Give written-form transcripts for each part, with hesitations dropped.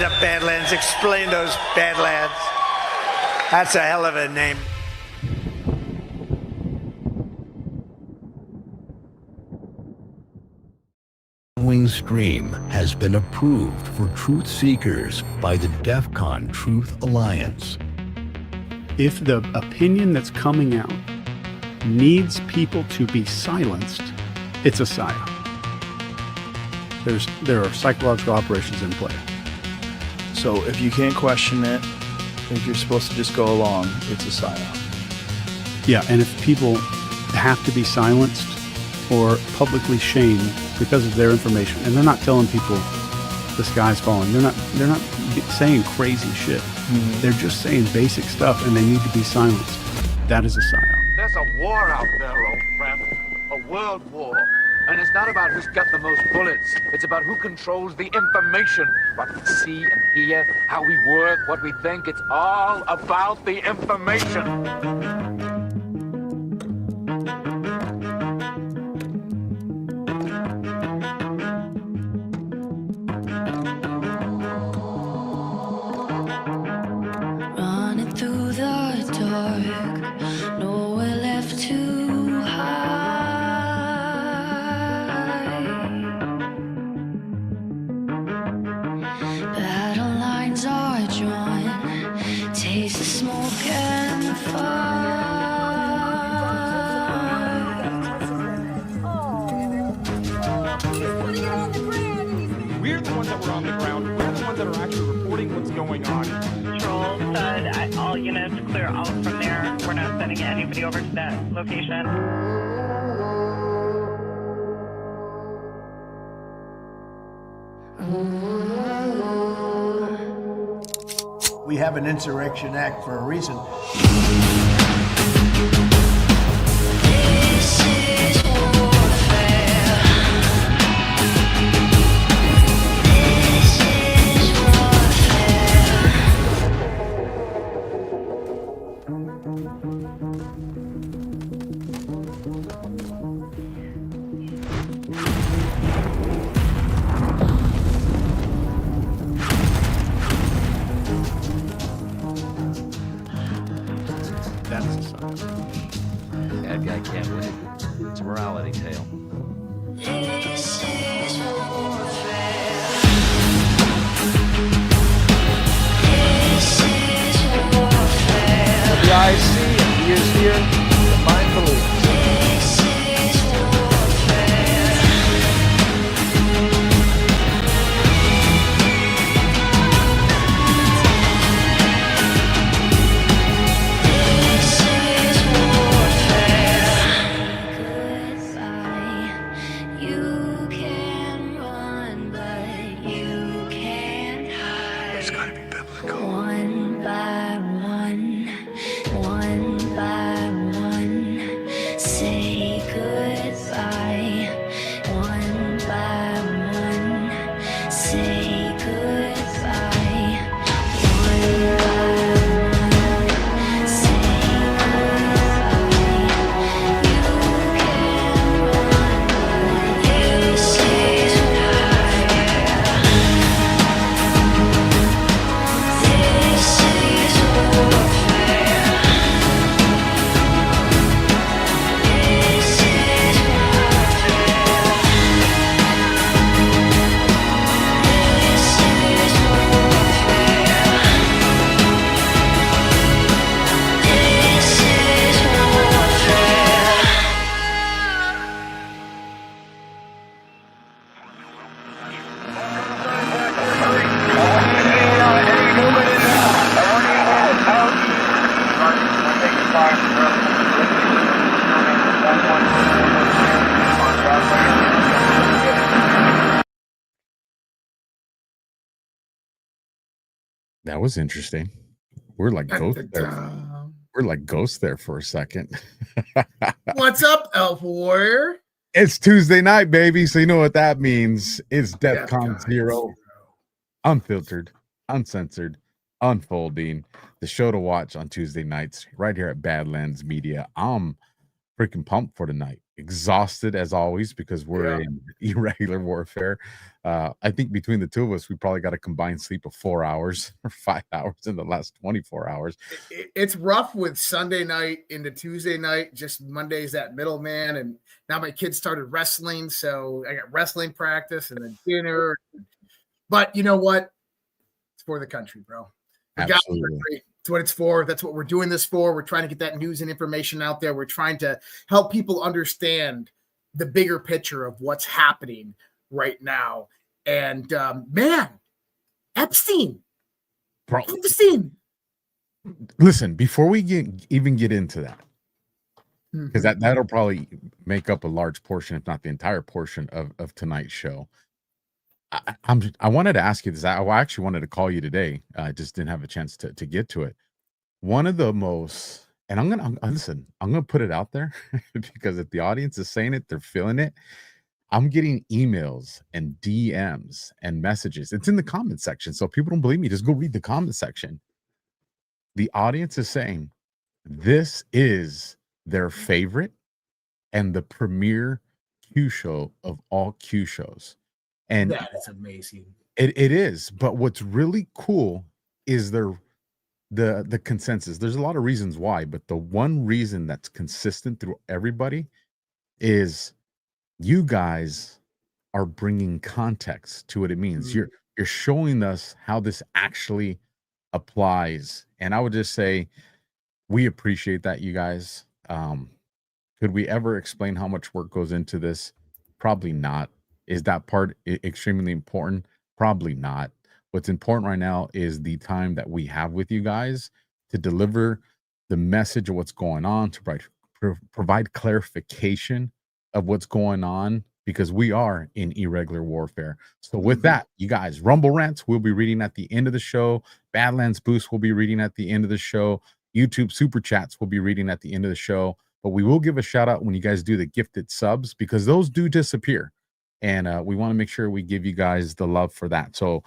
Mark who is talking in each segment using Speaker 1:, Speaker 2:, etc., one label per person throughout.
Speaker 1: up, Badlands? Explain those Badlands. That's a hell of a name.
Speaker 2: The following stream has been approved for truth seekers by the DEFCON Truth Alliance.
Speaker 3: If the opinion that's coming out needs people to be silenced, it's a psyop. There are psychological operations in play.
Speaker 4: So if you can't question it, if you're supposed to just go along, it's a psyop.
Speaker 3: Yeah, and if people have to be silenced or publicly shamed because of their information, and they're not telling people the sky's falling, they're not saying crazy shit. Mm-hmm. They're just saying basic stuff, and they need to be silenced. That is a psyop.
Speaker 5: There's a war out there, old friend. A world war. And it's not about who's got the most bullets. It's about who controls the information. What we see and hear, how we work, what we think. It's all about the information.
Speaker 6: Running through the dark, nowhere left to hide. Battle lines are drawn, taste the smoke and fire.
Speaker 7: We're the ones that were on the ground. We're the ones that are actually reporting what's going on.
Speaker 8: Control said all units clear out from there. We're not sending anybody over to that location.
Speaker 1: We have an Insurrection Act for a reason.
Speaker 6: This is warfare. This is warfare.
Speaker 3: That is a psyop.
Speaker 9: Bad guy can't win. It's a morality tale.
Speaker 6: This is warfare. This is warfare.
Speaker 4: The eyes see and the ears hear, the mind believes.
Speaker 6: This is warfare. This is warfare. Goodbye. You can run, but you can't hide. It's gotta be biblical. One by one, one by one, say goodbye. One by one, say goodbye. One by one, say goodbye. You can run, but this is warfare. This is warfare. This is warfare. This is warfare. This is warfare.
Speaker 10: That was interesting. We're like ghosts there. We're like ghosts there for a second.
Speaker 11: What's up, Elf Warrior?
Speaker 10: It's Tuesday night, baby. So you know what that means. It's DEFCON ZERQ. Unfiltered, uncensored, unfolding. The show to watch on Tuesday nights right here at Badlands Media. I'm freaking pumped for tonight. Exhausted as always because we're in irregular warfare. I think between the two of us, we probably got a combined sleep of 4 hours or 5 hours in the last 24 hours.
Speaker 11: It's rough with Sunday night into Tuesday night. Just Monday's that middleman, and now my kids started wrestling, so I got wrestling practice and then dinner. But you know what? It's for the country, bro.
Speaker 10: Absolutely.
Speaker 11: It's what it's for. That's what we're doing this for. We're trying to get that news and information out there. We're trying to help people understand the bigger picture of what's happening right now. And man, Epstein.
Speaker 10: Listen, before we even get into that, because that'll probably make up a large portion, if not the entire portion of tonight's show. I wanted to ask you this. I actually wanted to call you today. I just didn't have a chance to get to it. One of the most, and I'm gonna put it out there because if the audience is saying it, they're feeling it. I'm getting emails and DMs and messages. It's in the comment section. So if people don't believe me, just go read the comment section. The audience is saying this is their favorite and the premier Q show of all Q shows. And
Speaker 11: that is amazing.
Speaker 10: It is. But what's really cool is the consensus. There's a lot of reasons why, but the one reason that's consistent through everybody is you guys are bringing context to what it means. You're showing us how this actually applies. And I would just say we appreciate that, you guys. Could we ever explain how much work goes into this? Probably not. Is that part extremely important? Probably not. What's important right now is the time that we have with you guys to deliver the message of what's going on, to provide clarification of what's going on, because we are in irregular warfare. So with that, you guys, Rumble Rants we'll be reading at the end of the show. Badlands Boost we'll be reading at the end of the show. YouTube Super Chats we'll be reading at the end of the show. But we will give a shout out when you guys do the gifted subs, because those do disappear. And we want to make sure we give you guys the love for that. So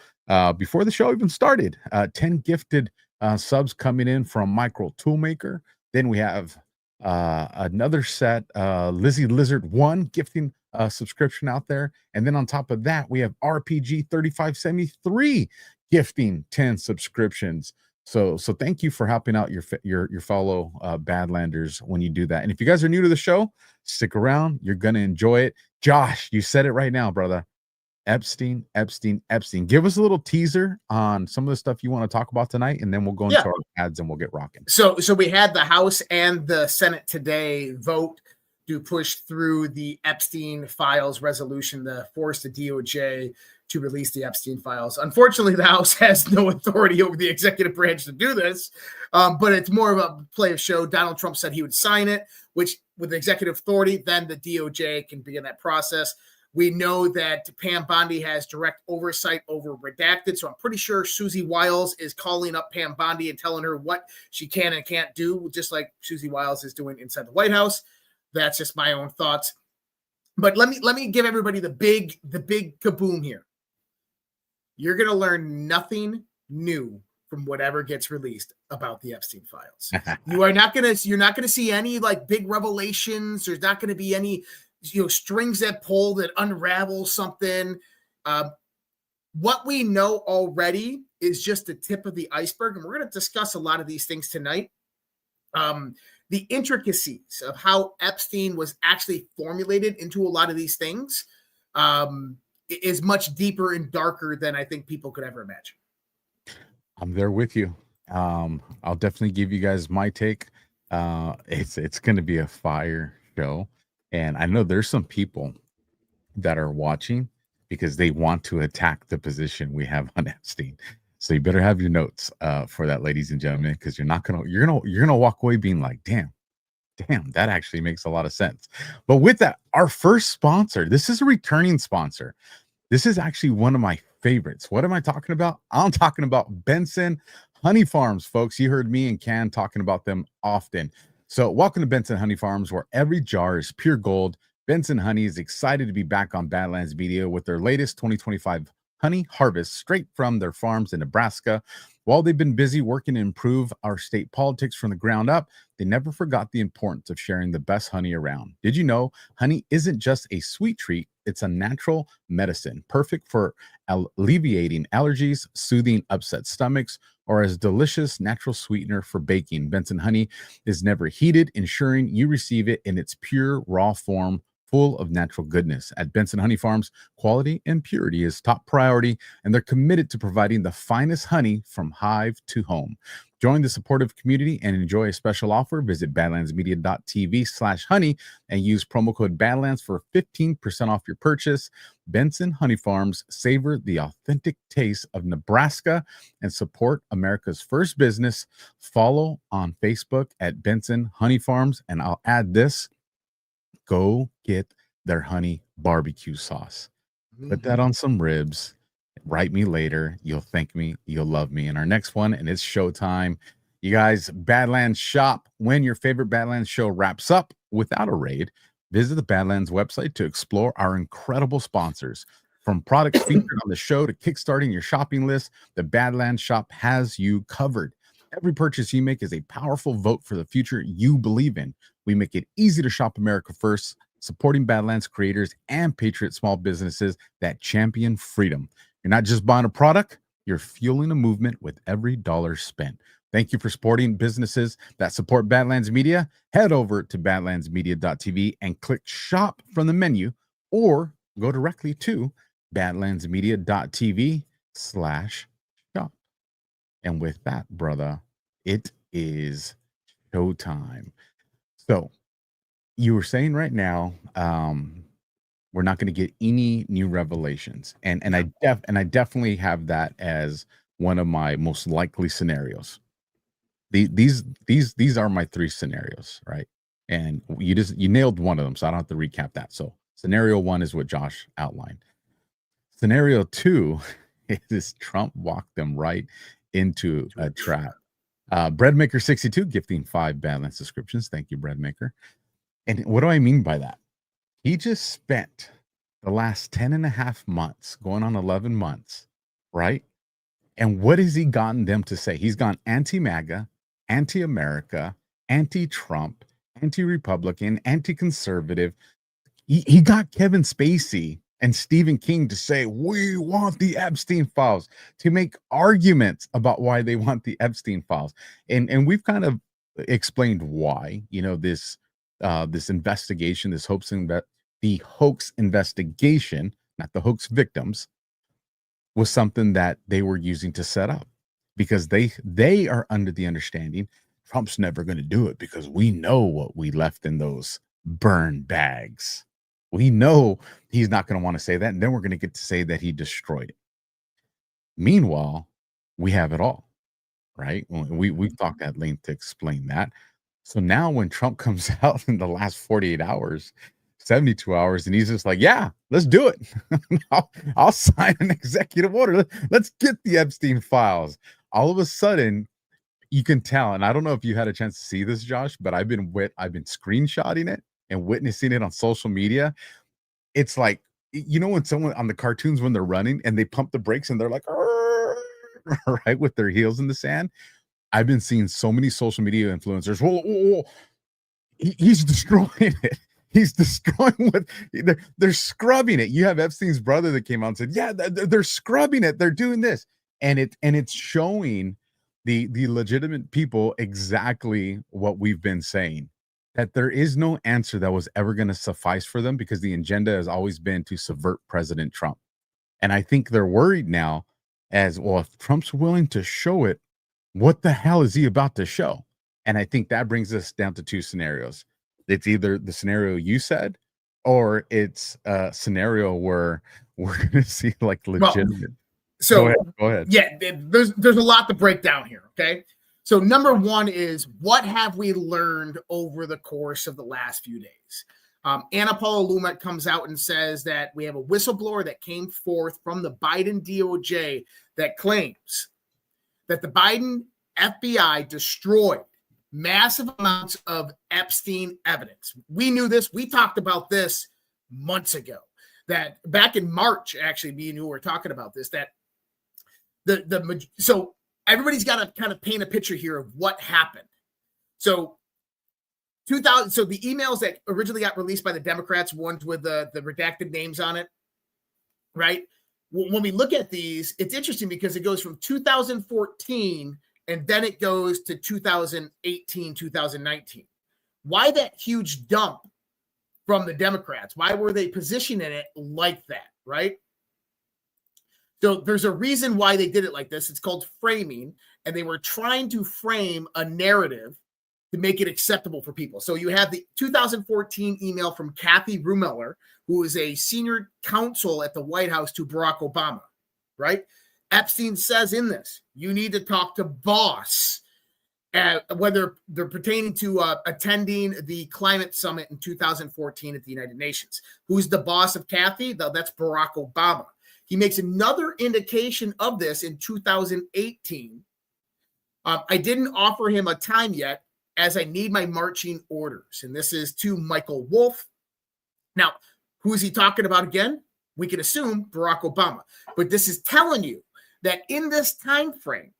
Speaker 10: before the show even started, 10 gifted subs coming in from Micro Toolmaker. Then we have another set, Lizzie Lizard 1 gifting a subscription out there. And then on top of that, we have RPG 3573 gifting 10 subscriptions. So thank you for helping out your fellow Badlanders when you do that. And if you guys are new to the show, stick around. You're going to enjoy it. Josh, you said it right now, brother. Epstein. Give us a little teaser on some of the stuff you want to talk about tonight, and then we'll go into our ads and we'll get rocking.
Speaker 11: So we had the House and the Senate today vote to push through the Epstein files resolution to force the DOJ to release the Epstein files. Unfortunately, the House has no authority over the executive branch to do this, but it's more of a play of show. Donald Trump said he would sign it, which with executive authority, then the DOJ can begin that process. We know that Pam Bondi has direct oversight over redacted, so I'm pretty sure Susie Wiles is calling up Pam Bondi and telling her what she can and can't do, just like Susie Wiles is doing inside the White House. That's just my own thoughts. But let me give everybody the big kaboom here. You're going to learn nothing new from whatever gets released about the Epstein files. You're not going to see any like big revelations. There's not going to be any, strings that pull that unravel something. What we know already is just the tip of the iceberg. And we're going to discuss a lot of these things tonight. The intricacies of how Epstein was actually formulated into a lot of these things is much deeper and darker than I think people could ever imagine.
Speaker 10: I'm there with you. I'll definitely give you guys my take. It's going to be a fire show. And I know there's some people that are watching because they want to attack the position we have on Epstein. So you better have your notes for that, ladies and gentlemen, because you're gonna walk away being like, damn, that actually makes a lot of sense. But with that, our first sponsor, this is a returning sponsor. This is actually one of my favorites. What am I talking about? I'm talking about Benson Honey Farms, folks. You heard me and Can talking about them often. So welcome to Benson Honey Farms, where every jar is pure gold. Benson Honey is excited to be back on Badlands Media with their latest 2025 honey harvest straight from their farms in Nebraska. While they've been busy working to improve our state politics from the ground up, they never forgot the importance of sharing the best honey around. Did you know honey isn't just a sweet treat? It's a natural medicine, perfect for alleviating allergies, soothing upset stomachs, or as delicious natural sweetener for baking. Benson honey is never heated, ensuring you receive it in its pure, raw form, full of natural goodness. At Benson Honey Farms, quality and purity is top priority, and they're committed to providing the finest honey from hive to home. Join the supportive community and enjoy a special offer. Visit badlandsmedia.tv/honey and use promo code Badlands for 15% off your purchase. Benson Honey Farms, savor the authentic taste of Nebraska and support America's first business. Follow on Facebook at Benson Honey Farms, and I'll add this: go get their honey barbecue sauce. Put that on some ribs. Write me later. You'll thank me. You'll love me. And our next one, and it's showtime. You guys, Badlands shop. When your favorite Badlands show wraps up without a raid, visit the Badlands website to explore our incredible sponsors. From products featured on the show to kickstarting your shopping list, the Badlands shop has you covered. Every purchase you make is a powerful vote for the future you believe in. We make it easy to shop America first, supporting Badlands creators and patriot small businesses that champion freedom. You're not just buying a product, you're fueling a movement with every dollar spent. Thank you for supporting businesses that support Badlands Media. Head over to badlandsmedia.tv and click shop from the menu, or go directly to badlandsmedia.tv/shop. And with that, brother, it is showtime. So you were saying right now, we're not going to get any new revelations, and I definitely have that as one of my most likely scenarios. These are my three scenarios, right? And you nailed one of them, so I don't have to recap that. So scenario one is what Josh outlined. Scenario two is Trump walked them right into a trap. Breadmaker62 gifting 5 Badlands subscriptions. Thank you, Breadmaker. And what do I mean by that? He just spent the last 10 and a half months, going on 11 months, right? And what has he gotten them to say? He's gone anti-MAGA, anti-America, anti-Trump, anti-Republican, anti-conservative. He got Kevin Spacey and Stephen King to say, we want the Epstein files, to make arguments about why they want the Epstein files. And we've kind of explained why, this investigation, the hoax investigation, not the hoax victims, was something that they were using to set up, because they are under the understanding Trump's never going to do it because we know what we left in those burn bags. We know he's not going to want to say that, and then we're going to get to say that he destroyed it. Meanwhile, we have it all, right? We've talked at length to explain that. So now when Trump comes out in the last 48 hours, 72 hours, and he's just like, yeah, let's do it. I'll sign an executive order. Let's get the Epstein files. All of a sudden, you can tell, and I don't know if you had a chance to see this, Josh, but I've been screenshotting it and witnessing it on social media. It's like, when someone on the cartoons, when they're running and they pump the brakes and they're like, right, with their heels in the sand. I've been seeing so many social media influencers. Whoa. He's destroying it. He's destroying they're scrubbing it. You have Epstein's brother that came out and said, yeah, they're scrubbing it. They're doing this. And it's showing the legitimate people exactly what we've been saying, that there is no answer that was ever going to suffice for them, because the agenda has always been to subvert President Trump. And I think they're worried now, as well, if Trump's willing to show it, what the hell is he about to show? And I think that brings us down to two scenarios. It's either the scenario you said, or it's a scenario where we're going to see like legitimate.
Speaker 11: So
Speaker 10: go ahead.
Speaker 11: Yeah, there's a lot to break down here. Okay. So number one is, what have we learned over the course of the last few days? Anna Paula Lumet comes out and says that we have a whistleblower that came forth from the Biden DOJ that claims that the Biden FBI destroyed massive amounts of Epstein evidence. We knew this. We talked about this months ago, that back in March, actually, me and you were talking about this, that so everybody's got to kind of paint a picture here of what happened. So 2000, so the emails that originally got released by the Democrats, ones with the redacted names on it, right? When we look at these, it's interesting because it goes from 2014 and then it goes to 2018, 2019. Why that huge dump from the Democrats? Why were they positioning it like that, right? So there's a reason why they did it like this. It's called framing, and they were trying to frame a narrative to make it acceptable for people. So you have the 2014 email from Kathy Rumeller, who is a senior counsel at the White House to Barack Obama, right? Epstein says in this, you need to talk to boss, whether they're pertaining to attending the climate summit in 2014 at the United Nations. Who's the boss of Kathy? That's Barack Obama. He makes another indication of this in 2018. I didn't offer him a time yet, as I need my marching orders. And this is to Michael Wolff. Now, who is he talking about again? We can assume Barack Obama. But this is telling you that in this time frame,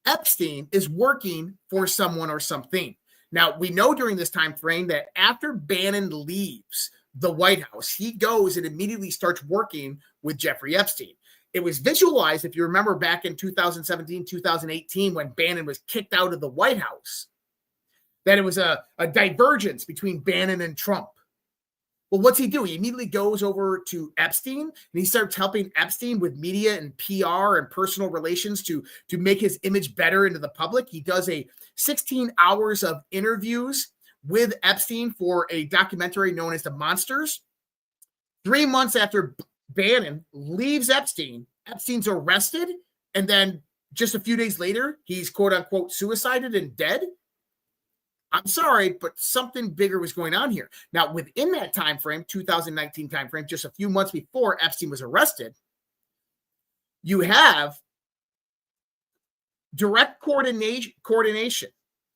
Speaker 11: Epstein is working for someone or something. Now, we know during this time frame that after Bannon leaves the White House, he goes and immediately starts working with Jeffrey Epstein. It was visualized, if you remember back in 2017, 2018, when Bannon was kicked out of the White House, that it was a divergence between Bannon and Trump. Well, what's he do? He immediately goes over to Epstein, and he starts helping Epstein with media and PR and personal relations to make his image better into the public. He does a 16 hours of interviews with Epstein for a documentary known as The Monsters. 3 months after Bannon leaves Epstein, Epstein's arrested, and then just a few days later, he's quote-unquote suicided and dead. I'm sorry, but something bigger was going on here. Now, within that time frame, 2019 time frame, just a few months before Epstein was arrested, you have direct coordination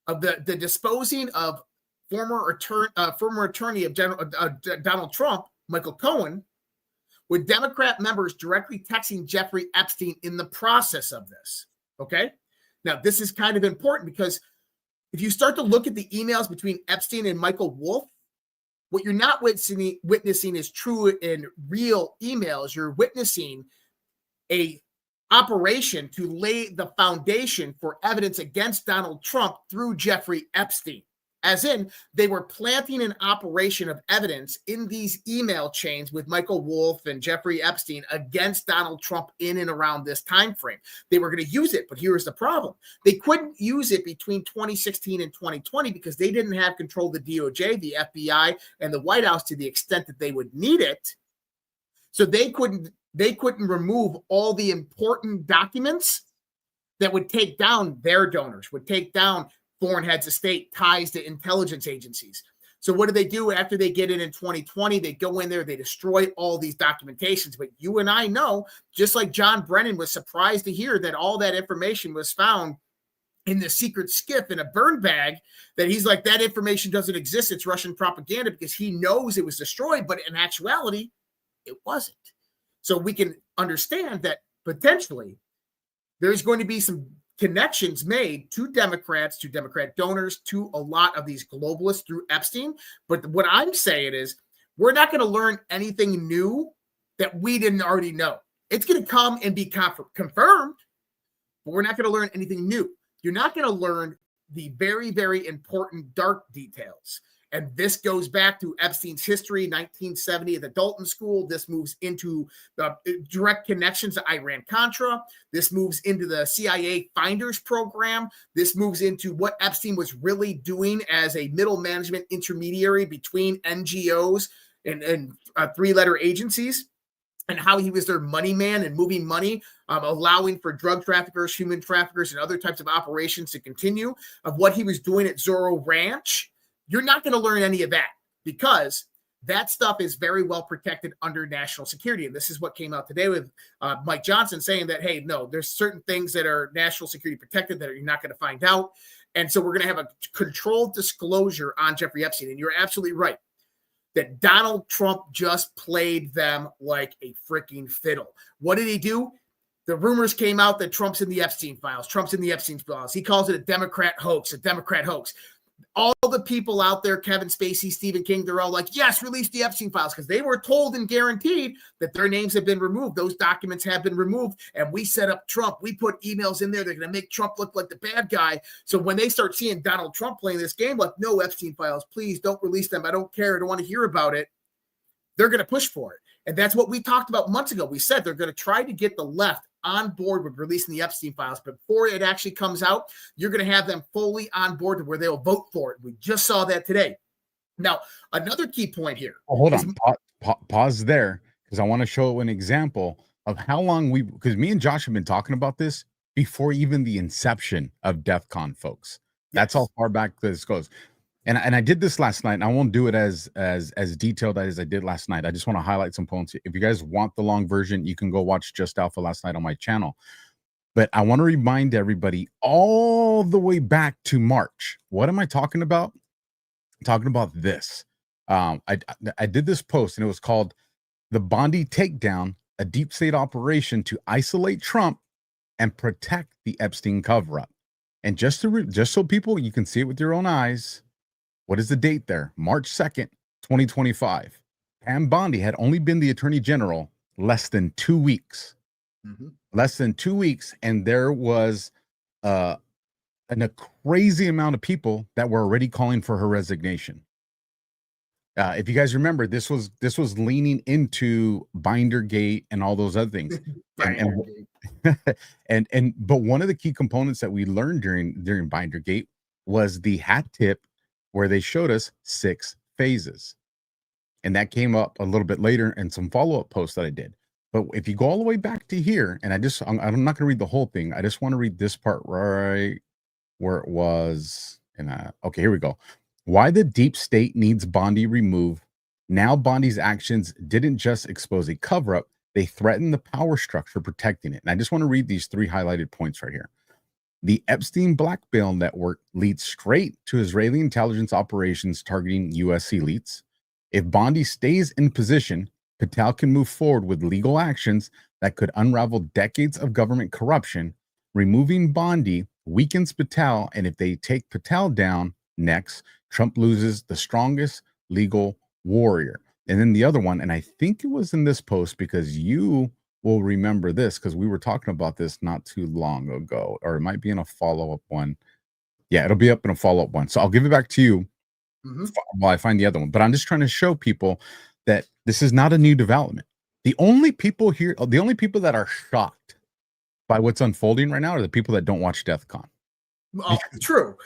Speaker 11: of the disposing of former attorney of Donald Trump, Michael Cohen, with Democrat members directly texting Jeffrey Epstein in the process of this. Okay? Now, this is kind of important because if you start to look at the emails between Epstein and Michael Wolff, what you're not witnessing is true and real emails. You're witnessing a operation to lay the foundation for evidence against Donald Trump through Jeffrey Epstein. As in, they were planting an operation of evidence in these email chains with Michael Wolff and Jeffrey Epstein against Donald Trump in and around this time frame. They were going to use it, but here's the problem. They couldn't use it between 2016 and 2020 because they didn't have control of the DOJ, the FBI, and the White House to the extent that they would need it. So they couldn't remove all the important documents that would take down their donors, would take down foreign heads of state, ties to intelligence agencies. So what do they do after they get it in 2020? They go in there, they destroy all these documentations. But you and I know, just like John Brennan was surprised to hear that all that information was found in the secret skiff in a burn bag, that he's like, that information doesn't exist. It's Russian propaganda, because he knows it was destroyed, but in actuality, it wasn't. So we can understand that potentially there's going to be some connections made to Democrats, to Democrat donors, to a lot of these globalists through Epstein. But what I'm saying is, we're not going to learn anything new that we didn't already know. It's going to come and be confirmed, but we're not going to learn anything new. You're not going to learn the very, very important dark details. And this goes back to Epstein's history, 1970 at the Dalton School. This moves into direct connections to Iran-Contra. This moves into the CIA Finders program. This moves into what Epstein was really doing as a middle management intermediary between NGOs and three-letter agencies, and how he was their money man and moving money, allowing for drug traffickers, human traffickers, and other types of operations to continue, of what he was doing at Zorro Ranch. You're not going to learn any of that, because that stuff is very well protected under national security. And this is what came out today with Mike Johnson saying that, hey, no, there's certain things that are national security protected that you're not going to find out. And so we're going to have a controlled disclosure on Jeffrey Epstein. And you're absolutely right that Donald Trump just played them like a freaking fiddle. What did he do? The rumors came out that Trump's in the Epstein files. Trump's in the Epstein files. He calls it a Democrat hoax, a Democrat hoax. All the people out there, Kevin Spacey, Stephen King, they're all like, yes, release the Epstein files, because they were told and guaranteed that their names have been removed. Those documents have been removed, and we set up Trump. We put emails in there. They're going to make Trump look like the bad guy. So when they start seeing Donald Trump playing this game, like, no Epstein files, please don't release them. I don't care. I don't want to hear about it. They're going to push for it. And that's what we talked about months ago. We said they're going to try to get the left on board with releasing the Epstein files. Before it actually comes out, you're going to have them fully on board to where they'll vote for it. We just saw that today. Now, another key point here.
Speaker 10: Oh, hold on. Pause there, because I want to show an example of how long because me and Josh have been talking about this before even the inception of DEFCON, folks. That's how far back this goes. And I did this last night, and I won't do it as detailed as I did last night. I just want to highlight some points. If you guys want the long version, you can go watch Just Alpha last night on my channel. But I want to remind everybody all the way back to March. What am I talking about? I'm talking about this. I did this post, and it was called "The Bondi Takedown: A Deep State Operation to Isolate Trump and Protect the Epstein Cover-Up." And just so people, you can see it with your own eyes. What is the date there? March 2nd, 2025. Pam Bondi had only been the Attorney General less than 2 weeks. Less than 2 weeks. And there was a crazy amount of people that were already calling for her resignation. If you guys remember, this was leaning into Bindergate and all those other things. But one of the key components that we learned during Bindergate was the hat tip, where they showed us 6 phases. And that came up a little bit later in some follow-up posts that I did. But if you go all the way back to here, and I'm not going to read the whole thing. I just want to read this part right where it was. And okay, here we go. Why the deep state needs Bondi removed. Now Bondi's actions didn't just expose a cover-up, they threaten the power structure protecting it. And I just want to read these 3 highlighted points right here. The Epstein blackmail network leads straight to Israeli intelligence operations targeting U.S. elites. If Bondi stays in position, Patel can move forward with legal actions that could unravel decades of government corruption. Removing Bondi weakens Patel, and if they take Patel down next, Trump loses the strongest legal warrior. And then the other one, and I think it was in this post, because you will remember this, because we were talking about this not too long ago, or it might be in a follow-up one. Yeah, it'll be up in a follow-up one. So I'll give it back to you while I find the other one. But I'm just trying to show people that this is not a new development. The only people that are shocked by what's unfolding right now are the people that don't watch DEFCON.
Speaker 11: Oh, true.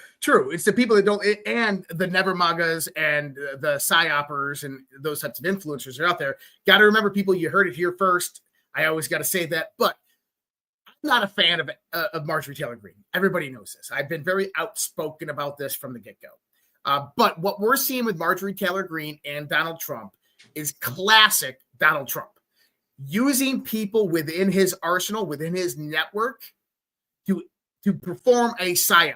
Speaker 11: It's the people that don't, and the never MAGAs and the psyopers and those types of influencers are out there. Got to remember, people, you heard it here first. I always got to say that, but I'm not a fan of Marjorie Taylor Greene. Everybody knows this. I've been very outspoken about this from the get-go. But what we're seeing with Marjorie Taylor Greene and Donald Trump is classic Donald Trump, using people within his arsenal, within his network, to perform a psyop,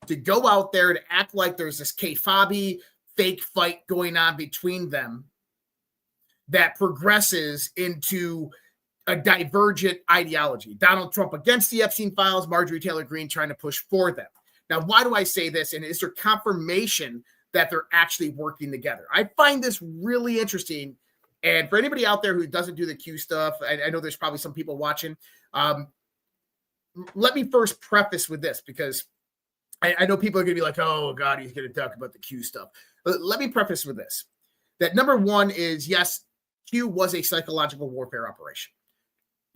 Speaker 11: to go out there to act like there's this kayfabe fake fight going on between them that progresses into a divergent ideology. Donald Trump against the Epstein files, Marjorie Taylor Greene trying to push for them. Now, why do I say this? And is there confirmation that they're actually working together? I find this really interesting. And for anybody out there who doesn't do the Q stuff, I know there's probably some people watching. Let me first preface with this, because I know people are going to be like, oh, God, he's going to talk about the Q stuff. But let me preface with this, that number one is, yes, Q was a psychological warfare operation.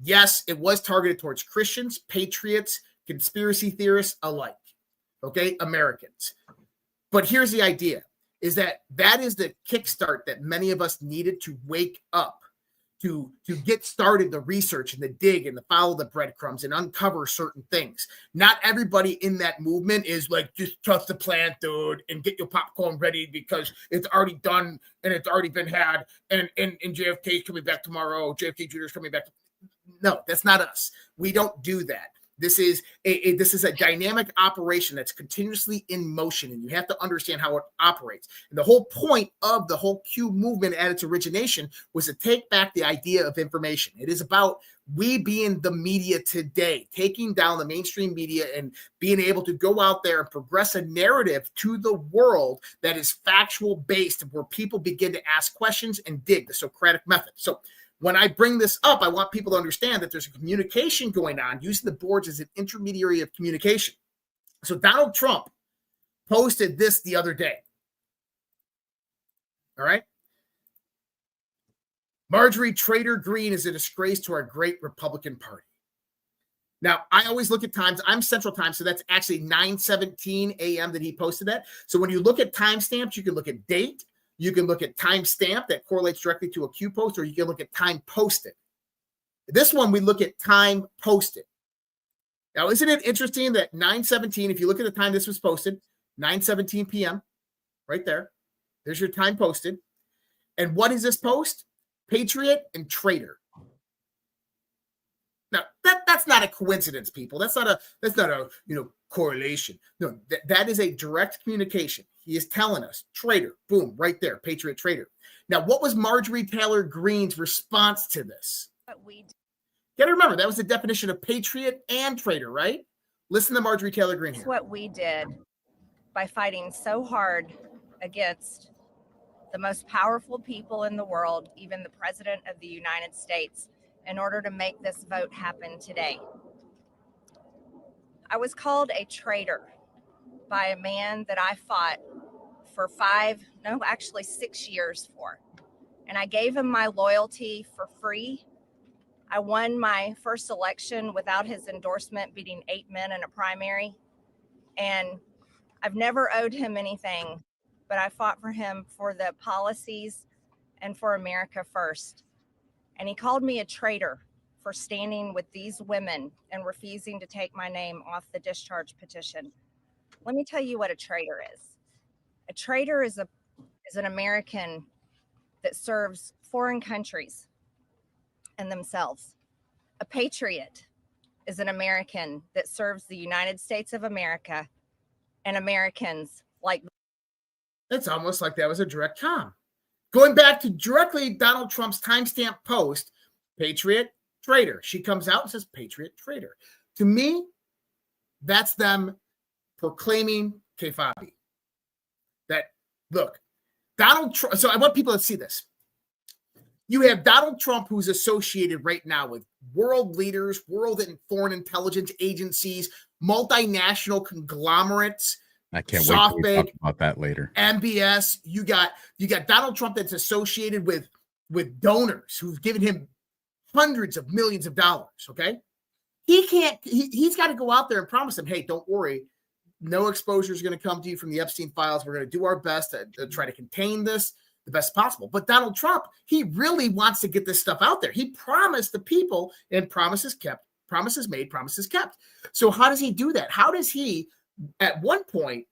Speaker 11: Yes, it was targeted towards Christians, patriots, conspiracy theorists alike, okay, Americans. But here's the idea, is that is the kickstart that many of us needed to wake up, to get started the research and the dig and the follow the breadcrumbs and uncover certain things. Not everybody in that movement is like, just trust the plan, dude, and get your popcorn ready because it's already done and it's already been had, and JFK's coming back tomorrow, JFK Jr. is coming back. No, that's not us. We don't do that. This is a dynamic operation that's continuously in motion, and you have to understand how it operates. And the whole point of the whole Q movement at its origination was to take back the idea of information. It is about we being the media today, taking down the mainstream media and being able to go out there and progress a narrative to the world that is factual based, where people begin to ask questions and dig, the Socratic method. So when I bring this up, I want people to understand that there's a communication going on, using the boards as an intermediary of communication. So Donald Trump posted this the other day. All right. Marjorie Trader Greene is a disgrace to our great Republican Party. Now, I always look at times. I'm Central Time, so that's actually 9:17 a.m. that he posted that. So when you look at timestamps, you can look at date. You can look at timestamp that correlates directly to a Q post, or you can look at time posted. This one, we look at time posted. Now, isn't it interesting that 9:17, if you look at the time this was posted, 9:17 p.m., right there. There's your time posted. And what is this post? Patriot and traitor. Now, that's not a coincidence, people. That's not a correlation. No, that is a direct communication. He is telling us, traitor, boom, right there, patriot, traitor. Now, what was Marjorie Taylor Greene's response to this? You got to remember, that was the definition of patriot and traitor, right? Listen to Marjorie Taylor Greene here.
Speaker 12: What we did by fighting so hard against the most powerful people in the world, even the President of the United States, in order to make this vote happen today. I was called a traitor by a man that I fought for 6 years for. And I gave him my loyalty for free. I won my first election without his endorsement, beating 8 men in a primary. And I've never owed him anything, but I fought for him for the policies and for America first. And he called me a traitor for standing with these women and refusing to take my name off the discharge petition. Let me tell you what a traitor is. A traitor is an American that serves foreign countries and themselves. A patriot is an American that serves the United States of America and Americans like.
Speaker 11: It's almost like that was a direct com. Going back to directly Donald Trump's timestamp post, patriot, traitor. She comes out and says, patriot, traitor. To me, that's them proclaiming kayfabe. That, look, Donald Trump. So I want people to see this. You have Donald Trump, who's associated right now with world leaders, world and foreign intelligence agencies, multinational conglomerates.
Speaker 10: I can't wait to talk about that later.
Speaker 11: MBS. You got Donald Trump that's associated with donors who've given him hundreds of millions of dollars. Okay, he's got to go out there and promise them, hey, don't worry, no exposure is going to come to you from the Epstein files. We're going to do our best to try to contain this the best possible. But Donald Trump, he really wants to get this stuff out there. He promised the people, and promises kept, promises made, promises kept. So how does he do that? How does he, at one point,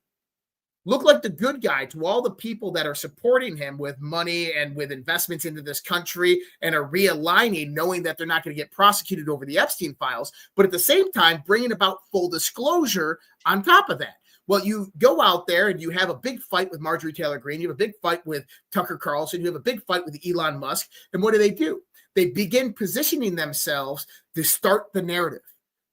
Speaker 11: look like the good guy to all the people that are supporting him with money and with investments into this country and are realigning, knowing that they're not going to get prosecuted over the Epstein files, but at the same time, bringing about full disclosure on top of that? Well, you go out there and you have a big fight with Marjorie Taylor Greene. You have a big fight with Tucker Carlson. You have a big fight with Elon Musk. And what do? They begin positioning themselves to start the narrative,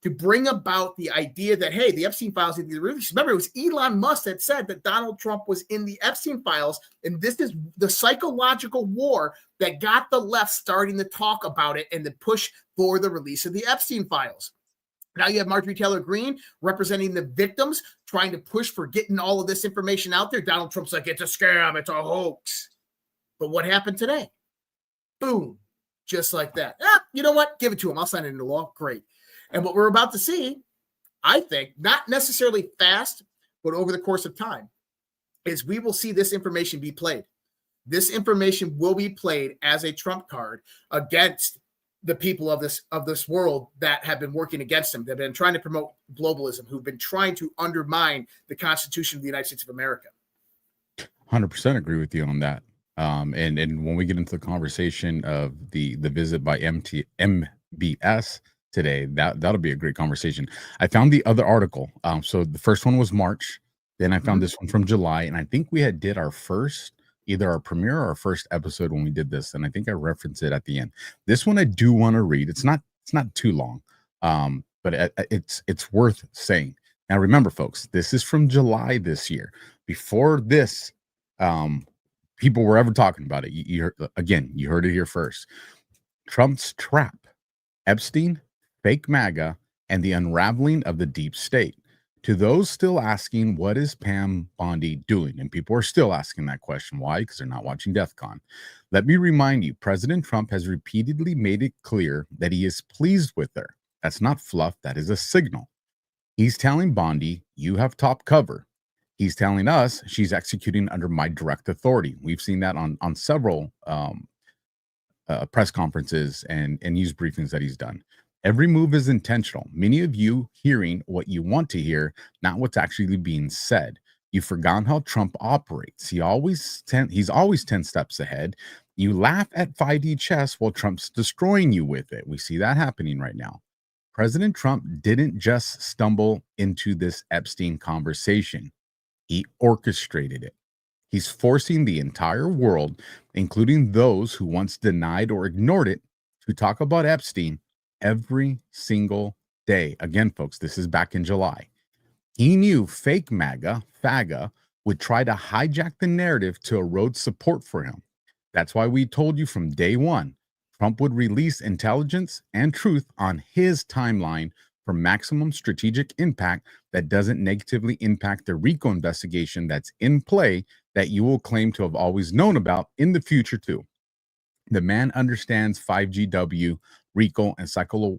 Speaker 11: to bring about the idea that, hey, the Epstein files need to be released. Remember, it was Elon Musk that said that Donald Trump was in the Epstein files, and this is the psychological war that got the left starting to talk about it and to push for the release of the Epstein files. Now you have Marjorie Taylor Greene representing the victims, trying to push for getting all of this information out there. Donald Trump's like, it's a scam, it's a hoax. But what happened today? Boom, just like that. You know what? Give it to him. I'll sign it into law. Great. And what we're about to see, I think, not necessarily fast, but over the course of time, is we will see this information be played. This information will be played as a trump card against the people of this world that have been working against him, that have been trying to promote globalism, who've been trying to undermine the Constitution of the United States of America.
Speaker 10: 100% agree with you on that. And when we get into the conversation of the visit by MBS today. That'll be a great conversation. I found the other article. So the first one was March. Then I found this one from July, and I think we had did our first, either our premiere or our first episode when we did this, and I think I referenced it at the end. This one I do want to read. It's not too long, but it's worth saying. Now remember, folks, this is from July this year. Before this, people were ever talking about it. You heard it here first. Trump's trap, Epstein, fake MAGA, and the unraveling of the deep state. To those still asking, what is Pam Bondi doing? And people are still asking that question. Why? Because they're not watching DEFCON. Let me remind you, President Trump has repeatedly made it clear that he is pleased with her. That's not fluff. That is a signal. He's telling Bondi, you have top cover. He's telling us she's executing under my direct authority. We've seen that on several press conferences and news briefings that he's done. Every move is intentional. Many of you hearing what you want to hear, not what's actually being said. You've forgotten how Trump operates. He's always 10 steps ahead. You laugh at 5D chess while Trump's destroying you with it. We see that happening right now. President Trump didn't just stumble into this Epstein conversation. He orchestrated it. He's forcing the entire world, including those who once denied or ignored it, to talk about Epstein every single day. Again, folks, this is back in July. He knew fake MAGA, FAGA, would try to hijack the narrative to erode support for him. That's why we told you from day one, Trump would release intelligence and truth on his timeline for maximum strategic impact that doesn't negatively impact the RICO investigation that's in play that you will claim to have always known about in the future too. The man understands 5GW, RICO, and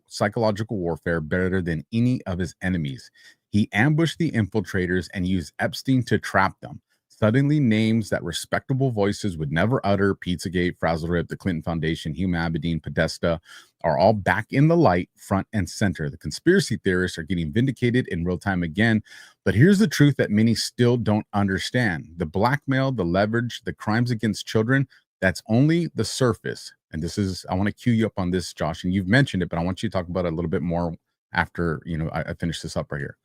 Speaker 10: psychological warfare better than any of his enemies. He ambushed the infiltrators and used Epstein to trap them. Suddenly, names that respectable voices would never utter, Pizzagate, Frazzlerip, the Clinton Foundation, Hugh Abedin, Podesta, are all back in the light, front and center. The conspiracy theorists are getting vindicated in real time again. But here's the truth that many still don't understand. The blackmail, the leverage, the crimes against children, that's only the surface. And this is, I want to cue you up on this, Josh, and you've mentioned it, but I want you to talk about it a little bit more after, I finish this up right here.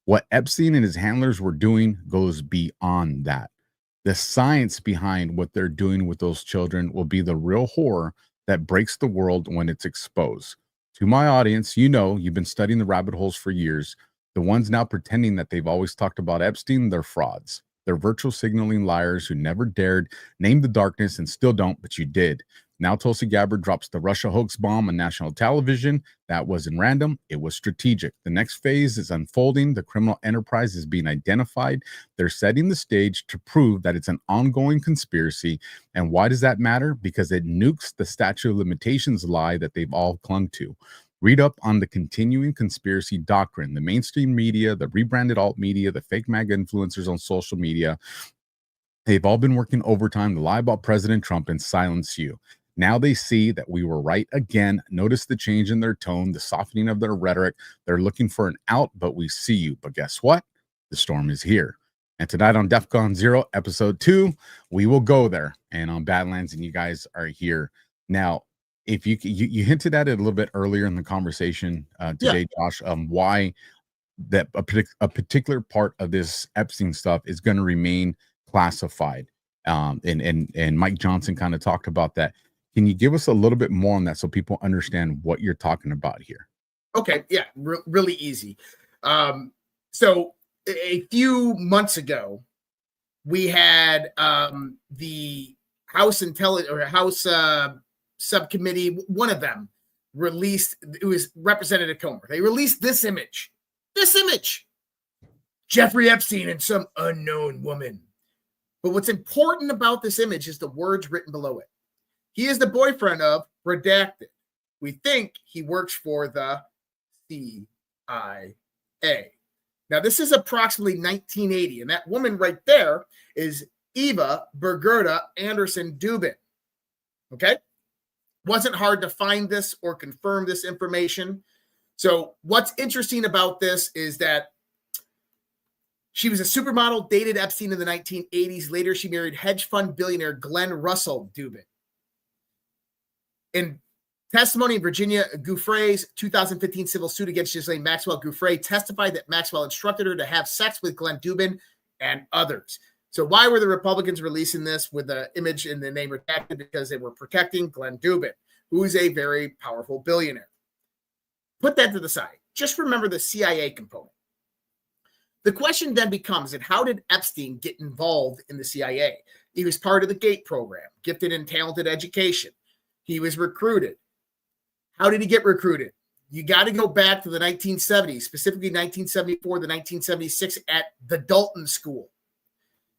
Speaker 10: What Epstein and his handlers were doing goes beyond that. The science behind what they're doing with those children will be the real horror that breaks the world when it's exposed. To my audience, you've been studying the rabbit holes for years. The ones now pretending that they've always talked about Epstein, they're frauds. They're virtual signaling liars who never dared name the darkness and still don't, but you did. Now Tulsi Gabbard drops the Russia hoax bomb on national television. That wasn't random. It was strategic. The next phase is unfolding. The criminal enterprise is being identified. They're setting the stage to prove that it's an ongoing conspiracy. And why does that matter? Because it nukes the statute of limitations lie that they've all clung to. Read up on the continuing conspiracy doctrine, the mainstream media, the rebranded alt media, the fake MAGA influencers on social media. They've all been working overtime to lie about President Trump and silence you. Now they see that we were right again. Notice the change in their tone, the softening of their rhetoric. They're looking for an out, but we see you. But guess what? The storm is here. And tonight on DEFCON ZERQ, episode 2, we will go there. And on Badlands, and you guys are here. Now, if you hinted at it a little bit earlier in the conversation today, Josh, why that a particular part of this Epstein stuff is going to remain classified. And Mike Johnson kind of talked about that. Can you give us a little bit more on that so people understand what you're talking about here?
Speaker 11: Okay, yeah, really easy. So a few months ago, we had the House Subcommittee, one of them released, it was Representative Comer. They released this image, Jeffrey Epstein and some unknown woman. But what's important about this image is the words written below it. He is the boyfriend of redacted. We think he works for the CIA. Now, this is approximately 1980, and that woman right there is Eva Bergerda Anderson Dubin. Okay? Wasn't hard to find this or confirm this information. So what's interesting about this is that she was a supermodel, dated Epstein in the 1980s. Later, she married hedge fund billionaire Glenn Russell Dubin. And Testimony of Virginia Giuffre's 2015 civil suit against Ghislaine Maxwell. Giuffre testified that Maxwell instructed her to have sex with Glenn Dubin and others. So why were the Republicans releasing this with the image and the name redacted? Because they were protecting Glenn Dubin, who is a very powerful billionaire. Put that to the side. Just remember the CIA component. The question then becomes, and how did Epstein get involved in the CIA? He was part of the GATE program, gifted and talented education. He was recruited. How did he get recruited? You got to go back to the 1970s, specifically 1974 to 1976 at the Dalton School.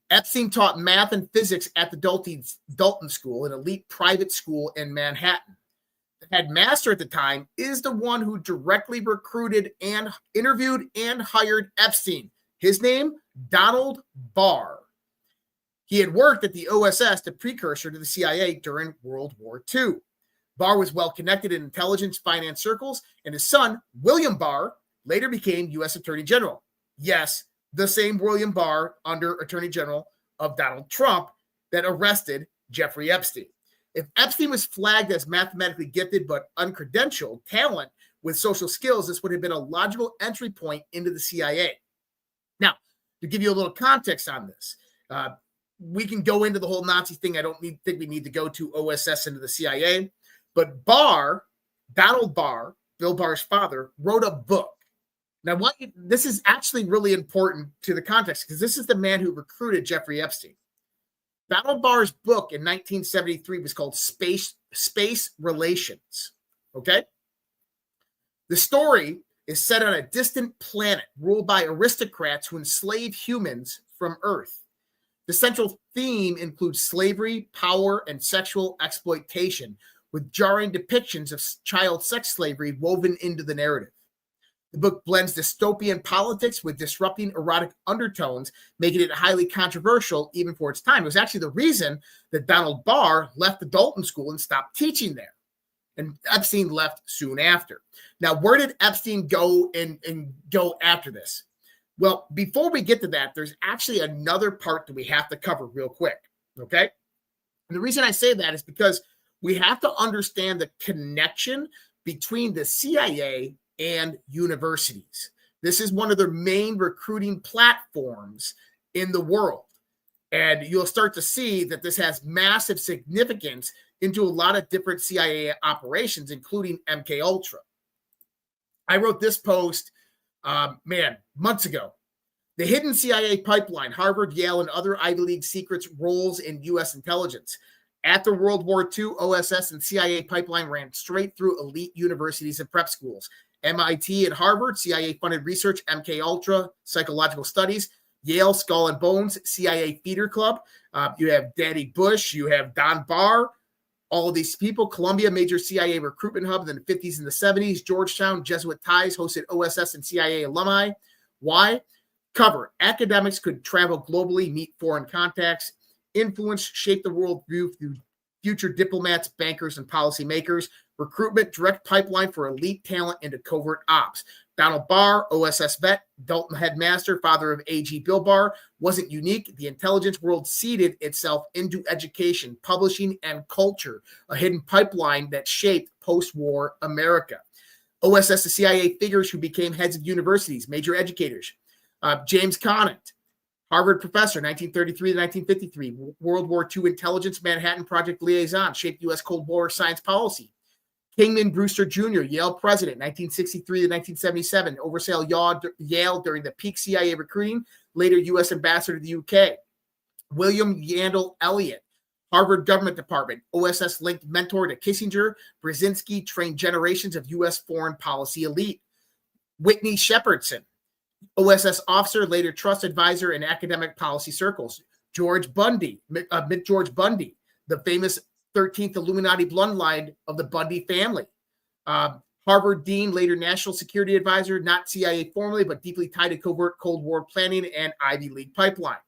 Speaker 11: Epstein taught math and physics at the Dalton School, an elite private school in Manhattan. The headmaster at the time is the one who directly recruited and interviewed and hired Epstein. His name, Donald Barr. He had worked at the OSS, the precursor to the CIA, during World War II. Barr was well connected in intelligence finance circles, and his son, William Barr, later became U.S. Attorney General. Yes, the same William Barr under Attorney General of Donald Trump that arrested Jeffrey Epstein. If Epstein was flagged as mathematically gifted but uncredentialed talent with social skills, this would have been a logical entry point into the CIA. Now, to give you a little context on this, we can go into the whole Nazi thing. I don't think we need to go to OSS into the CIA. But Barr, Donald Barr, Bill Barr's father, wrote a book. Now, this is actually really important to the context because this is the man who recruited Jeffrey Epstein. Donald Barr's book in 1973 was called Space Relations. Okay? The story is set on a distant planet ruled by aristocrats who enslave humans from Earth. The central theme includes slavery, power, and sexual exploitation, with jarring depictions of child sex slavery woven into the narrative. The book blends dystopian politics with disrupting erotic undertones, making it highly controversial even for its time. It was actually the reason that Donald Barr left the Dalton School and stopped teaching there. And Epstein left soon after. Now, where did Epstein go and go after this? Well, before we get to that, there's actually another part that we have to cover real quick, okay? And the reason I say that is because we have to understand the connection between the CIA and universities. This is one of their main recruiting platforms in the world. And you'll start to see that this has massive significance into a lot of different CIA operations, including MKUltra. I wrote this post, months ago. The hidden CIA pipeline, Harvard, Yale, and other Ivy League secrets roles in U.S. intelligence. After World War II, OSS and CIA pipeline ran straight through elite universities and prep schools. MIT and Harvard, CIA-funded research, MKUltra, psychological studies. Yale, Skull and Bones, CIA feeder club. You have Daddy Bush. You have Don Barr. All of these people. Columbia, major CIA recruitment hub in the 50s and the 70s. Georgetown, Jesuit ties, hosted OSS and CIA alumni. Why? Cover. Academics could travel globally, meet foreign contacts, influence, shape the world view through future diplomats, bankers, and policymakers. Recruitment, direct pipeline for elite talent into covert ops. Donald Barr, OSS vet, Dalton headmaster, father of AG Bill Barr, wasn't unique. The intelligence world seeded itself into education, publishing, and culture, a hidden pipeline that shaped post-war America. OSS, the CIA figures who became heads of universities, major educators. James Conant, Harvard professor, 1933 to 1953, World War II intelligence Manhattan Project liaison, shaped U.S. Cold War science policy. Kingman Brewster Jr., Yale president, 1963 to 1977, oversaw Yale during the peak CIA recruiting, later U.S. ambassador to the UK. William Yandell Elliott, Harvard Government Department, OSS-linked mentor to Kissinger. Brzezinski trained generations of U.S. foreign policy elite. Whitney Shepherdson, OSS officer, later trust advisor in academic policy circles. George Bundy, George Bundy, the famous 13th Illuminati bloodline of the Bundy family. Harvard dean, later national security advisor, not CIA formally, but deeply tied to covert Cold War planning and Ivy League pipeline.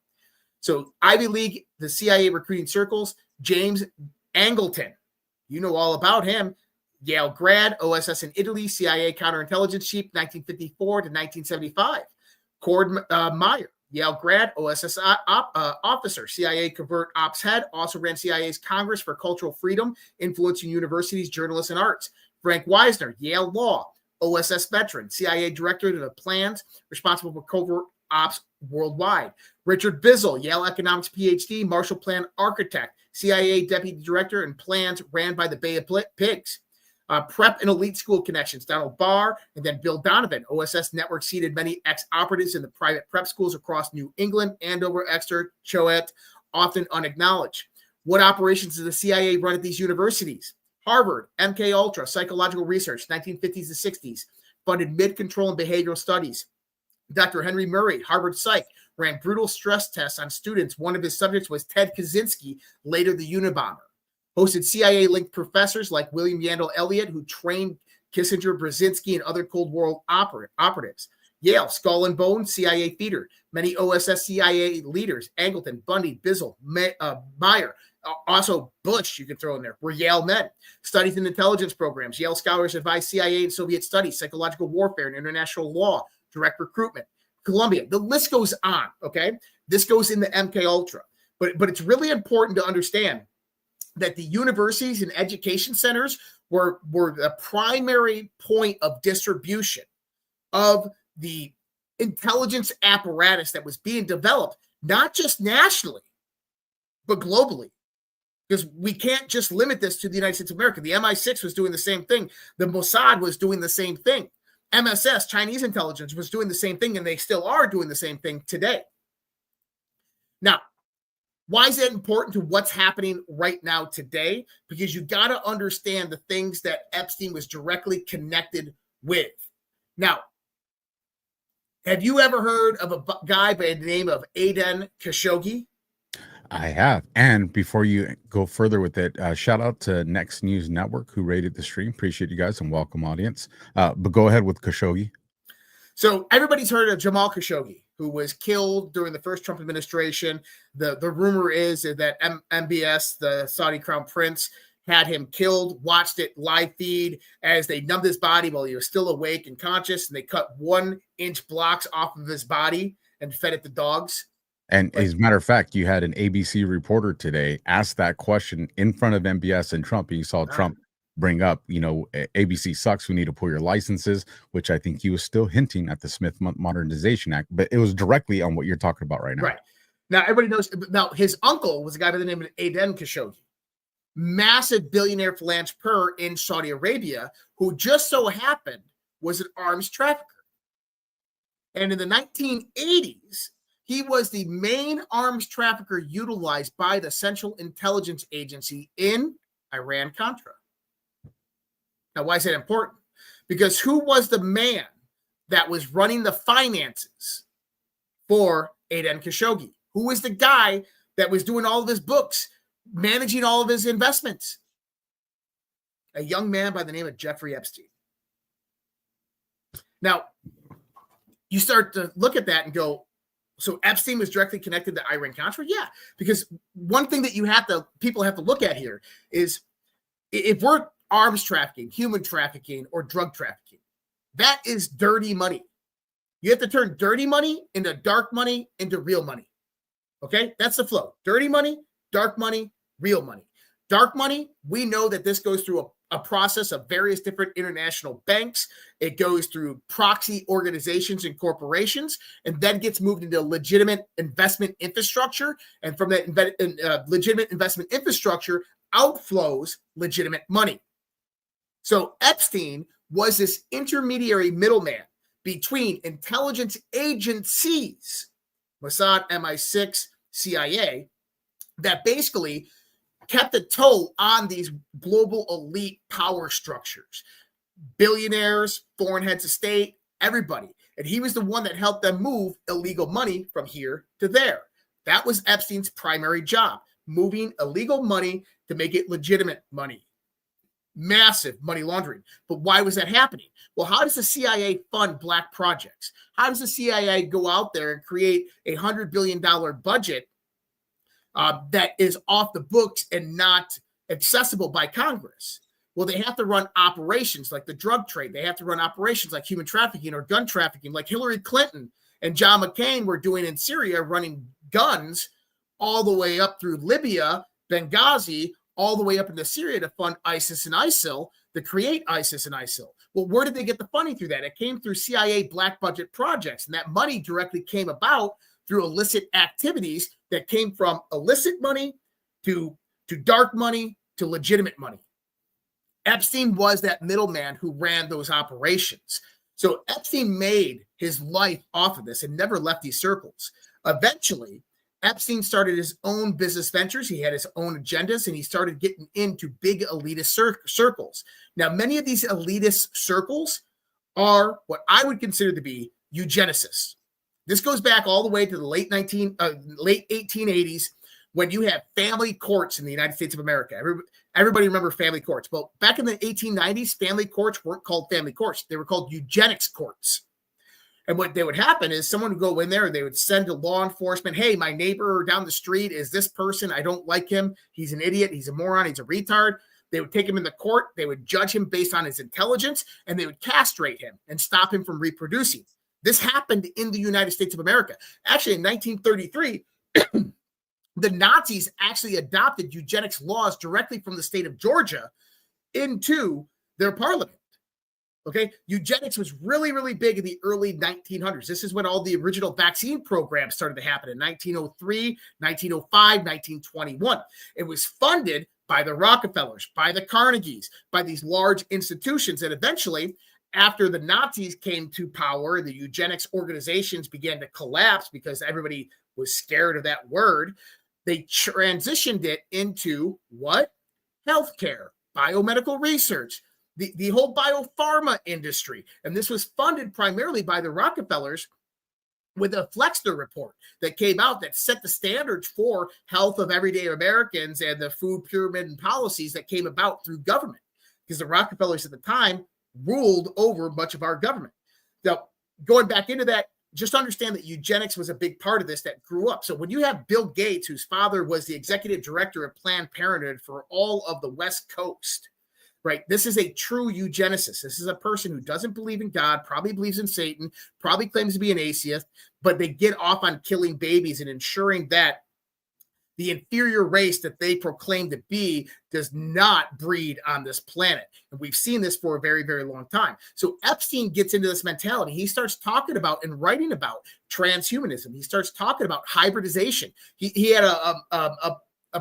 Speaker 11: So Ivy League, the CIA recruiting circles. James Angleton, you know all about him. Yale grad, OSS in Italy, CIA counterintelligence chief, 1954 to 1975. Cord Meyer, Yale grad, OSS officer, CIA covert ops head, also ran CIA's Congress for Cultural Freedom, influencing universities, journalists, and arts. Frank Wisner, Yale Law, OSS veteran, CIA director of the plans, responsible for covert ops worldwide. Richard Bizzle, Yale economics PhD, Marshall Plan architect, CIA deputy director and plans ran by the Bay of Pigs. Prep and elite school connections, Donald Barr, and then Bill Donovan. OSS network seeded many ex-operatives in the private prep schools across New England, Andover, Exeter, Choate, often unacknowledged. What operations does the CIA run at these universities? Harvard, MK Ultra, psychological research, 1950s to 60s, funded mid-control and behavioral studies. Dr. Henry Murray, Harvard Psych, ran brutal stress tests on students. One of his subjects was Ted Kaczynski, later the Unabomber. Hosted CIA-linked professors like William Yandell Elliott, who trained Kissinger, Brzezinski, and other Cold War operatives. Yale, Skull and Bone, CIA theater. Many OSS CIA leaders, Angleton, Bundy, Bizzle, Meyer, also Bush, you can throw in there, were Yale men. Studies in intelligence programs. Yale scholars advised CIA and Soviet studies, psychological warfare and international law, direct recruitment. Columbia, the list goes on, okay? This goes in the MK Ultra. But it's really important to understand that the universities and education centers were the primary point of distribution of the intelligence apparatus that was being developed, not just nationally, but globally. Because we can't just limit this to the United States of America. The MI6 was doing the same thing. The Mossad was doing the same thing. MSS, Chinese intelligence, was doing the same thing, and they still are doing the same thing today. Now, why is that important to what's happening right now today? Because you got to understand the things that Epstein was directly connected with. Now, have you ever heard of a guy by the name of Aden Khashoggi?
Speaker 10: I have. And before you go further with it, shout out to Next News Network who rated the stream. Appreciate you guys and welcome audience. But go ahead with Khashoggi.
Speaker 11: So everybody's heard of Jamal Khashoggi, who was killed during the first Trump administration. The rumor is that MBS, the Saudi crown prince, had him killed, watched it live feed as they numbed his body while he was still awake and conscious, and they cut 1-inch blocks off of his body and fed it to dogs.
Speaker 10: And as a matter of fact, you had an ABC reporter today ask that question in front of MBS and Trump, and you saw Trump bring up, ABC sucks, we need to pull your licenses, which I think he was still hinting at the Smith Modernization Act, but it was directly on what you're talking about right now.
Speaker 11: Right. Now, everybody knows, now his uncle was a guy by the name of Aden Khashoggi, massive billionaire philanderer in Saudi Arabia, who just so happened was an arms trafficker. And in the 1980s, he was the main arms trafficker utilized by the Central Intelligence Agency in Iran-Contra. Now, why is that important? Because who was the man that was running the finances for Aden Khashoggi? Who was the guy that was doing all of his books, managing all of his investments? A young man by the name of Jeffrey Epstein. Now, you start to look at that and go, so Epstein was directly connected to Iran-Contra? Yeah, because one thing that people have to look at here is if we're arms trafficking, human trafficking, or drug trafficking, that is dirty money. You have to turn dirty money into dark money into real money. Okay, that's the flow. Dirty money, dark money, real money. Dark money, we know that this goes through a process of various different international banks. It goes through proxy organizations and corporations, and then gets moved into legitimate investment infrastructure. And from that legitimate investment infrastructure outflows legitimate money. So Epstein was this intermediary middleman between intelligence agencies, Mossad, MI6, CIA, that basically kept a toe on these global elite power structures, billionaires, foreign heads of state, everybody. And he was the one that helped them move illegal money from here to there. That was Epstein's primary job, moving illegal money to make it legitimate money. Massive money laundering. But why was that happening? Well, how does the CIA fund black projects? How does the CIA go out there and create $100 billion budget that is off the books and not accessible by Congress? Well, they have to run operations like the drug trade. They have to run operations like human trafficking or gun trafficking, like Hillary Clinton and John McCain were doing in Syria, running guns all the way up through Libya, Benghazi, all the way up into Syria to fund ISIS and ISIL, to create ISIS and ISIL. Well, where did they get the funding through that? It came through CIA black budget projects, and that money directly came about through illicit activities that came from illicit money to dark money to legitimate money. Epstein was that middleman who ran those operations. So Epstein made his life off of this and never left these circles. Eventually, Epstein started his own business ventures. He had his own agendas, and he started getting into big elitist circles. Now, many of these elitist circles are what I would consider to be eugenicists. This goes back all the way to the late 1880s, when you have family courts in the United States of America. Everybody remember family courts. But back in the 1890s, family courts weren't called family courts. They were called eugenics courts. And what they would happen is someone would go in there and they would send to law enforcement, hey, my neighbor down the street is this person. I don't like him. He's an idiot. He's a moron. He's a retard. They would take him in the court. They would judge him based on his intelligence, and they would castrate him and stop him from reproducing. This happened in the United States of America. Actually, in 1933, the Nazis actually adopted eugenics laws directly from the state of Georgia into their parliament. Okay, eugenics was really, really big in the early 1900s. This is when all the original vaccine programs started to happen in 1903, 1905, 1921. It was funded by the Rockefellers, by the Carnegies, by these large institutions. And eventually, after the Nazis came to power, the eugenics organizations began to collapse because everybody was scared of that word. They transitioned it into what? Healthcare, biomedical research, the whole biopharma industry. And this was funded primarily by the Rockefellers with a Flexner report that came out that set the standards for health of everyday Americans and the food pyramid and policies that came about through government, because the Rockefellers at the time ruled over much of our government. Now, going back into that, just understand that eugenics was a big part of this that grew up. So when you have Bill Gates, whose father was the executive director of Planned Parenthood for all of the West Coast, right? This is a true eugenicist. This is a person who doesn't believe in God, probably believes in Satan, probably claims to be an atheist, but they get off on killing babies and ensuring that the inferior race that they proclaim to be does not breed on this planet. And we've seen this for a very, very long time. So Epstein gets into this mentality. He starts talking about and writing about transhumanism. He starts talking about hybridization. He had a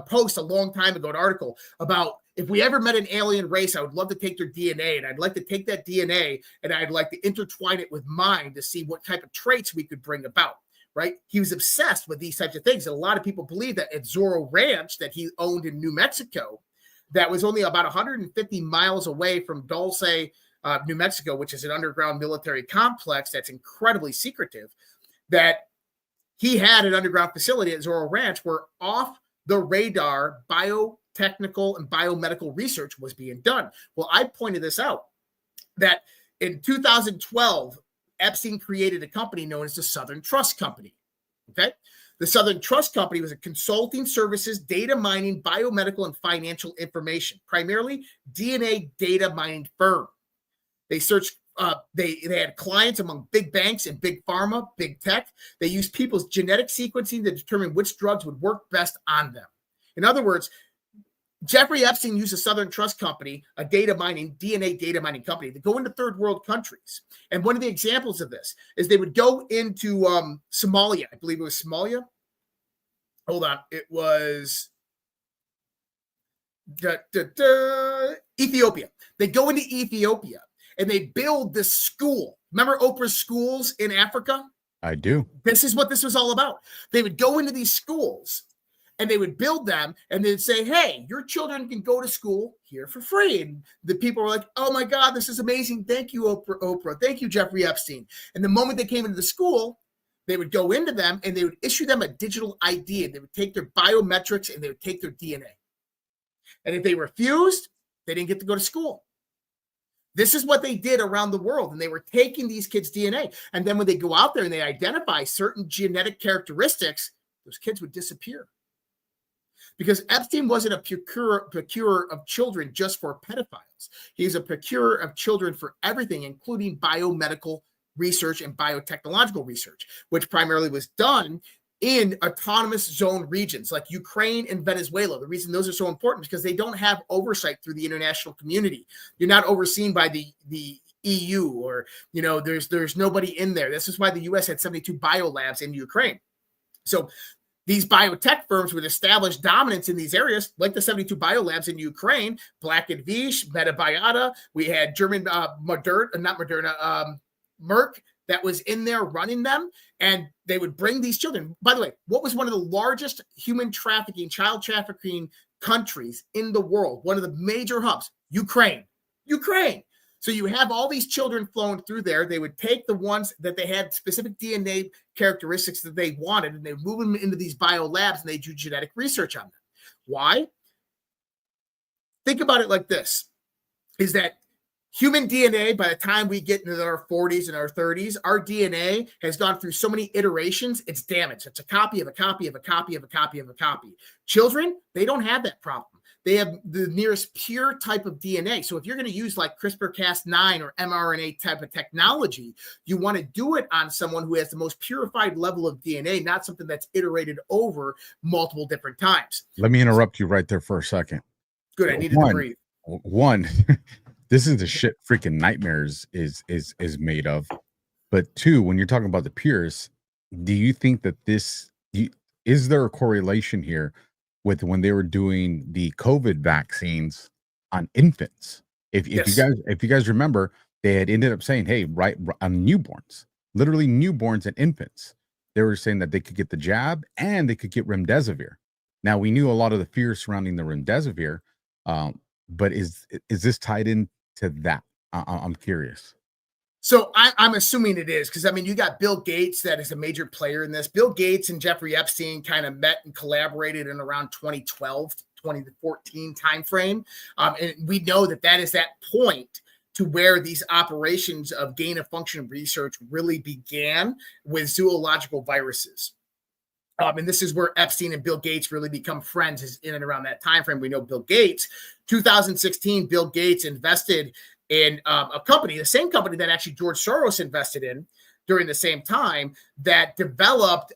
Speaker 11: post a long time ago, an article about, if we ever met an alien race, I would love to take their DNA, and I'd like to take that DNA and I'd like to intertwine it with mine to see what type of traits we could bring about, right? He was obsessed with these types of things. And a lot of people believe that at Zorro Ranch that he owned in New Mexico, that was only about 150 miles away from Dulce, New Mexico, which is an underground military complex that's incredibly secretive, that he had an underground facility at Zorro Ranch where off the radar biotechnical and biomedical research was being done. Well, I pointed this out, that in 2012, Epstein created a company known as the Southern Trust Company. Okay. The Southern Trust Company was a consulting services, data mining, biomedical, and financial information, primarily DNA data mining firm. They searched, they had clients among big banks and big pharma, big tech. They used people's genetic sequencing to determine which drugs would work best on them. In other words, Jeffrey Epstein used a Southern Trust Company, a DNA data mining company, to go into third world countries. And one of the examples of this is they would go into Somalia. I believe it was Somalia. Hold on. It was Ethiopia. They go into Ethiopia and they build this school. Remember Oprah's schools in Africa?
Speaker 10: I do.
Speaker 11: This is what this was all about. They would go into these schools and they would build them and they'd say, hey, your children can go to school here for free. And the people were like, oh my God, this is amazing. Thank you, Oprah. Thank you, Jeffrey Epstein. And the moment they came into the school, they would go into them and they would issue them a digital ID, and they would take their biometrics and they would take their DNA. And if they refused, they didn't get to go to school. This is what they did around the world. And they were taking these kids' DNA. And then when they go out there and they identify certain genetic characteristics, those kids would disappear. Because Epstein wasn't a procurer of children just for pedophiles. He's a procurer of children for everything, including biomedical research and biotechnological research, which primarily was done in autonomous zone regions like Ukraine and Venezuela. The reason those are so important is because they don't have oversight through the international community. You're not overseen by the EU, or, you know, there's nobody in there. This is why the US had 72 biolabs in Ukraine. So these biotech firms would establish dominance in these areas, like the 72 biolabs in Ukraine, Black & Veatch, Metabiota. We had German Merck that was in there running them, and they would bring these children. By the way, what was one of the largest human trafficking, child trafficking countries in the world? One of the major hubs, Ukraine. So you have all these children flowing through there. They would take the ones that they had specific DNA characteristics that they wanted, and they move them into these biolabs, and they do genetic research on them. Why? Think about it like this, is that human DNA, by the time we get into our 40s and our 30s, our DNA has gone through so many iterations, it's damaged. It's a copy of a copy of a copy of a copy of a copy. Children, they don't have that problem. They have the nearest pure type of DNA. So if you're going to use like CRISPR-Cas9 or mRNA type of technology, you want to do it on someone who has the most purified level of DNA, not something that's iterated over multiple different times.
Speaker 10: Let me interrupt you right there for a second.
Speaker 11: Good, I needed to breathe.
Speaker 10: One, this is the shit freaking nightmares is made of. But two, when you're talking about the purists, do you think that is there a correlation here with when they were doing the COVID vaccines on infants? If you guys remember, they had ended up saying, hey, right on newborns, literally newborns and infants, they were saying that they could get the jab and they could get remdesivir. Now, we knew a lot of the fear surrounding the remdesivir, but is this tied into that? I'm curious.
Speaker 11: So I'm assuming it is, because I mean, you got Bill Gates that is a major player in this. Bill Gates and Jeffrey Epstein kind of met and collaborated in around 2012, 2014 timeframe. And we know that is that point to where these operations of gain of function research really began with zoological viruses. And this is where Epstein and Bill Gates really become friends, is in and around that timeframe. We know Bill Gates, 2016, Bill Gates invested in a company, the same company that actually George Soros invested in during the same time, that developed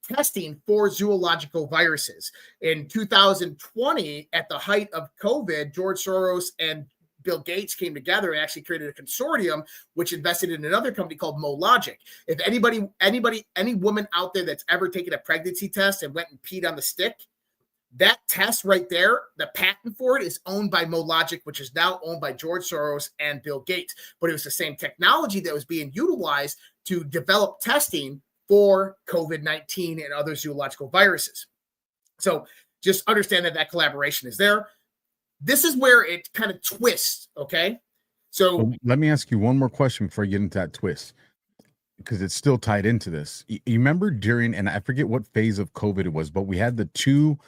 Speaker 11: testing for zoological viruses. In 2020, at the height of COVID, George Soros and Bill Gates came together and actually created a consortium which invested in another company called Mologic. If any woman out there that's ever taken a pregnancy test and went and peed on the stick, that test right there, the patent for it is owned by Mologic, which is now owned by George Soros and Bill Gates. But it was the same technology that was being utilized to develop testing for COVID-19 and other zoological viruses. So just understand that collaboration is there. This is where it kind of twists, okay? So
Speaker 10: let me ask you one more question before I get into that twist, because it's still tied into this. You remember during, and I forget what phase of COVID it was, but we had the two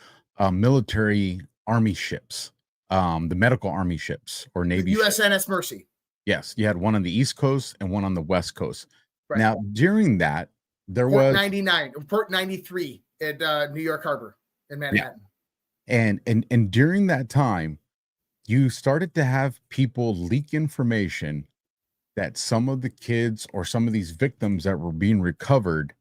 Speaker 10: military army ships, the medical army ships or Navy
Speaker 11: USNS Mercy.
Speaker 10: Yes, you had one on the East Coast and one on the West Coast. Right. Now, during that, there
Speaker 11: Port
Speaker 10: was
Speaker 11: 99, Port 93 at New York Harbor in Manhattan.
Speaker 10: Yeah. And during that time, you started to have people leak information that some of the kids or some of these victims that were being recovered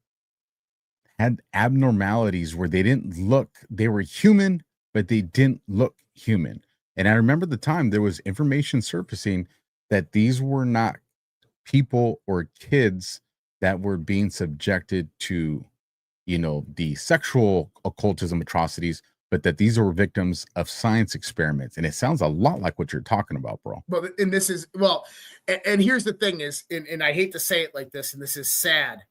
Speaker 10: had abnormalities where they were human, but they didn't look human. And I remember the time there was information surfacing that these were not people or kids that were being subjected to, the sexual occultism atrocities, but that these were victims of science experiments. And it sounds a lot like what you're talking about, bro.
Speaker 11: Well, and this is, and here's the thing is, and I hate to say it like this, and this is sad.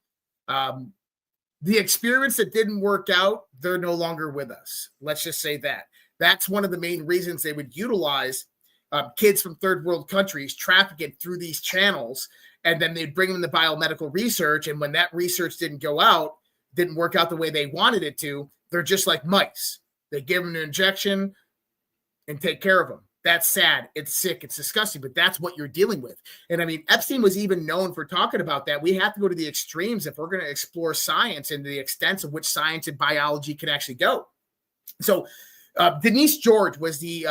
Speaker 11: The experiments that didn't work out, they're no longer with us. Let's just say that. That's one of the main reasons they would utilize kids from third world countries, traffic it through these channels, and then they'd bring them to biomedical research. And when that research didn't work out the way they wanted it to, they're just like mice. They give them an injection and take care of them. That's sad. It's sick. It's disgusting, but that's what you're dealing with. And I mean, Epstein was even known for talking about that. We have to go to the extremes if we're going to explore science and the extents of which science and biology can actually go. So Denise George was the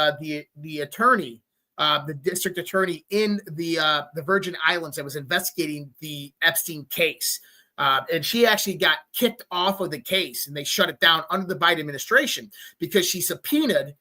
Speaker 11: attorney the district attorney in the Virgin Islands that was investigating the Epstein case. And she actually got kicked off of the case, and they shut it down under the Biden administration because she subpoenaed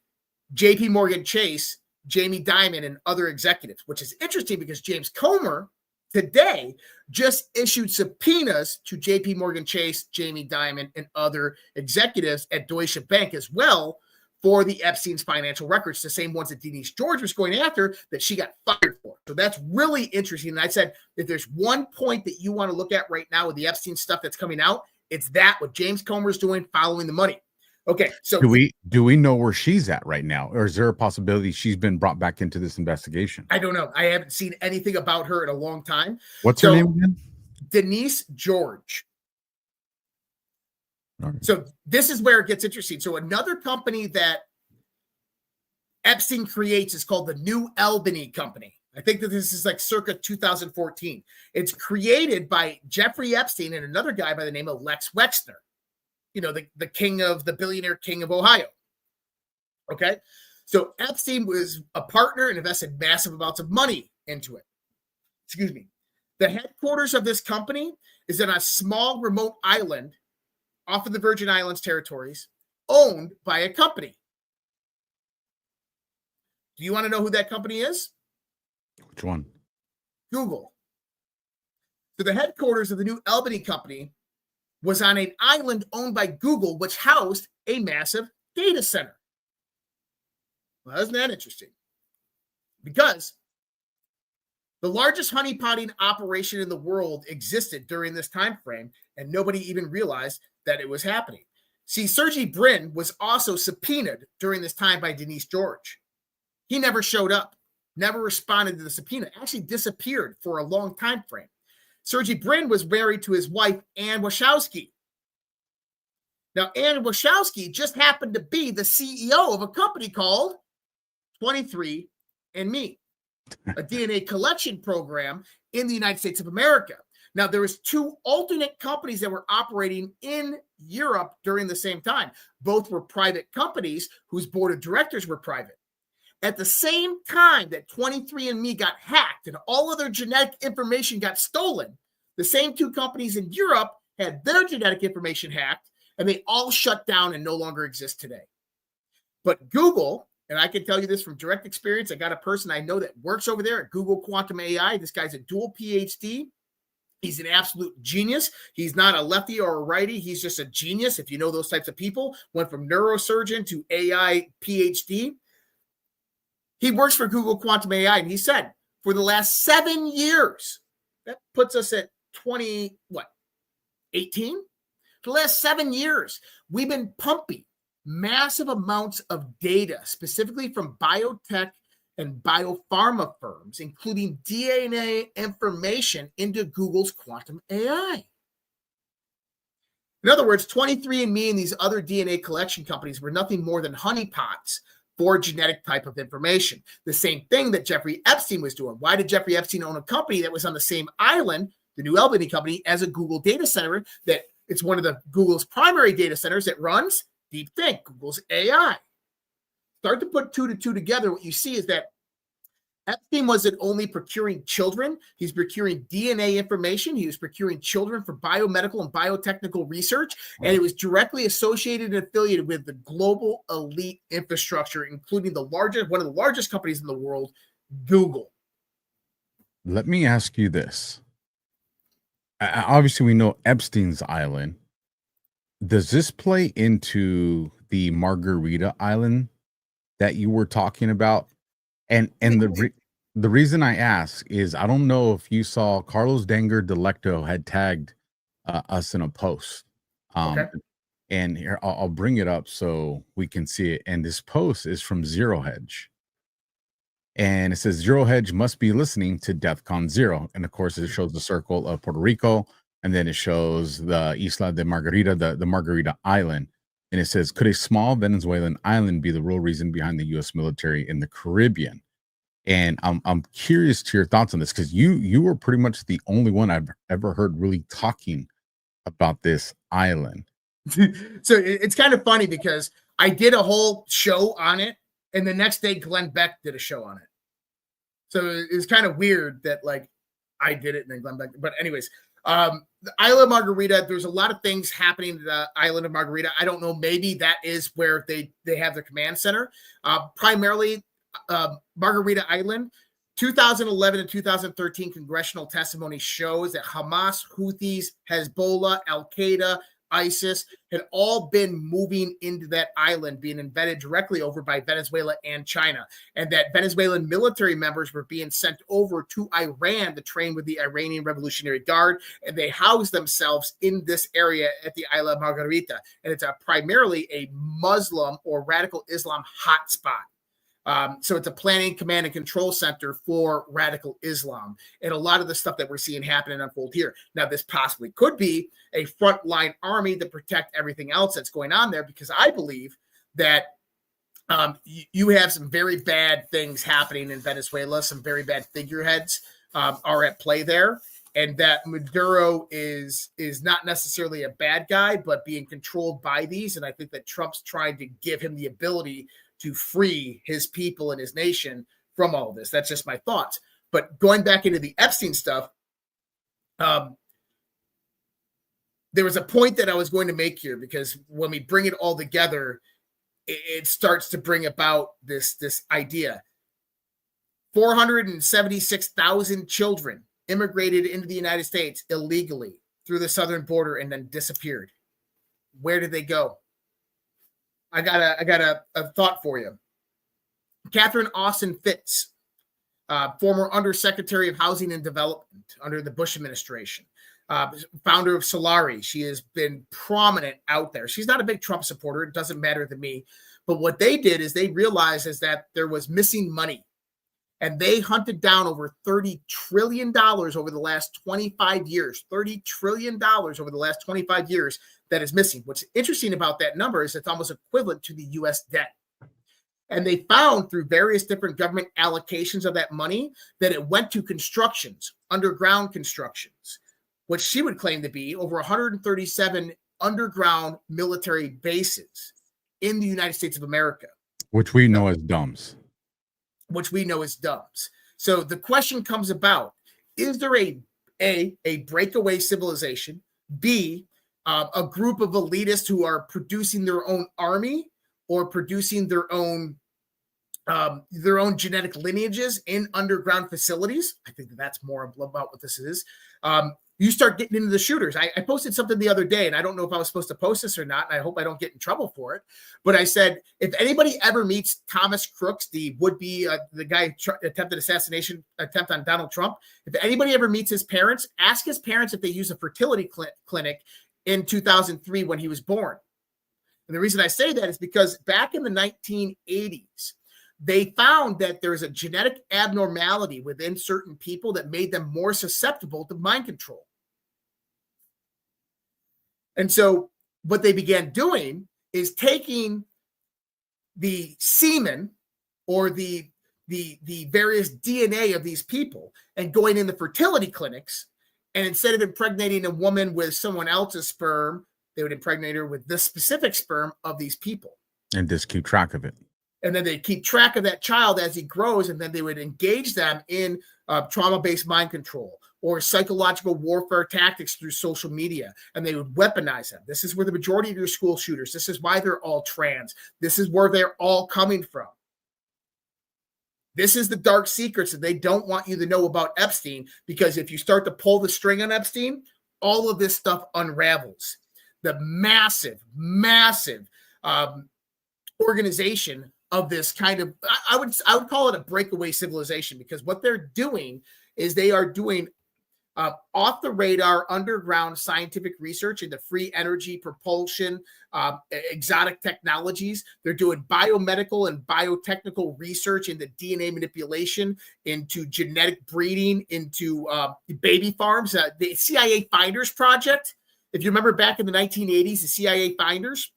Speaker 11: JP Morgan Chase, Jamie Dimon, and other executives, which is interesting because James Comer today just issued subpoenas to JP Morgan Chase, Jamie Dimon, and other executives at Deutsche Bank as well for the Epstein's financial records, the same ones that Denise George was going after that she got fired for. So that's really interesting. And I said, if there's one point that you want to look at right now with the Epstein stuff that's coming out, it's that what James Comer's doing, following the money. Okay, so
Speaker 10: do we know where she's at right now, or is there a possibility she's been brought back into this investigation?
Speaker 11: I don't know. I haven't seen anything about her in a long time.
Speaker 10: What's her name again?
Speaker 11: Denise George.
Speaker 10: All right.
Speaker 11: So this is where it gets interesting. So another company that Epstein creates is called the New Albany Company. I think that this is like circa 2014. It's created by Jeffrey Epstein and another guy by the name of Lex Wexner. You know, the billionaire king of Ohio. Okay. So Epstein was a partner and invested massive amounts of money into it. Excuse me. The headquarters of this company is in a small remote island off of the Virgin Islands territories, owned by a company. Do you want to know who that company is?
Speaker 10: Which one?
Speaker 11: Google. So the headquarters of the New Albany Company was on an island owned by Google, which housed a massive data center. Well, isn't that interesting? Because the largest honeypotting operation in the world existed during this time frame, and nobody even realized that it was happening. See, Sergey Brin was also subpoenaed during this time by Denise George. He never showed up, never responded to the subpoena, actually disappeared for a long time frame. Sergey Brin was married to his wife, Anne Wachowski. Now, Anne Wachowski just happened to be the CEO of a company called 23andMe, a DNA collection program in the United States of America. Now, there was two alternate companies that were operating in Europe during the same time. Both were private companies whose board of directors were private. At the same time that 23andMe got hacked and all of their genetic information got stolen, the same two companies in Europe had their genetic information hacked, and they all shut down and no longer exist today. But Google, and I can tell you this from direct experience, I got a person I know that works over there at Google Quantum AI. This guy's a dual PhD. He's an absolute genius. He's not a lefty or a righty. He's just a genius. If you know those types of people, went from neurosurgeon to AI PhD. He works for Google Quantum AI, and he said for the last 7 years, that puts us at 18? For the last 7 years, we've been pumping massive amounts of data, specifically from biotech and biopharma firms, including DNA information into Google's quantum AI. In other words, 23andMe and these other DNA collection companies were nothing more than honeypots for genetic type of information. The same thing that Jeffrey Epstein was doing. Why did Jeffrey Epstein own a company that was on the same island, the New Albany Company, as a Google data center? That it's one of the Google's primary data centers that runs DeepThink, Google's AI. Start to put two to two together. What you see is that Epstein wasn't only procuring children, he's procuring DNA information, he was procuring children for biomedical and biotechnical research, and it was directly associated and affiliated with the global elite infrastructure, including one of the largest companies in the world, Google.
Speaker 10: Let me ask you this. Obviously, we know Epstein's island. Does this play into the Margarita Island that you were talking about? And the reason I ask is I don't know if you saw Carlos Danger Delecto had tagged us in a post.
Speaker 11: Okay.
Speaker 10: And here I'll bring it up so we can see it. And this post is from Zero Hedge. And it says Zero Hedge must be listening to DEFCON ZERQ. And of course, it shows the circle of Puerto Rico. And then it shows the Isla de Margarita, the Margarita Island. And it says, could a small Venezuelan island be the real reason behind the U.S. military in the Caribbean? And I'm curious to your thoughts on this, because you were pretty much the only one I've ever heard really talking about this island.
Speaker 11: So it's kind of funny because I did a whole show on it, and the next day Glenn Beck did a show on it. So it's kind of weird that like I did it and then Glenn back. But anyways, the Isla Margarita, there's a lot of things happening at the island of Margarita. I don't know. Maybe that is where they have their command center. Primarily Margarita Island. 2011 and 2013 congressional testimony shows that Hamas, Houthis, Hezbollah, Al-Qaeda, ISIS had all been moving into that island, being invented directly over by Venezuela and China, and that Venezuelan military members were being sent over to Iran to train with the Iranian Revolutionary Guard, and they housed themselves in this area at the Isla Margarita, and it's primarily a Muslim or radical Islam hotspot. So it's a planning, command, and control center for radical Islam. And a lot of the stuff that we're seeing happen and unfold here. Now, this possibly could be a frontline army to protect everything else that's going on there, because I believe that you have some very bad things happening in Venezuela. Some very bad figureheads are at play there. And that Maduro is not necessarily a bad guy, but being controlled by these. And I think that Trump's trying to give him the ability to free his people and his nation from all of this. That's just my thoughts. But going back into the Epstein stuff, there was a point that I was going to make here, because when we bring it all together, it starts to bring about this idea. 476,000 children immigrated into the United States illegally through the southern border and then disappeared. Where did they go? I got a thought for you. Catherine Austin Fitts, former Undersecretary of Housing and Development under the Bush administration, founder of Solari. She has been prominent out there. She's not a big Trump supporter. It doesn't matter to me. But what they did is they realized is that there was missing money. And they hunted down over $30 trillion over the last 25 years. $30 trillion over the last 25 years that is missing. What's interesting about that number is it's almost equivalent to the U.S. debt. And they found through various different government allocations of that money that it went to constructions, underground constructions, which she would claim to be over 137 underground military bases in the United States of America.
Speaker 10: Which we know as DUMBs.
Speaker 11: So the question comes about, is there a breakaway civilization, B, a group of elitists who are producing their own army or producing their own genetic lineages in underground facilities? I think that's more about what this is. You start getting into the shooters. I posted something the other day, and I don't know if I was supposed to post this or not, and I hope I don't get in trouble for it. But I said, if anybody ever meets Thomas Crooks, the would-be, the guy attempted assassination attempt on Donald Trump, if anybody ever meets his parents, ask his parents if they used a fertility clinic in 2003 when he was born. And the reason I say that is because back in the 1980s, they found that there's a genetic abnormality within certain people that made them more susceptible to mind control. And so what they began doing is taking the semen or the various DNA of these people and going into fertility clinics, and instead of impregnating a woman with someone else's sperm, they would impregnate her with this specific sperm of these people.
Speaker 10: And just keep track of it.
Speaker 11: And then they keep track of that child as he grows, and then they would engage them in trauma-based mind control or psychological warfare tactics through social media, and they would weaponize them. This is where the majority of your school shooters, this is why they're all trans. This is where they're all coming from. This is the dark secrets that they don't want you to know about Epstein, because if you start to pull the string on Epstein, all of this stuff unravels. The massive organization of this kind of, I would call it a breakaway civilization, because what they're doing is they are doing off the radar underground scientific research into free energy, propulsion, exotic technologies. They're doing biomedical and biotechnical research into DNA manipulation, into genetic breeding, into baby farms. The CIA Finders Project, if you remember back in the 1980s, the CIA Finders,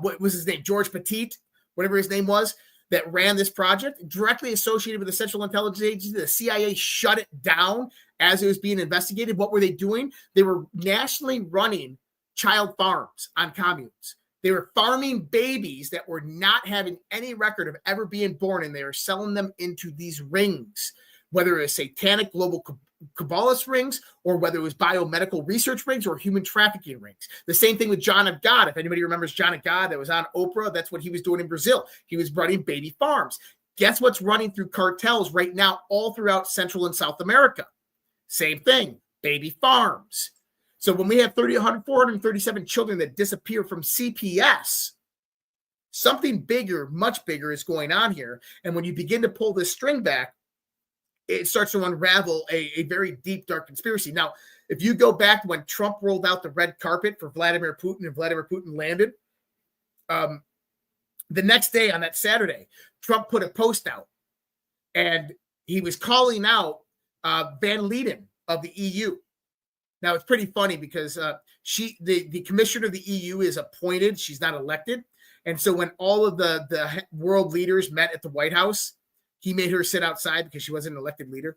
Speaker 11: what was his name? George Petit, whatever his name was, that ran this project, directly associated with the Central Intelligence Agency. The CIA shut it down as it was being investigated. What were they doing? They were nationally running child farms on communes. They were farming babies that were not having any record of ever being born, and they were selling them into these rings, whether it was satanic global Kabbalist rings or whether it was biomedical research rings or human trafficking rings. The same thing with John of God. If anybody remembers John of God that was on Oprah, that's what he was doing in Brazil. He was running baby farms. Guess what's running through cartels right now all throughout Central and South America? Same thing, baby farms. So when we have 437 children that disappear from CPS, something bigger, much bigger is going on here. And when you begin to pull this string back, it starts to unravel a very deep, dark conspiracy. Now, if you go back when Trump rolled out the red carpet for Vladimir Putin and Vladimir Putin landed, the next day on that Saturday, Trump put a post out and he was calling out Van Leiden of the EU. Now, it's pretty funny because the commissioner of the EU is appointed. She's not elected. And so when all of the world leaders met at the White House, he made her sit outside because she wasn't an elected leader.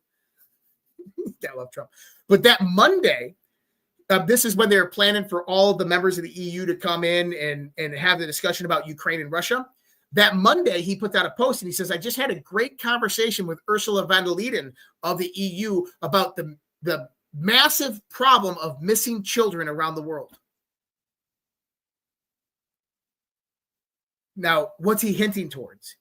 Speaker 11: I love Trump. But that Monday, this is when they were planning for all of the members of the EU to come in and have the discussion about Ukraine and Russia. That Monday, he put out a post and he says, I just had a great conversation with Ursula von der Leyen of the EU about the massive problem of missing children around the world. Now, what's he hinting towards?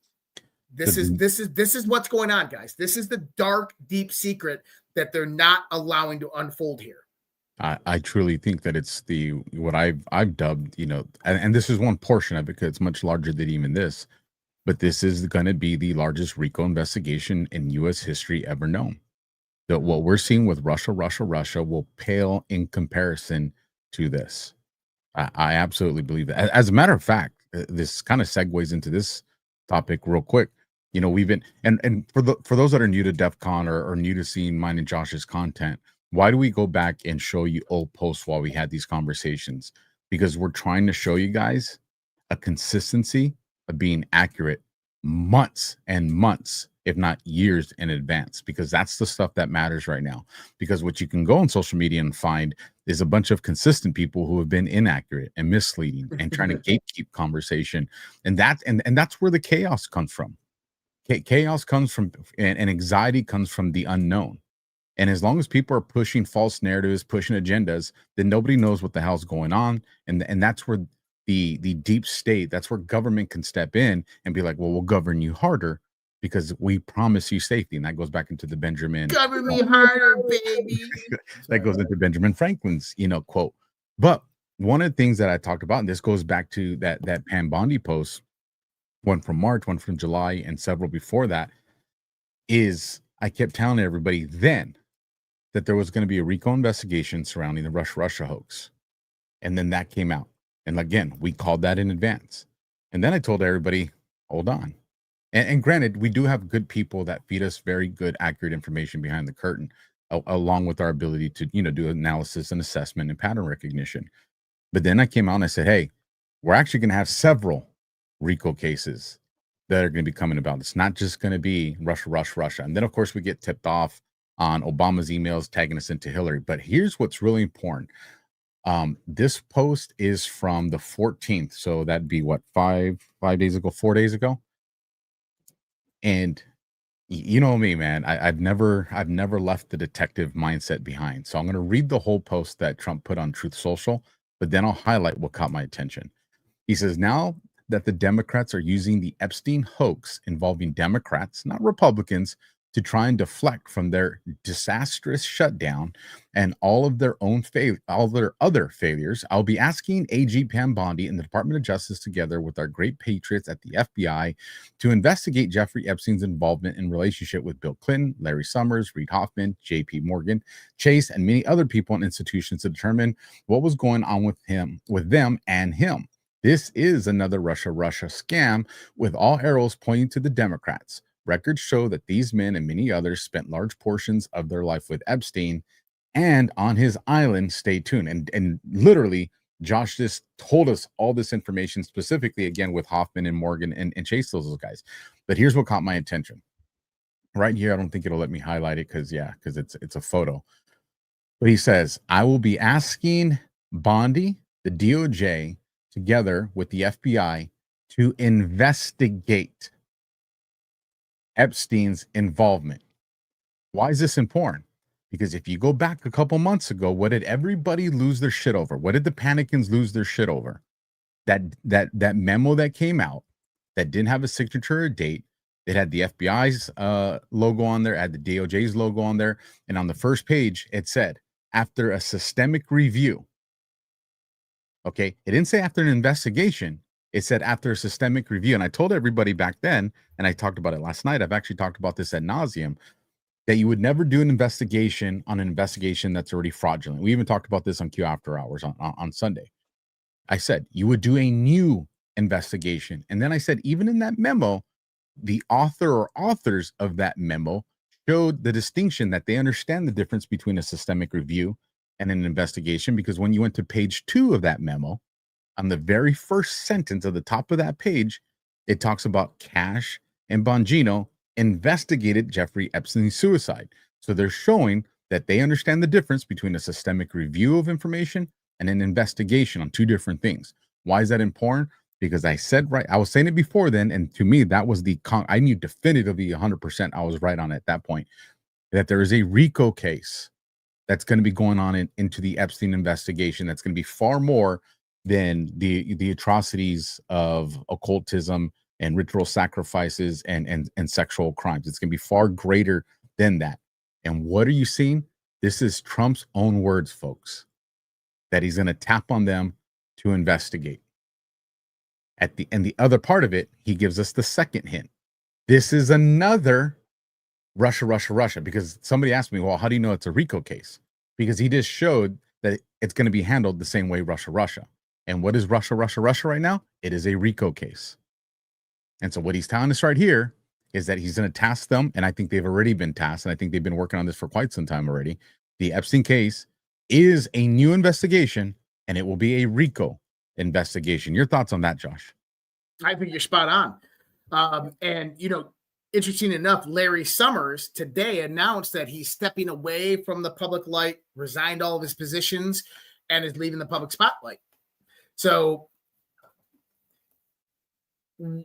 Speaker 11: This is what's going on, guys. This is the dark, deep secret that they're not allowing to unfold here.
Speaker 10: I truly think that it's what I've dubbed, and this is one portion of it because it's much larger than even this, but this is going to be the largest RICO investigation in U.S. history ever known. That what we're seeing with Russia will pale in comparison to this. I absolutely believe that. As a matter of fact, this kind of segues into this topic real quick. We've been and for those that are new to DEFCON or new to seeing mine and Josh's content, why do we go back and show you old posts while we had these conversations? Because we're trying to show you guys a consistency of being accurate months and months, if not years in advance, because that's the stuff that matters right now. Because what you can go on social media and find is a bunch of consistent people who have been inaccurate and misleading and trying to gatekeep conversation. And that's where the chaos comes from. Chaos comes from, and anxiety comes from the unknown. And as long as people are pushing false narratives, pushing agendas, then nobody knows what the hell's going on. And that's where the deep state, that's where government can step in and be like, well, we'll govern you harder because we promise you safety. And that goes back into the Benjamin.
Speaker 11: Govern me harder, baby.
Speaker 10: That goes into Benjamin Franklin's, quote. But one of the things that I talked about, and this goes back to that Pam Bondi post, one from March, one from July, and several before that, is I kept telling everybody then that there was going to be a RICO investigation surrounding the Russia hoax. And then that came out. And again, we called that in advance. And then I told everybody, hold on. And granted, we do have good people that feed us very good, accurate information behind the curtain, along with our ability to, do analysis and assessment and pattern recognition. But then I came out and I said, hey, we're actually going to have several RICO cases that are going to be coming about. It's not just going to be Russia. And then, of course, we get tipped off on Obama's emails tagging us into Hillary. But here's what's really important. This post is from the 14th. So that'd be what, 4 days ago. And you know me, man, I've never left the detective mindset behind. So I'm going to read the whole post that Trump put on Truth Social, but then I'll highlight what caught my attention. He says, now that the Democrats are using the Epstein hoax involving Democrats, not Republicans, to try and deflect from their disastrous shutdown and all of their other failures, I'll be asking AG Pam Bondi and the Department of Justice, together with our great patriots at the FBI, to investigate Jeffrey Epstein's involvement in relationship with Bill Clinton, Larry Summers, Reid Hoffman, J.P. Morgan, Chase, and many other people and institutions to determine what was going on with them and him. This is another Russia scam with all arrows pointing to the Democrats. Records show that these men and many others spent large portions of their life with Epstein and on his island. Stay tuned. And literally, Josh just told us all this information specifically, again, with Hoffman and Morgan and Chase, those guys. But here's what caught my attention. Right here, I don't think it'll let me highlight it because it's a photo. But he says, I will be asking Bondi, the DOJ, together with the FBI to investigate Epstein's involvement. Why is this important? Because if you go back a couple months ago, what did everybody lose their shit over? What did the Panicans lose their shit over? That memo that came out that didn't have a signature or date. It had the FBI's logo on there, had the DOJ's logo on there, and on the first page it said, after a systemic review. Okay, it didn't say after an investigation. It said after a systemic review. And I told everybody back then, and I talked about it last night, I've actually talked about this ad nauseum, that you would never do an investigation on an investigation that's already fraudulent. We even talked about this on Q After Hours on Sunday. I said you would do a new investigation. And then I said, even in that memo, the author or authors of that memo showed the distinction that they understand the difference between a systemic review and an investigation, because when you went to page 2 of that memo, on the very first sentence of the top of that page, it talks about Cash and Bongino investigated Jeffrey Epstein's suicide. So they're showing that they understand the difference between a systemic review of information and an investigation on two different things. Why is that important? Because I said, right, I was saying it before then, and to me, that was I knew definitively 100% I was right on at that point, that there is a RICO case that's going to be going on into the Epstein investigation that's going to be far more than the atrocities of occultism and ritual sacrifices and sexual crimes. It's going to be far greater than that. And what are you seeing? This is Trump's own words, folks, that he's going to tap on them to investigate. And the other part of it, he gives us the second hint. This is another Russia, because somebody asked me, well, how do you know it's a RICO case? Because he just showed that it's going to be handled the same way Russia. And what is Russia right now? It is a RICO case. And so what he's telling us right here is that he's going to task them, and I think they've already been tasked, and I think they've been working on this for quite some time already. The Epstein case is a new investigation, and it will be a RICO investigation. Your thoughts on that, Josh?
Speaker 11: I think you're spot on. And, interesting enough, Larry Summers today announced that he's stepping away from the public light, resigned all of his positions, and is leaving the public spotlight. So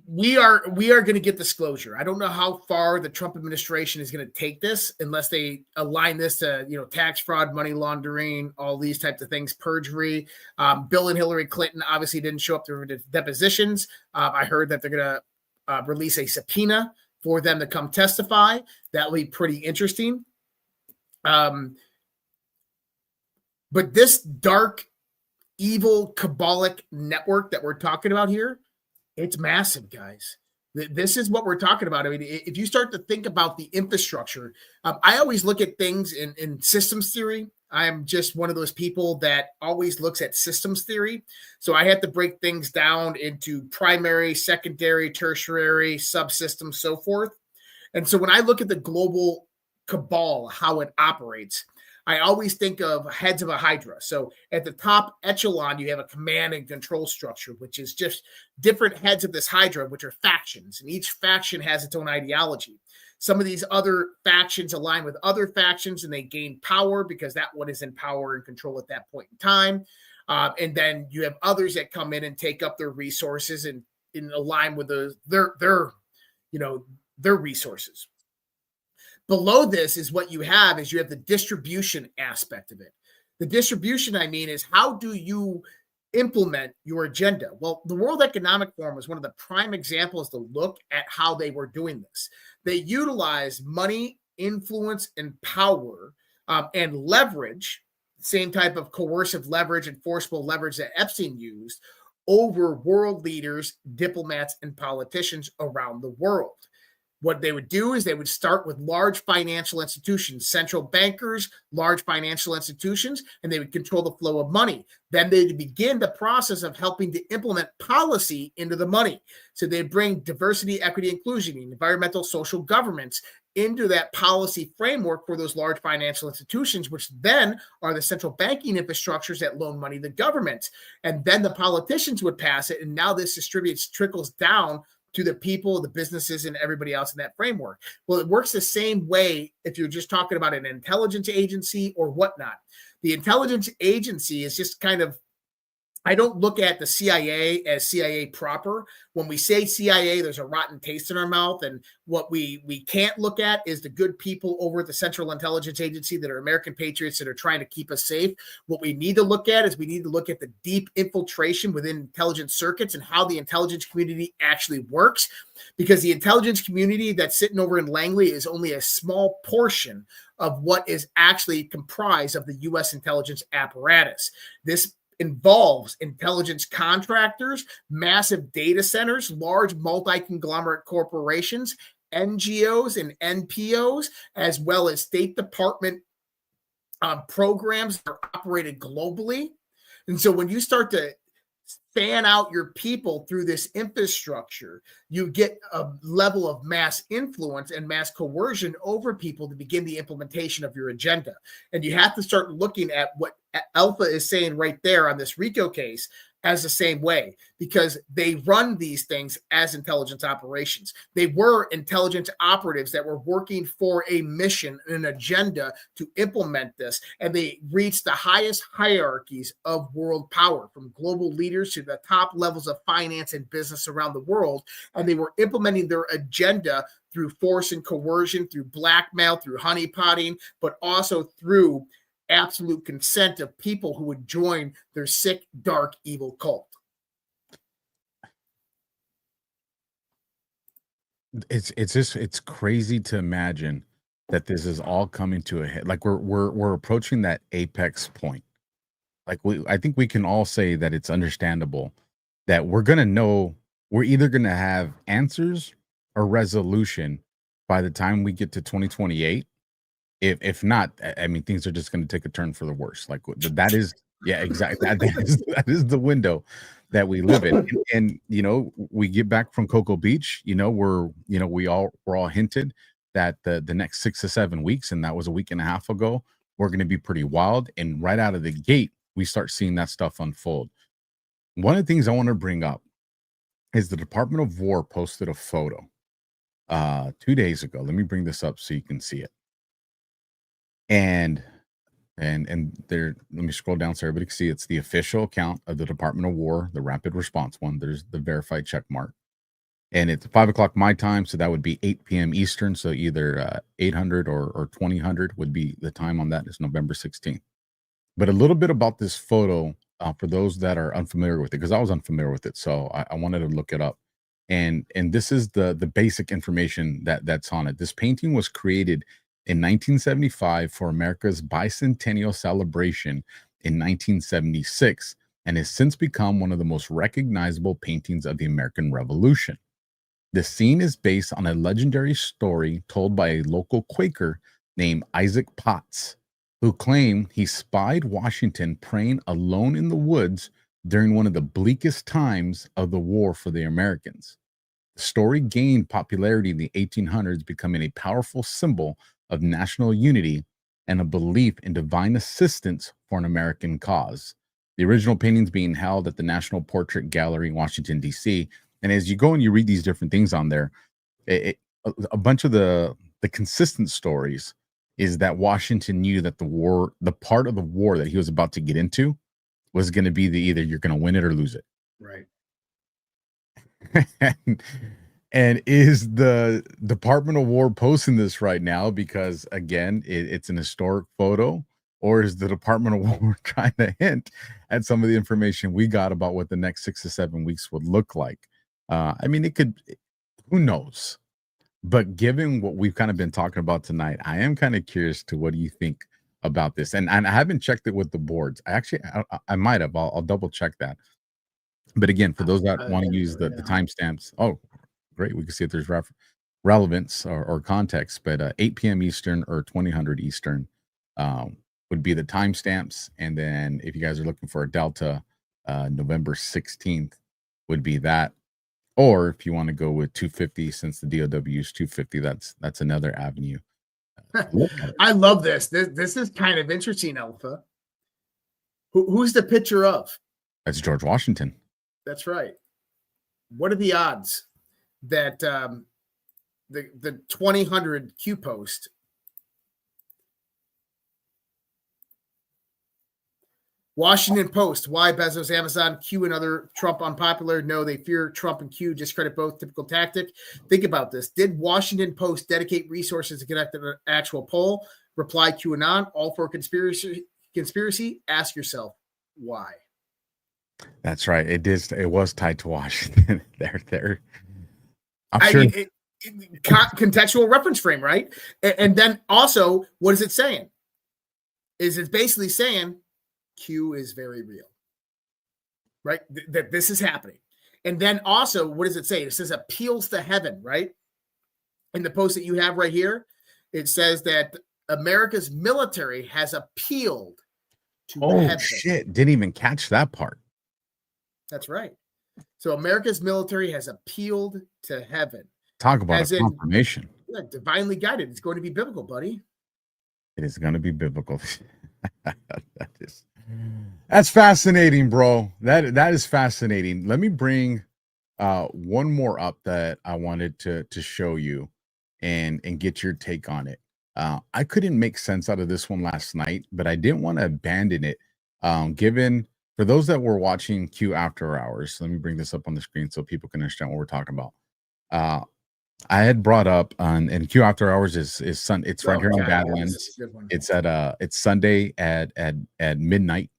Speaker 11: we are going to get disclosure. I don't know how far the Trump administration is going to take this unless they align this to, tax fraud, money laundering, all these types of things, perjury. Bill and Hillary Clinton obviously didn't show up to depositions. I heard that they're going to release a subpoena for them to come testify. That'll be pretty interesting. But this dark, evil, cabalic network that we're talking about here, it's massive, guys. This is what we're talking about. I mean, if you start to think about the infrastructure, I always look at things in systems theory. I am just one of those people that always looks at systems theory. So I have to break things down into primary, secondary, tertiary, subsystems, so forth. And so when I look at the global cabal, how it operates, I always think of heads of a hydra. So at the top echelon, you have a command and control structure, which is just different heads of this hydra, which are factions. And each faction has its own ideology. Some of these other factions align with other factions and they gain power because that one is in power and control at that point in time. And then you have others that come in and take up their resources and align with their resources. Below this is what you have the distribution aspect of it. The distribution, is how do you implement your agenda? Well, the World Economic Forum was one of the prime examples to look at how they were doing this. They utilized money, influence, and power and leverage, same type of coercive leverage and forcible leverage that Epstein used over world leaders, diplomats, and politicians around the world. What they would do is they would start with large financial institutions, central bankers, large financial institutions, and they would control the flow of money. Then they'd begin the process of helping to implement policy into the money. So they'd bring diversity, equity, inclusion, environmental, social governments into that policy framework for those large financial institutions, which then are the central banking infrastructures that loan money to governments. And then the politicians would pass it, and now this trickles down to the people, the businesses, and everybody else in that framework. Well, it works the same way if you're just talking about an intelligence agency or whatnot. The intelligence agency is just kind of I don't look at the CIA as CIA proper. When we say CIA, there's a rotten taste in our mouth. And what we can't look at is the good people over at the Central Intelligence Agency that are American patriots that are trying to keep us safe. What we need to look at is we need to look at the deep infiltration within intelligence circuits and how the intelligence community actually works. Because the intelligence community that's sitting over in Langley is only a small portion of what is actually comprised of the U.S. intelligence apparatus. This involves intelligence contractors, massive data centers, large multi-conglomerate corporations, NGOs and NPOs, as well as State Department programs that are operated globally. And so when you start to fan out your people through this infrastructure, you get a level of mass influence and mass coercion over people to begin the implementation of your agenda. And you have to start looking at what Alpha is saying right there on this RICO case as the same way, because they run these things as intelligence operations. They were intelligence operatives that were working for a mission, an agenda to implement this, and they reached the highest hierarchies of world power, from global leaders to the top levels of finance and business around the world, and they were implementing their agenda through force and coercion, through blackmail, through honeypotting, but also through absolute consent of people who would join their sick, dark, evil cult.
Speaker 10: It's crazy to imagine that this is all coming to a head. Like we're approaching that apex point. Like I think we can all say that it's understandable that we're either gonna have answers or resolution by the time we get to 2028. If not, I mean, things are just going to take a turn for the worse. Like that is, yeah, exactly. That is the window that we live in. And we get back from Cocoa Beach. We're all hinted that the next 6 to 7 weeks, and that was a week and a half ago, we're going to be pretty wild. And right out of the gate, we start seeing that stuff unfold. One of the things I want to bring up is the Department of War posted a photo 2 days ago. Let me bring this up so you can see it. And there, let me scroll down so everybody can see. It's the official account of the Department of War, the rapid response one. There's the verified check mark, and it's 5 o'clock my time, so that would be 8 p.m. Eastern. So either 800 or 2000 would be the time on that. It's November 16th. But a little bit about this photo for those that are unfamiliar with it, because I was unfamiliar with it, so I wanted to look it up. And this is the basic information that's on it. This painting was created in 1975 for America's bicentennial celebration in 1976, and has since become one of the most recognizable paintings of the American Revolution. The scene is based on a legendary story told by a local Quaker named Isaac Potts, who claimed he spied Washington praying alone in the woods during one of the bleakest times of the war for the Americans. The story gained popularity in the 1800s, becoming a powerful symbol of national unity and a belief in divine assistance for an American cause. The original paintings being held at the National Portrait Gallery in Washington, D.C. And as you go and you read these different things on there, a bunch of the consistent stories is that Washington knew that the part of the war that he was about to get into was going to be either you're going to win it or lose it.
Speaker 11: Right.
Speaker 10: And is the Department of War posting this right now because, again, it's an historic photo, or is the Department of War trying to hint at some of the information we got about what the next 6 to 7 weeks would look like? I mean, it could, who knows? But given what we've kind of been talking about tonight, I am kind of curious to what do you think about this? And I haven't checked it with the boards. I might have. I'll double check that. But again, for those that want to use the timestamps, oh, great. We can see if there's relevance or context, but 8 p.m. Eastern or 2000 Eastern would be the timestamps. And then if you guys are looking for a Delta, November 16th would be that. Or if you want to go with 250, since the DOW is 250, that's another avenue.
Speaker 11: I love this. This is kind of interesting, Alpha. Who's the picture of?
Speaker 10: That's George Washington.
Speaker 11: That's right. What are the odds that the 2000 Q post Washington Post, why Bezos, Amazon, Q, and other Trump unpopular? No, they fear Trump and Q, discredit both, typical tactic. Think about this. Did Washington Post dedicate resources to conduct an actual poll? Reply QAnon, all for conspiracy. Ask yourself, why?
Speaker 10: That's right. It was tied to Washington. There. I'm sure.
Speaker 11: Contextual reference frame, right? And then also, what is it saying? It's basically saying Q is very real, right? That this is happening. And then also, what does it say? It says appeals to heaven, right? In the post that you have right here, it says that America's military has appealed to heaven.
Speaker 10: Shit. Didn't even catch that part.
Speaker 11: That's right. So America's military has appealed to heaven.
Speaker 10: Talk about a confirmation.
Speaker 11: Divinely guided. It's going to be biblical, buddy.
Speaker 10: It is going to be biblical. That's fascinating, bro. That is fascinating. Let me bring one more up that I wanted to show you and get your take on it. I couldn't make sense out of this one last night, but I didn't want to abandon it. Given for those that were watching Q After Hours, let me bring this up on the screen so people can understand what we're talking about. I had brought up and Q After Hours is it's right here in Badlands. It's Sunday at midnight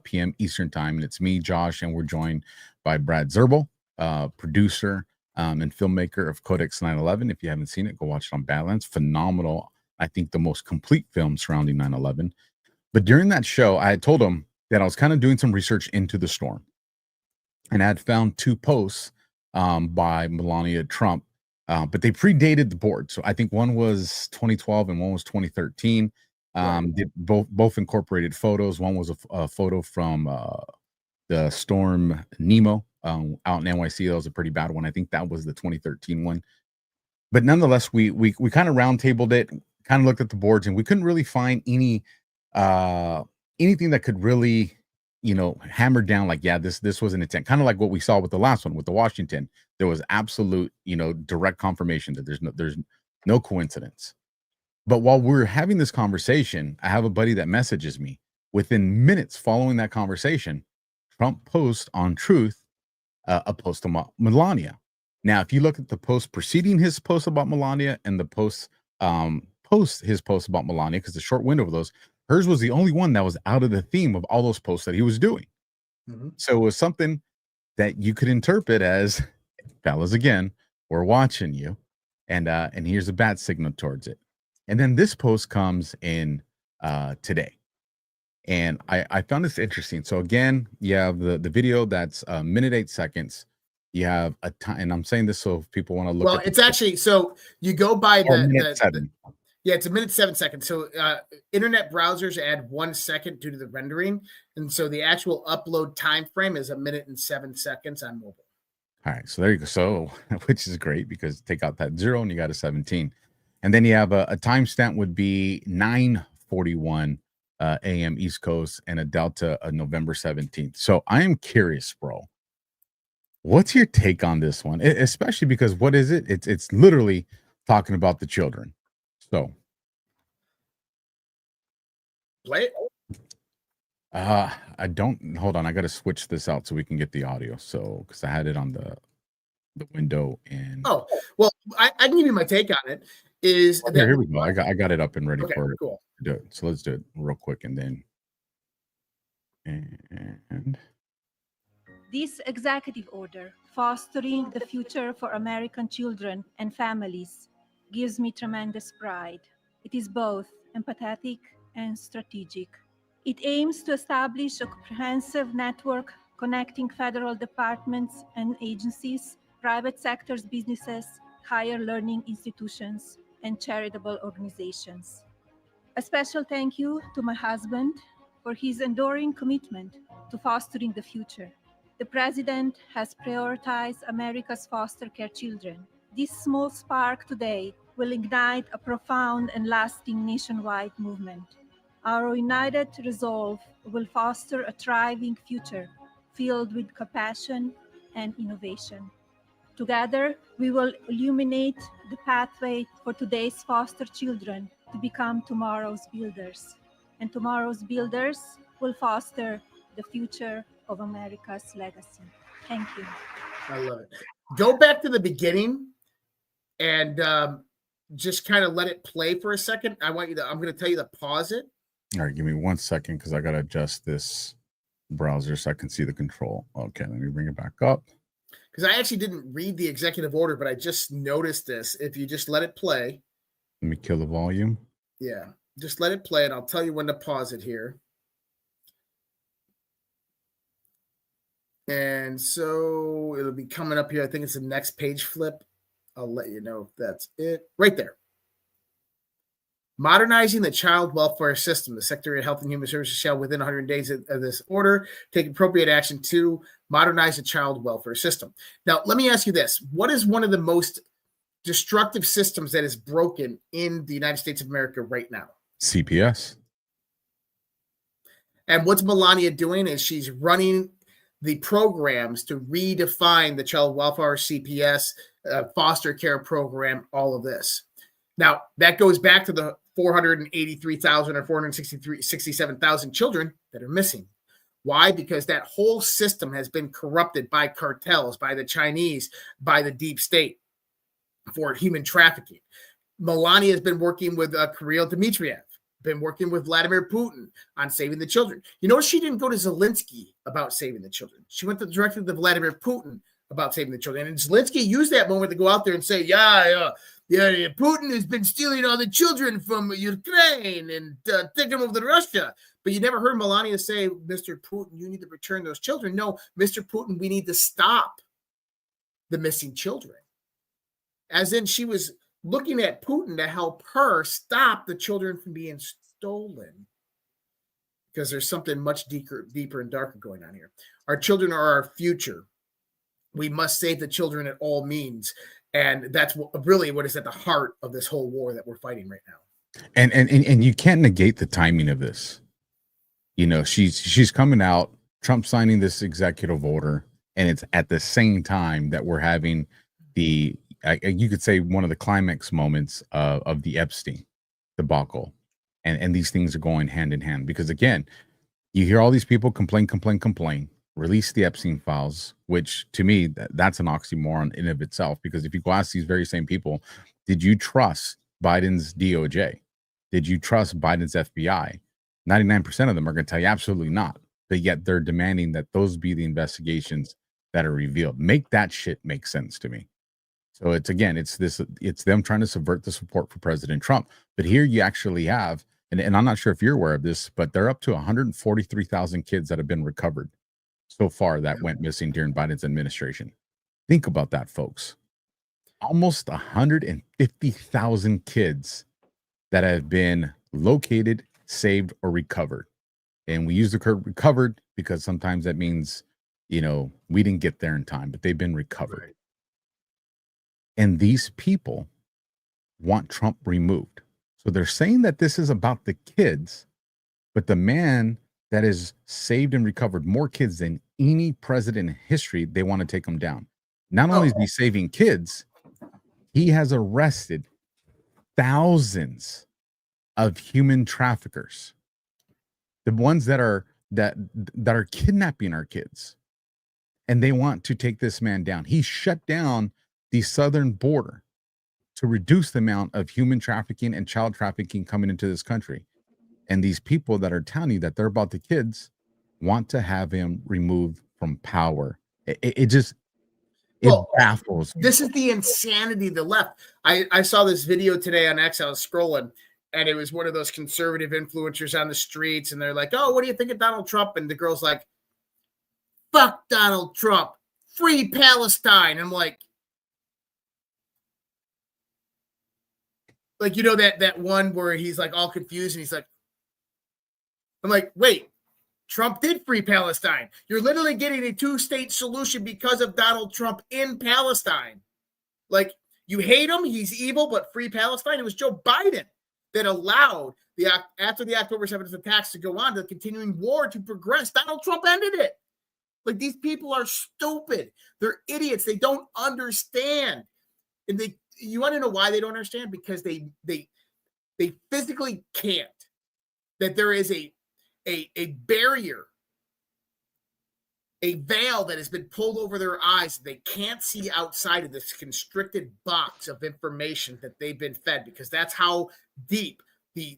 Speaker 10: p.m. Eastern time, and it's me, Josh, and we're joined by Brad Zerbel, producer and filmmaker of Codex 9/11. If you haven't seen it, go watch it on Badlands. Phenomenal. I think the most complete film surrounding 9/11. But during that show, I had told him that I was kind of doing some research into the storm, and I had found two posts by Melania Trump. But they predated the board. So I think one was 2012 and one was 2013. They both incorporated photos. One was a photo from the storm Nemo out in NYC. That was a pretty bad one. I think that was the 2013 one. But nonetheless, we kind of roundtabled it, kind of looked at the boards, and we couldn't really find anything that could really, hammer down like, yeah, this was an intent. Kind of like what we saw with the last one with the Washington. There was absolute, direct confirmation that there's no coincidence. But while we're having this conversation, I have a buddy that messages me within minutes following that conversation. Trump posts on Truth a post about Melania. Now, if you look at the post preceding his post about Melania and the post his post about Melania, because the short window of those, hers was the only one that was out of the theme of all those posts that he was doing. Mm-hmm. So it was something that you could interpret as, fellas, again, we're watching you, and here's a bat signal towards it. And then this post comes in today, and I found this interesting. So again, you have the video that's a minute 8 seconds. You have a time, and I'm saying this so if people want to look.
Speaker 11: Well, it's actually so you go by
Speaker 10: minute 7.
Speaker 11: Yeah, it's a minute 7 seconds. So internet browsers add 1 second due to the rendering, and so the actual upload time frame is a minute and 7 seconds on mobile.
Speaker 10: All right, so there you go. So, which is great because take out that 0 and you got a 17. And then you have a timestamp would be 9:41 a.m. East Coast and a delta of November 17th. So I am curious, bro. What's your take on this one? Especially because what is it? It's literally talking about the children. So
Speaker 11: play it.
Speaker 10: I don't hold on. I got to switch this out so we can get the audio. So because I had it on the window and
Speaker 11: well, I can give you my take on it.
Speaker 10: Here we go. I got it up and ready for it.
Speaker 11: Cool.
Speaker 10: To do it. So let's do it real quick and then and
Speaker 13: this executive order, fostering the future for American children and families, gives me tremendous pride. It is both empathetic and strategic. It aims to establish a comprehensive network connecting federal departments and agencies, private sector's businesses, higher learning institutions, and charitable organizations. A special thank you to my husband for his enduring commitment to fostering the future. The President has prioritized America's foster care children. This small spark today will ignite a profound and lasting nationwide movement. Our united resolve will foster a thriving future filled with compassion and innovation. Together, we will illuminate the pathway for today's foster children to become tomorrow's builders. And tomorrow's builders will foster the future of America's legacy. Thank you.
Speaker 11: I love it. Go back to the beginning and just kind of let it play for a second. I'm going to tell you to pause it.
Speaker 10: All right, give me 1 second because I got to adjust this browser so I can see the control. Okay, let me bring it back up.
Speaker 11: Because I actually didn't read the executive order, but I just noticed this. If you just let it play.
Speaker 10: Let me kill the volume.
Speaker 11: Yeah, just let it play, and I'll tell you when to pause it here. And so it'll be coming up here. I think it's the next page flip. I'll let you know if that's it. Right there. Modernizing the child welfare system. The Secretary of Health and Human Services shall, within 100 days of this order, take appropriate action to modernize the child welfare system. Now, let me ask you this. What is one of the most destructive systems that is broken in the United States of America right now?
Speaker 10: CPS.
Speaker 11: And what's Melania doing is she's running the programs to redefine the child welfare, CPS, foster care program, all of this. Now, that goes back to the 483,000 or 467,000 children that are missing. Why? Because that whole system has been corrupted by cartels, by the Chinese, by the deep state for human trafficking. Melania has been working with Kirill Dmitriev, been working with Vladimir Putin on saving the children. You know, she didn't go to Zelensky about saving the children. She went directly to Vladimir Putin about saving the children. And Zelensky used that moment to go out there and say, Putin has been stealing all the children from Ukraine and taking them over to Russia. But you never heard Melania say, Mr. Putin, you need to return those children. No, Mr. Putin, we need to stop the missing children. As in, she was looking at Putin to help her stop the children from being stolen. Because there's something much deeper and darker going on here. Our children are our future. We must save the children at all means. And that's really what is at the heart of this whole war that we're fighting right now.
Speaker 10: And you can't negate the timing of this. You know, she's coming out, Trump signing this executive order, and it's at the same time that we're having you could say one of the climax moments of the Epstein debacle. And these things are going hand in hand because, again, you hear all these people complain, release the Epstein files, which to me, that's an oxymoron in of itself. Because if you go ask these very same people, did you trust Biden's DOJ? Did you trust Biden's FBI? 99% of them are going to tell you absolutely not. But yet they're demanding that those be the investigations that are revealed. Make that shit make sense to me. So it's them trying to subvert the support for President Trump. But here you actually have, and I'm not sure if you're aware of this, but they're up to 143,000 kids that have been recovered so far that went missing during Biden's administration. Think about that, folks. Almost 150,000 kids that have been located, saved, or recovered. And we use the term recovered because sometimes that means, we didn't get there in time, but they've been recovered. And these people want Trump removed. So they're saying that this is about the kids, but the man that has saved and recovered more kids than any president in history, they want to take him down. Not only is he saving kids, he has arrested thousands of human traffickers, the ones that are kidnapping our kids, and they want to take this man down. He shut down the southern border to reduce the amount of human trafficking and child trafficking coming into this country. And these people that are telling you that they're about the kids want to have him removed from power. It baffles me.
Speaker 11: This is the insanity of the left. I saw this video today on X. I was scrolling, and it was one of those conservative influencers on the streets, and they're like, "Oh, what do you think of Donald Trump?" And the girl's like, "Fuck Donald Trump. Free Palestine." I'm like, that one where he's like all confused and he's like, I'm like, wait, Trump did free Palestine. You're literally getting a two-state solution because of Donald Trump in Palestine. Like, you hate him, he's evil, but free Palestine. It was Joe Biden that allowed after the October 7th attacks to go on, the continuing war to progress. Donald Trump ended it. Like, these people are stupid. They're idiots. They don't understand. And you want to know why they don't understand? Because they physically can't. That there is a barrier a veil that has been pulled over their eyes. They can't see outside of this constricted box of information that they've been fed, because that's how deep the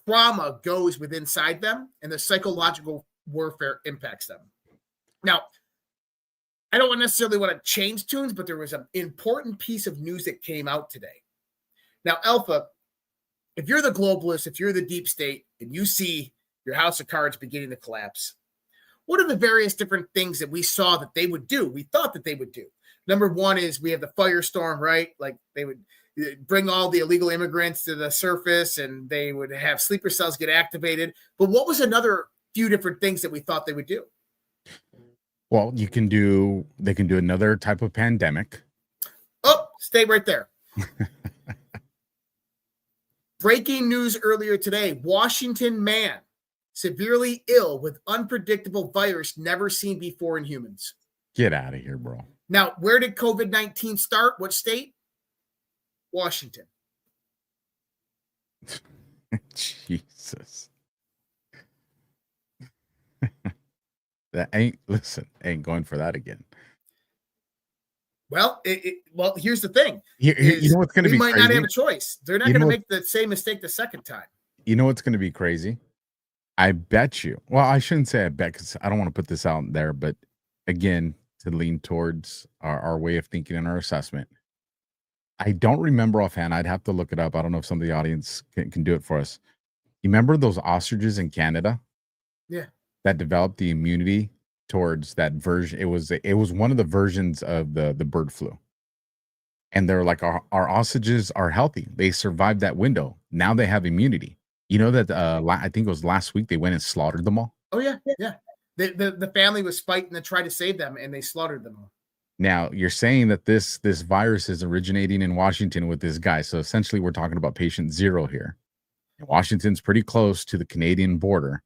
Speaker 11: trauma goes within inside them, and the psychological warfare impacts them. Now, I don't necessarily want to change tunes, but there was an important piece of news that came out today. Now, Alpha, if you're the globalist, if you're the deep state, and you see your house of cards beginning to collapse, what are the various different things that we saw that they would do? We thought that they would do. Number one is we have the firestorm, right? Like they would bring all the illegal immigrants to the surface, and they would have sleeper cells get activated. But what was another few different things that we thought they would do?
Speaker 10: Well, they can do another type of pandemic.
Speaker 11: Oh, stay right there. Breaking news earlier today, Washington man severely ill with unpredictable virus never seen before in humans.
Speaker 10: Get out of here, bro.
Speaker 11: Now, where did COVID-19 start? What state? Washington.
Speaker 10: Jesus. That ain't going for that again.
Speaker 11: Well, well, here's the thing.
Speaker 10: You know what's going to be
Speaker 11: crazy? We might not have a choice. They're not going to make the same mistake the second time.
Speaker 10: You know what's going to be crazy? I bet you. Well, I shouldn't say I bet, because I don't want to put this out there, but again, to lean towards our way of thinking and our assessment. I don't remember offhand. I'd have to look it up. I don't know if some of the audience can do it for us. You remember those ostriches in Canada?
Speaker 11: Yeah.
Speaker 10: That developed the immunity towards that version. It was one of the versions of the bird flu. And they're like, our ostriches are healthy. They survived that window. Now they have immunity. You know that I think it was last week they went and slaughtered them all.
Speaker 11: Oh yeah, yeah. The family was fighting to try to save them, and they slaughtered them all.
Speaker 10: Now you're saying that this virus is originating in Washington with this guy. So essentially, we're talking about patient zero here. And Washington's pretty close to the Canadian border.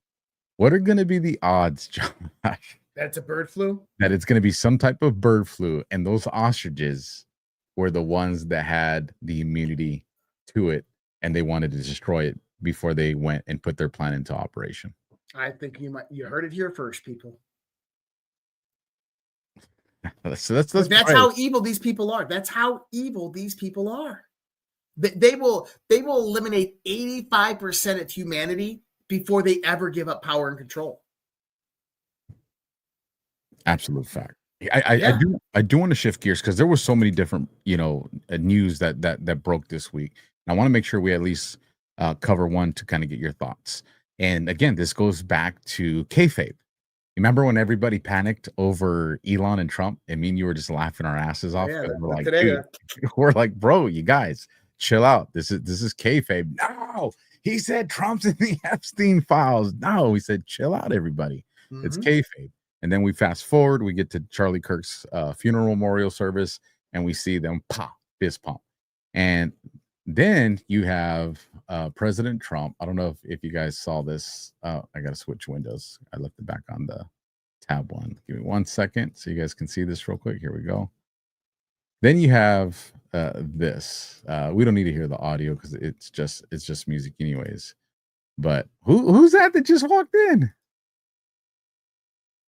Speaker 10: What are going to be the odds, Josh?
Speaker 11: That's a bird flu?
Speaker 10: That it's going to be some type of bird flu, and those ostriches were the ones that had the immunity to it, and they wanted to destroy it before they went and put their plan into operation.
Speaker 11: I think you heard it here first, people.
Speaker 10: So that's
Speaker 11: how evil these people are. That's how evil these people are. They will eliminate 85% of humanity before they ever give up power and control.
Speaker 10: Absolute fact. I do want to shift gears, because there were so many different news that broke this week. And I want to make sure we at least cover one to kind of get your thoughts. And again, this goes back to kayfabe. Remember when everybody panicked over Elon and Trump? I mean, you were just laughing our asses off.
Speaker 11: Yeah,
Speaker 10: we're like, bro, you guys chill out. This is kayfabe. No, he said Trump's in the Epstein files. No, he said chill out, everybody. Mm-hmm. It's kayfabe. And then we fast forward, we get to Charlie Kirk's funeral memorial service, and we see them pop, fist pump. And then you have President Trump. I don't know if you guys saw this. I got to switch windows. I left it back on the tab one. Give me 1 second so you guys can see this real quick. Here we go. Then you have this. We don't need to hear the audio because it's just music anyways. But who's that just walked in?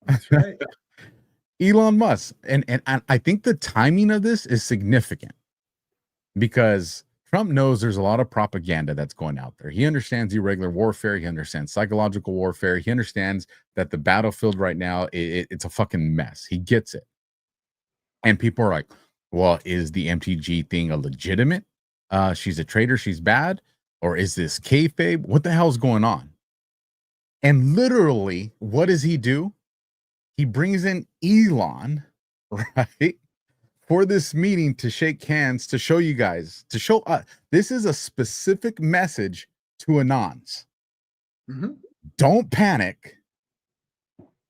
Speaker 11: That's right.
Speaker 10: Elon Musk. And I think the timing of this is significant, because Trump knows there's a lot of propaganda that's going out there. He understands irregular warfare. He understands psychological warfare. He understands that the battlefield right now, it's a fucking mess. He gets it. And people are like, well, is the MTG thing a legitimate? She's a traitor. She's bad. Or is this kayfabe? What the hell's going on? And literally, what does he do? He brings in Elon, right, for this meeting to shake hands, to show you guys, to show us. This is a specific message to Anons.
Speaker 11: Mm-hmm.
Speaker 10: Don't panic.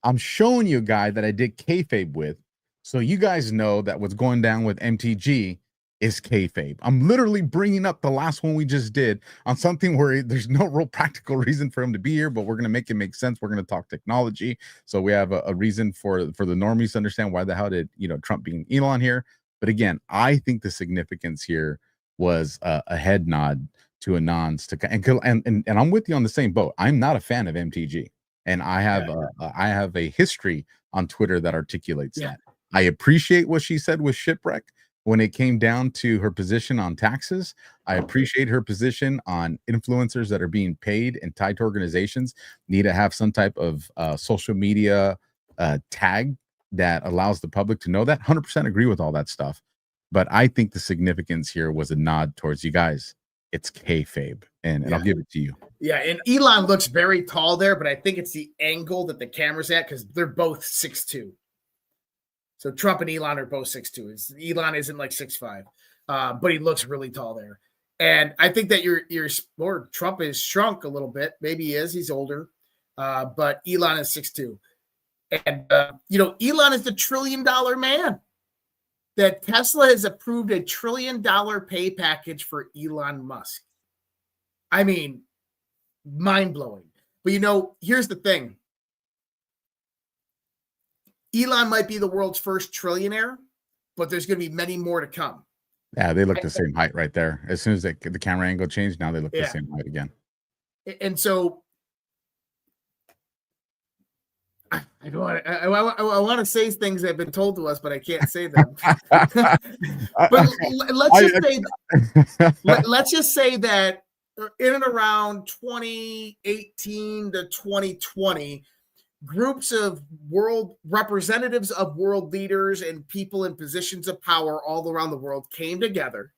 Speaker 10: I'm showing you a guy that I did kayfabe with, so you guys know that what's going down with MTG is kayfabe. I'm literally bringing up the last one we just did on something where there's no real practical reason for him to be here, but we're going to make it make sense. We're going to talk technology. So we have a reason for the normies to understand why the hell did, Trump being Elon here. But again, I think the significance here was a head nod to Anons and I'm with you on the same boat. I'm not a fan of MTG. and I have a history on Twitter that articulates that. I appreciate what she said with shipwreck when it came down to her position on taxes. I appreciate her position on influencers that are being paid and tied to organizations need to have some type of social media tag that allows the public to know that. 100% agree with all that stuff. But I think the significance here was a nod towards you guys. It's kayfabe, and I'll give it to you.
Speaker 11: Yeah, and Elon looks very tall there, but I think it's the angle that the camera's at because they're both 6'2". So Trump and Elon are both 6'2". Elon isn't like 6'5", but he looks really tall there. And I think that your Trump is shrunk a little bit. Maybe he is. He's older, but Elon is 6'2". And Elon is the $1 trillion man. That Tesla has approved $1 trillion pay package for Elon Musk. I mean, mind-blowing. But here's the thing. Elon might be the world's first trillionaire, but there's going to be many more to come.
Speaker 10: Yeah, they look the same height right there. As soon as the camera angle changed, now they look the same height again.
Speaker 11: And so I want to say things that have been told to us, but I can't say them. But let's just say that in and around 2018 to 2020, groups of world representatives of world leaders and people in positions of power all around the world came together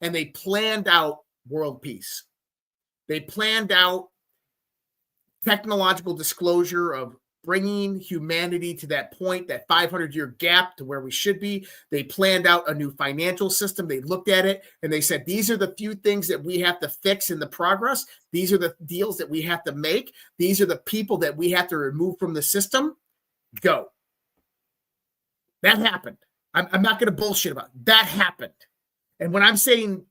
Speaker 11: and they planned out world peace. They planned out technological disclosure of bringing humanity to that point, that 500-year gap to where we should be. They planned out a new financial system. They looked at it and they said, these are the few things that we have to fix in the progress. These are the deals that we have to make. These are the people that we have to remove from the system. Go. That happened. I'm not going to bullshit about it. That happened. And when I'm saying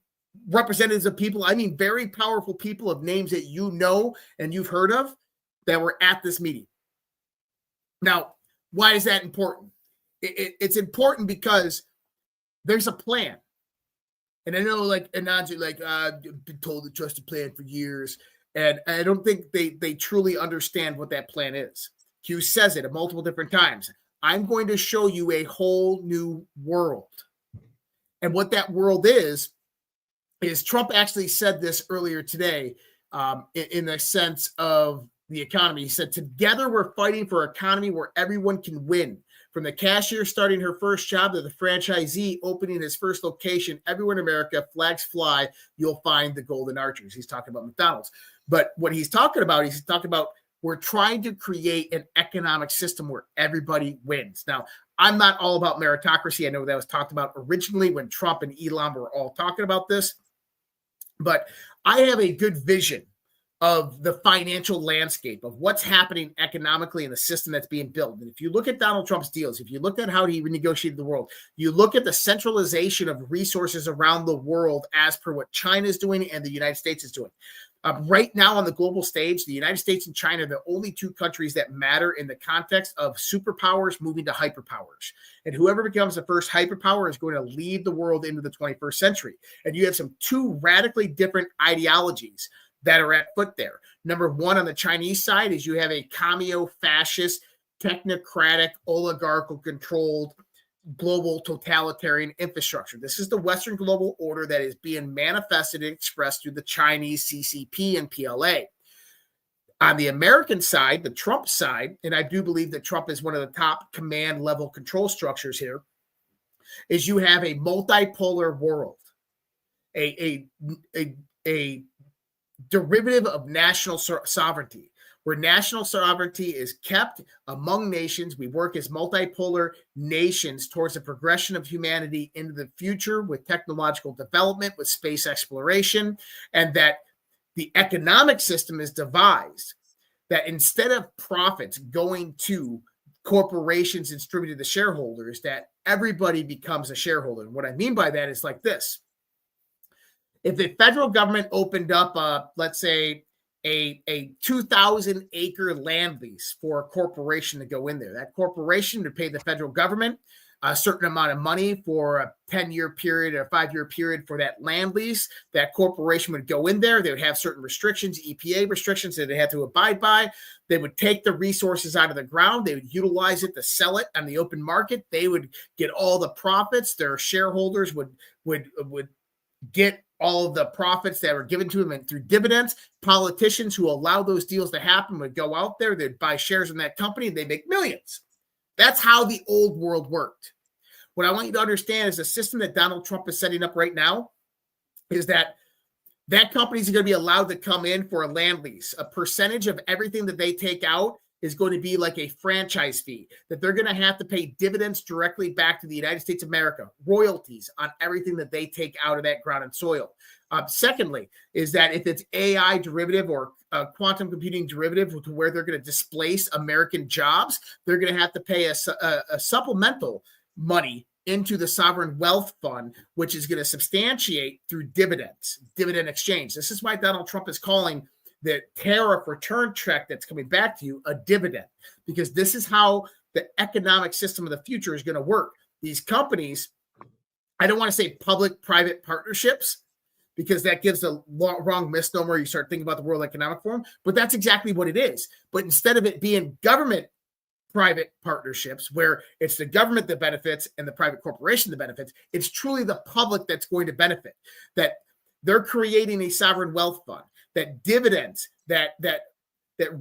Speaker 11: representatives of people, I mean very powerful people of names that you know and you've heard of that were at this meeting. Now, why is that important? It's important because there's a plan. And I know, Anansi, I've been told to trust a plan for years. And I don't think they truly understand what that plan is. Q says it multiple different times. I'm going to show you a whole new world. And what that world is Trump actually said this earlier today in the sense of the economy. He said, together we're fighting for an economy where everyone can win. From the cashier starting her first job to the franchisee opening his first location, everywhere in America, flags fly, you'll find the golden arches. He's talking about McDonald's. But what he's talking about, we're trying to create an economic system where everybody wins. Now, I'm not all about meritocracy. I know that was talked about originally when Trump and Elon were all talking about this. But I have a good vision of the financial landscape of what's happening economically in the system that's being built. And if you look at Donald Trump's deals, if you look at how he renegotiated the world, you look at the centralization of resources around the world as per what China is doing and the United States is doing. Right now on the global stage, the United States and China are the only two countries that matter in the context of superpowers moving to hyperpowers. And whoever becomes the first hyperpower is going to lead the world into the 21st century. And you have two radically different ideologies that are at foot there. Number one, on the Chinese side, is you have a commie fascist, technocratic, oligarchical controlled global totalitarian infrastructure. This is the Western global order that is being manifested and expressed through the Chinese CCP and PLA. On the American side, the Trump side, and I do believe that Trump is one of the top command level control structures here, is you have a multipolar world, a derivative of national sovereignty, where national sovereignty is kept among nations. We work as multipolar nations towards the progression of humanity into the future with technological development, with space exploration, and that the economic system is devised that instead of profits going to corporations and distributed to shareholders, that everybody becomes a shareholder. And what I mean by that is like this. If the federal government opened up, let's say, a 2,000 acre land lease for a corporation to go in there, that corporation would pay the federal government a certain amount of money for a 10-year period or a 5-year period for that land lease. That corporation would go in there. They would have certain restrictions, EPA restrictions that they had to abide by. They would take the resources out of the ground. They would utilize it to sell it on the open market. They would get all the profits. Their shareholders would get all of the profits that were given to them and through dividends. Politicians who allow those deals to happen would go out there, they'd buy shares in that company, and they'd make millions. That's how the old world worked. What I want you to understand is the system that Donald Trump is setting up right now is that companies are going to be allowed to come in for a land lease. A percentage of everything that they take out is going to be like a franchise fee, that they're going to have to pay dividends directly back to the United States of America, royalties on everything that they take out of that ground and soil. Secondly, is that if it's AI derivative or quantum computing derivative to where they're going to displace American jobs, they're going to have to pay a supplemental money into the sovereign wealth fund, which is going to substantiate through dividends, dividend exchange. This is why Donald Trump is calling the tariff return check that's coming back to you a dividend, because this is how the economic system of the future is going to work. These companies, I don't want to say public-private partnerships, because that gives a wrong misnomer. You start thinking about the World Economic Forum, but that's exactly what it is. But instead of it being government-private partnerships, where it's the government that benefits and the private corporation that benefits, it's truly the public that's going to benefit. That they're creating a sovereign wealth fund, that dividends, that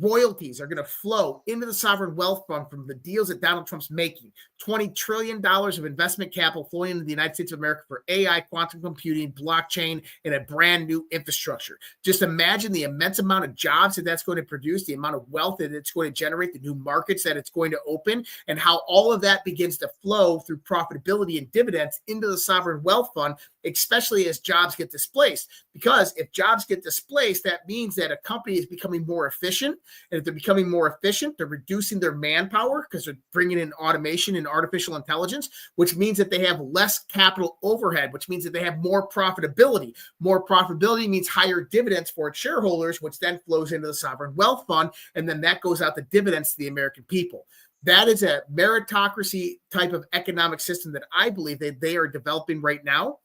Speaker 11: royalties are going to flow into the sovereign wealth fund from the deals that Donald Trump's making. $20 trillion of investment capital flowing into the United States of America for AI, quantum computing, blockchain, and a brand new infrastructure. Just imagine the immense amount of jobs that that's going to produce, the amount of wealth that it's going to generate, the new markets that it's going to open, and how all of that begins to flow through profitability and dividends into the sovereign wealth fund, especially as jobs get displaced. Because if jobs get displaced, that means that a company is becoming more efficient. And if they're becoming more efficient, they're reducing their manpower because they're bringing in automation and artificial intelligence, which means that they have less capital overhead, which means that they have more profitability. More profitability means higher dividends for its shareholders, which then flows into the sovereign wealth fund. And then that goes out the dividends to the American people. That is a meritocracy type of economic system that I believe that they are developing right now.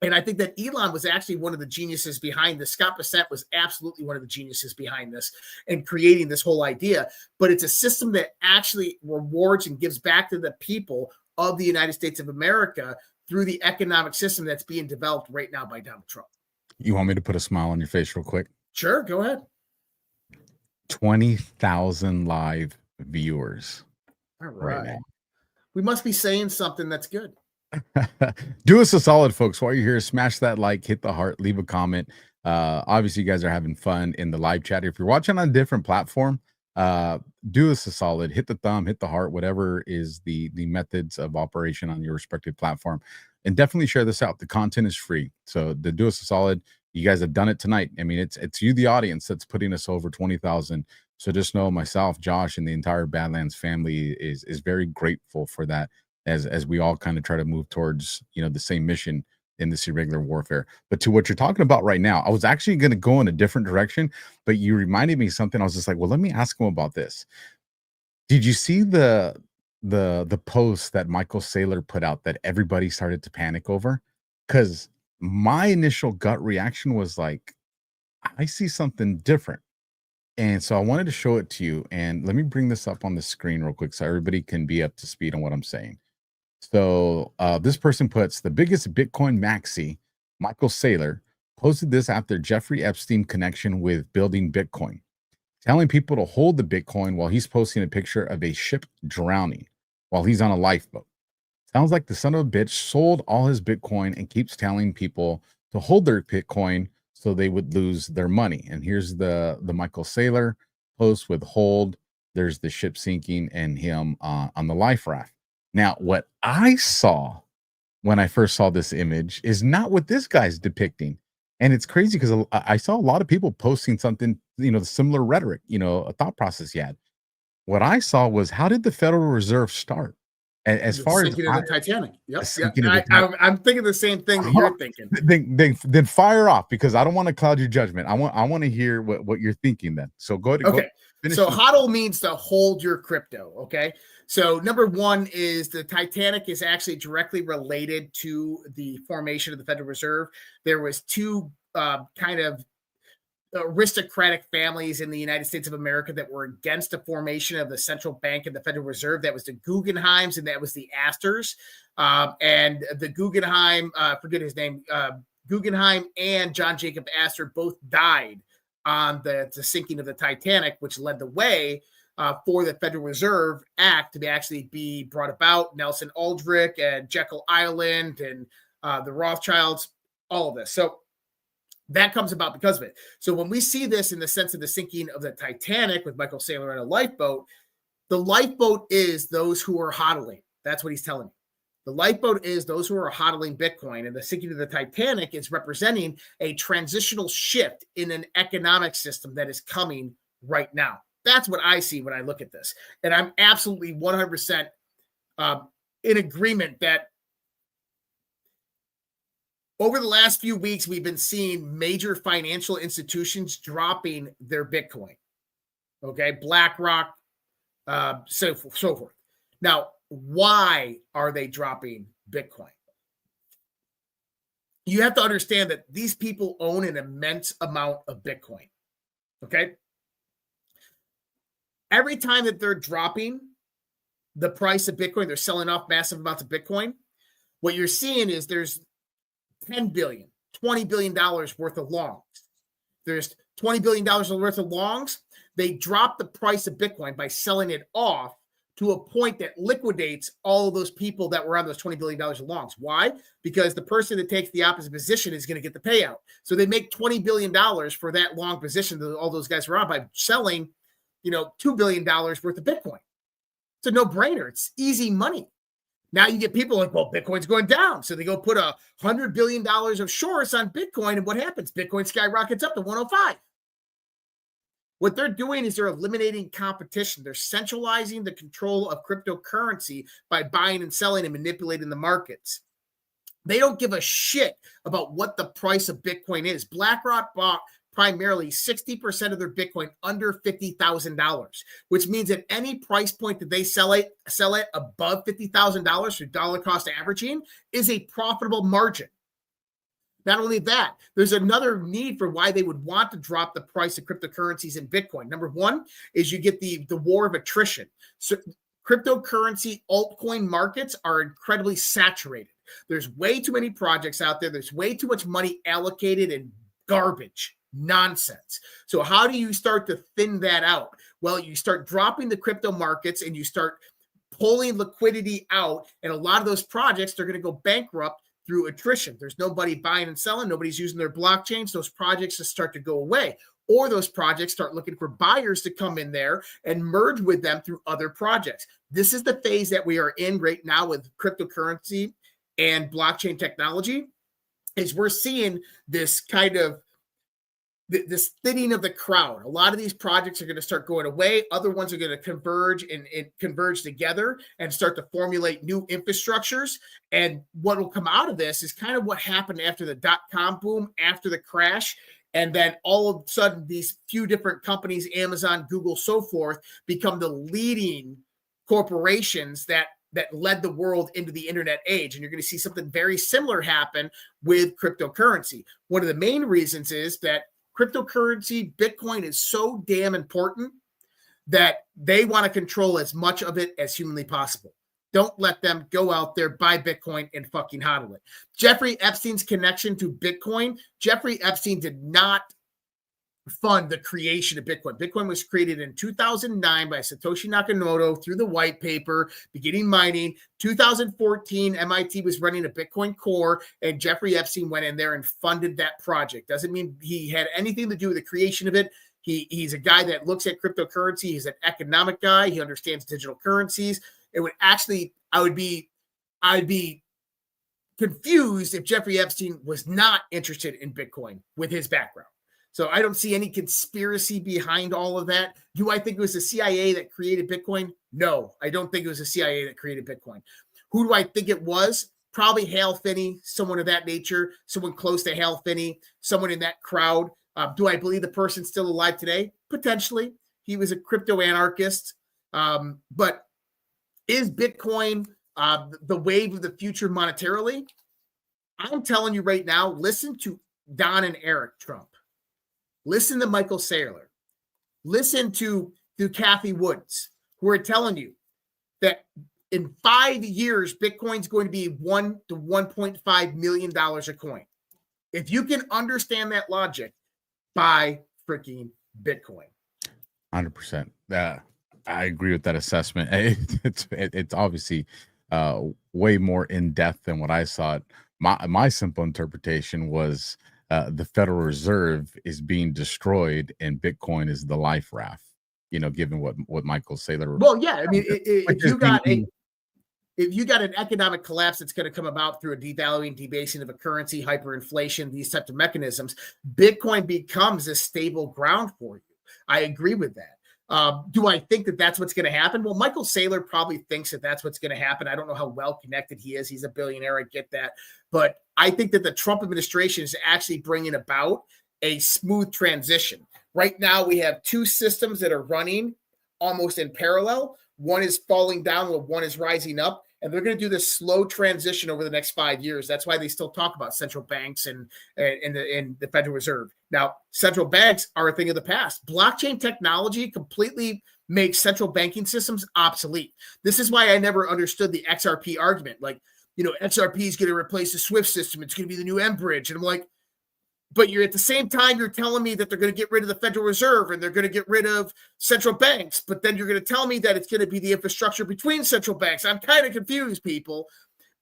Speaker 11: And I think that Elon was actually one of the geniuses behind this. Scott Bessent was absolutely one of the geniuses behind this and creating this whole idea. But it's a system that actually rewards and gives back to the people of the United States of America through the economic system that's being developed right now by Donald Trump.
Speaker 10: You want me to put a smile on your face real quick?
Speaker 11: Sure, go ahead.
Speaker 10: 20,000 live viewers.
Speaker 11: All right. We must be saying something that's good.
Speaker 10: Do us a solid, folks. While you're here, smash that like, hit the heart, leave a comment. Obviously, you guys are having fun in the live chat. If you're watching on a different platform, do us a solid, hit the thumb, hit the heart, whatever is the methods of operation on your respective platform, and definitely share this out. The content is free, so to do us a solid. You guys have done it tonight. I mean, it's you, the audience, that's putting us over 20,000. So just know myself, Josh, and the entire Badlands family is very grateful for that. As we all kind of try to move towards, the same mission in this irregular warfare. But to what you're talking about right now, I was actually going to go in a different direction, but you reminded me of something. I was just like, well, let me ask him about this. Did you see the post that Michael Saylor put out that everybody started to panic over? Because my initial gut reaction was like, I see something different. And so I wanted to show it to you. And let me bring this up on the screen real quick so everybody can be up to speed on what I'm saying. So this person puts the biggest Bitcoin maxi, Michael Saylor, posted this after Jeffrey Epstein connection with building Bitcoin, telling people to hold the Bitcoin while he's posting a picture of a ship drowning while he's on a lifeboat. Sounds like the son of a bitch sold all his Bitcoin and keeps telling people to hold their Bitcoin so they would lose their money. And here's the Michael Saylor post with hold. There's the ship sinking and him on the life raft. Now, what I saw when I first saw this image is not what this guy's depicting. And it's crazy because I saw a lot of people posting something, the similar rhetoric, a thought process he had. What I saw was, how did the Federal Reserve start? As far as
Speaker 11: the Titanic. Yep. I'm thinking the same thing that you're thinking.
Speaker 10: Then fire off, because I don't want to cloud your judgment. I want to hear what you're thinking then. So go ahead.
Speaker 11: Okay. So HODL means to hold your crypto. Okay. So number one is the Titanic is actually directly related to the formation of the Federal Reserve. There was two kind of aristocratic families in the United States of America that were against the formation of the central bank and the Federal Reserve. That was the Guggenheims and that was the Astors. And the Guggenheim, forget his name, Guggenheim and John Jacob Astor both died on the sinking of the Titanic, which led the way for the Federal Reserve Act to actually be brought about. Nelson Aldrich and Jekyll Island and the Rothschilds, all of this. So that comes about because of it. So when we see this in the sense of the sinking of the Titanic with Michael Saylor in a lifeboat, the lifeboat is those who are hodling. That's what he's telling me. The lifeboat is those who are hodling Bitcoin, and the sinking of the Titanic is representing a transitional shift in an economic system that is coming right now. That's what I see when I look at this. And I'm absolutely 100% in agreement that over the last few weeks, we've been seeing major financial institutions dropping their Bitcoin. Okay, BlackRock, so forth. Now, why are they dropping Bitcoin? You have to understand that these people own an immense amount of Bitcoin. Okay? Every time that they're dropping the price of Bitcoin, they're selling off massive amounts of Bitcoin. What you're seeing is there's $10 billion, $20 billion worth of longs. There's $20 billion worth of longs. They drop the price of Bitcoin by selling it off to a point that liquidates all of those people that were on those $20 billion of longs. Why? Because the person that takes the opposite position is going to get the payout. So they make $20 billion for that long position that all those guys were on by selling, $2 billion worth of Bitcoin. It's a no-brainer. It's easy money. Now you get people like, well, Bitcoin's going down. So they go put $100 billion of shorts on Bitcoin. And what happens? Bitcoin skyrockets up to 105. What they're doing is they're eliminating competition. They're centralizing the control of cryptocurrency by buying and selling and manipulating the markets. They don't give a shit about what the price of Bitcoin is. BlackRock bought primarily 60% of their Bitcoin under $50,000, which means at any price point that they sell it above $50,000 through dollar cost averaging is a profitable margin. Not only that, there's another need for why they would want to drop the price of cryptocurrencies in Bitcoin. Number one is you get the war of attrition. So cryptocurrency altcoin markets are incredibly saturated. There's way too many projects out there. There's way too much money allocated in garbage. Nonsense. So how do you start to thin that out? Well, you start dropping the crypto markets and you start pulling liquidity out. And a lot of those projects, they're going to go bankrupt through attrition. There's nobody buying and selling. Nobody's using their blockchains. Those projects just start to go away. Or those projects start looking for buyers to come in there and merge with them through other projects. This is the phase that we are in right now with cryptocurrency and blockchain technology, is we're seeing this kind of this thinning of the crowd. A lot of these projects are going to start going away. Other ones are going to converge and converge together and start to formulate new infrastructures. And what will come out of this is kind of what happened after the dot-com boom, after the crash. And then all of a sudden, these few different companies, Amazon, Google, so forth, become the leading corporations that led the world into the internet age. And you're going to see something very similar happen with cryptocurrency. One of the main reasons is that cryptocurrency, Bitcoin, is so damn important that they want to control as much of it as humanly possible. Don't let them go out there, buy Bitcoin, and fucking hodl it. Jeffrey Epstein's connection to Bitcoin, Jeffrey Epstein did not fund the creation of Bitcoin. Bitcoin was created in 2009 by Satoshi Nakamoto through the white paper, beginning mining. 2014, MIT was running a Bitcoin core, and Jeffrey Epstein went in there and funded that project. Doesn't mean he had anything to do with the creation of it. He's a guy that looks at cryptocurrency. He's an economic guy. He understands digital currencies. It would actually, I'd be confused if Jeffrey Epstein was not interested in Bitcoin with his background. So I don't see any conspiracy behind all of that. Do I think it was the CIA that created Bitcoin? No, I don't think it was the CIA that created Bitcoin. Who do I think it was? Probably Hal Finney, someone of that nature, someone close to Hal Finney, someone in that crowd. Do I believe the person's still alive today? Potentially. He was a crypto anarchist. But Is Bitcoin the wave of the future monetarily? I'm telling you right now, listen to Don and Eric Trump. Listen to Michael Saylor. Listen to Kathy Woods, who are telling you that in 5 years, Bitcoin's going to be $1 to $1.5 million a coin. If you can understand that logic, buy freaking Bitcoin.
Speaker 10: 100%. I agree with that assessment. It's obviously way more in depth than what I saw. My simple interpretation was the Federal Reserve is being destroyed and Bitcoin is the life raft. Given what Michael Saylor.
Speaker 11: Well, yeah, I mean, if you got an economic collapse that's going to come about through a devaluing, debasing of a currency, hyperinflation, these types of mechanisms, Bitcoin becomes a stable ground for you. I agree with that. Do I think that that's what's going to happen? Well, Michael Saylor probably thinks that that's what's going to happen. I don't know how well connected he is. He's a billionaire. I get that. But I think that the Trump administration is actually bringing about a smooth transition. Right now, we have two systems that are running almost in parallel. One is falling down while one is rising up. And they're going to do this slow transition over the next 5 years. That's why they still talk about central banks and the Federal Reserve. Now, central banks are a thing of the past. Blockchain technology completely makes central banking systems obsolete. This is why I never understood the XRP argument. Like, XRP is going to replace the SWIFT system. It's going to be the new M-Bridge. And I'm like, but you're at the same time, you're telling me that they're going to get rid of the Federal Reserve and they're going to get rid of central banks. But then you're going to tell me that it's going to be the infrastructure between central banks. I'm kind of confused, people.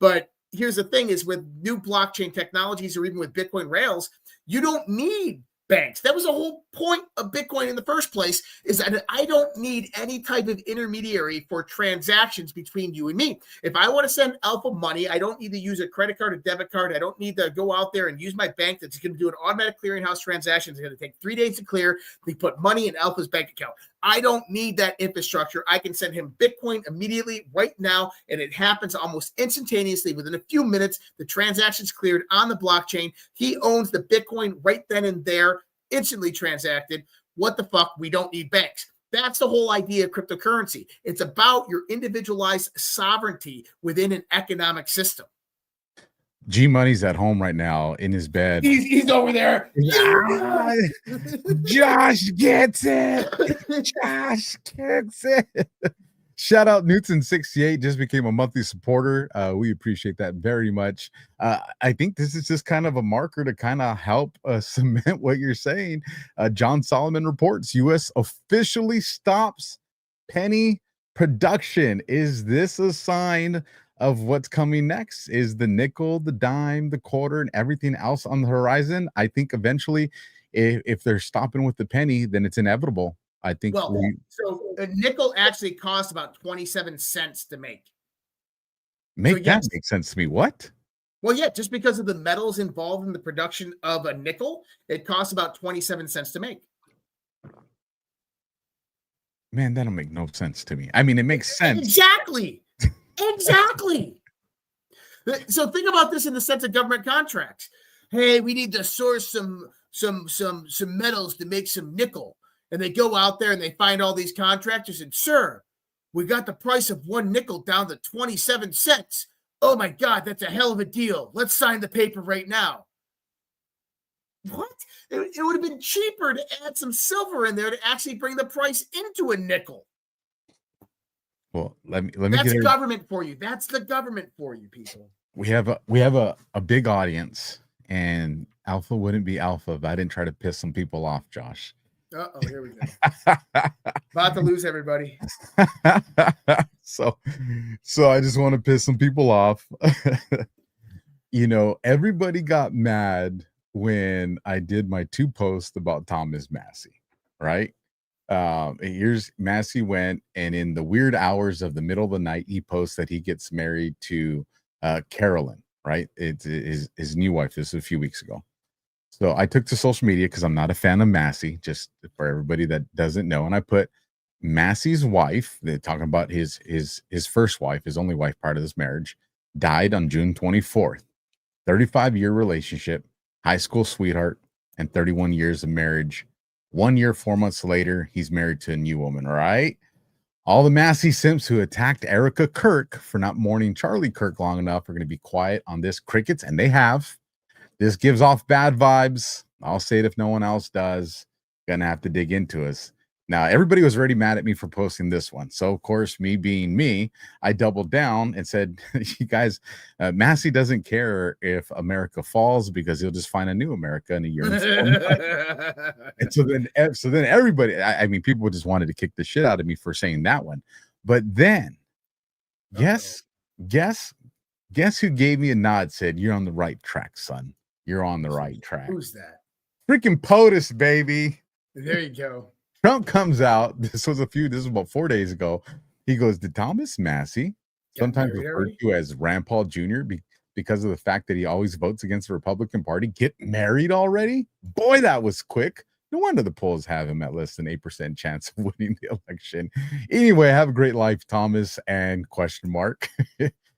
Speaker 11: But here's the thing is with new blockchain technologies or even with Bitcoin rails, you don't need banks. That was the whole point of Bitcoin in the first place, is that I don't need any type of intermediary for transactions between you and me. If I want to send Alpha money, I don't need to use a credit card or debit card. I don't need to go out there and use my bank that's going to do an automatic clearinghouse transaction. It's going to take 3 days to clear. They put money in Alpha's bank account. I don't need that infrastructure. I can send him Bitcoin immediately right now, and it happens almost instantaneously. Within a few minutes, the transaction's cleared on the blockchain. He owns the Bitcoin right then and there, instantly transacted. What the fuck? We don't need banks. That's the whole idea of cryptocurrency. It's about your individualized sovereignty within an economic system.
Speaker 10: G Money's at home right now in his bed.
Speaker 11: He's over there.
Speaker 10: Josh gets it. Josh gets it. Shout out Newton68, just became a monthly supporter. We appreciate that very much. I think this is just kind of a marker to kind of help cement what you're saying. John Solomon reports U.S. officially stops penny production. Is this a sign of what's coming next? Is the nickel, the dime, the quarter, and everything else on the horizon? I think eventually, if they're stopping with the penny, then it's inevitable. I think.
Speaker 11: So a nickel actually costs about 27 cents to make.
Speaker 10: Make sense to me. What?
Speaker 11: Well, yeah, just because of the metals involved in the production of a nickel, it costs about 27 cents to make.
Speaker 10: Man, that'll make no sense to me. I mean, it makes sense.
Speaker 11: Exactly. Exactly. So think about this in the sense of government contracts. Hey, we need to source some metals to make some nickel. And they go out there and they find all these contractors and, sir, we got the price of one nickel down to 27 cents. Oh my God, that's a hell of a deal. Let's sign the paper right now. What? It would have been cheaper to add some silver in there to actually bring the price into a nickel.
Speaker 10: Well, let me
Speaker 11: That's government for you. That's the government for you, people.
Speaker 10: We have a big audience, and Alpha wouldn't be Alpha if I didn't try to piss some people off, Josh.
Speaker 11: Uh-oh, here we go. About to lose everybody.
Speaker 10: So I just want to piss some people off. Everybody got mad when I did my 2 posts about Thomas Massey, right? Here's Massey went, and in the weird hours of the middle of the night, he posts that he gets married to Carolyn, right? It's his new wife. This was a few weeks ago. So I took to social media because I'm not a fan of Massey, just for everybody that doesn't know. And I put Massey's wife, they're talking about his first wife, his only wife part of this marriage, died on June 24th. 35-year relationship, high school sweetheart, and 31 years of marriage. 1 year, 4 months later, he's married to a new woman, all right? All the Massey simps who attacked Erica Kirk for not mourning Charlie Kirk long enough are going to be quiet on this, crickets, and they have. This gives off bad vibes. I'll say it if no one else does. Gonna have to dig into us. Now, everybody was already mad at me for posting this one. So, of course, me being me, I doubled down and said, you guys, Massey doesn't care if America falls because he'll just find a new America in a year. And so then everybody, I mean, people just wanted to kick the shit out of me for saying that one. But then, guess who gave me a nod, said, you're on the right track, son. You're on the right track.
Speaker 11: Who's that?
Speaker 10: Freaking POTUS, baby.
Speaker 11: There you go.
Speaker 10: Trump comes out. This was about 4 days ago. He goes, did Thomas Massey, sometimes referred to as Rand Paul Jr., because of the fact that he always votes against the Republican Party, get married already? Boy, that was quick. No wonder the polls have him at less than 8% chance of winning the election. Anyway, have a great life, Thomas, and question mark.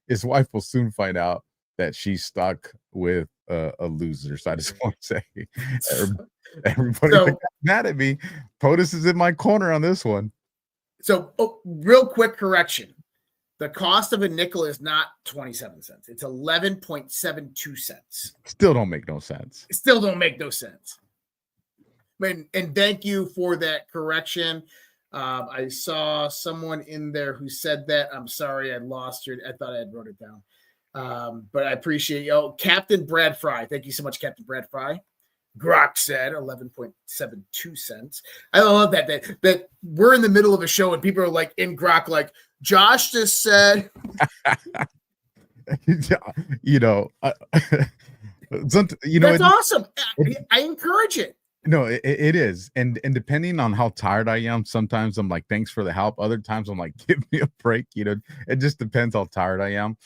Speaker 10: His wife will soon find out that she's stuck with a loser. So I just want to say, everybody got mad at me. POTUS is in my corner on this one.
Speaker 11: So, real quick correction. The cost of a nickel is not 27 cents. It's 11.72 cents.
Speaker 10: Still don't make no sense.
Speaker 11: Still don't make no sense. And thank you for that correction. I saw someone in there who said that. I'm sorry, I lost your. I thought I had wrote it down. But I appreciate you. Oh, Captain Brad Fry. Thank you so much, Captain Brad Fry. Grok said 11.72 cents. I love that we're in the middle of a show and people are like in Grok, like Josh just said. That's awesome. I encourage it.
Speaker 10: No, it is. And depending on how tired I am, sometimes I'm like, thanks for the help. Other times I'm like, give me a break. It just depends how tired I am.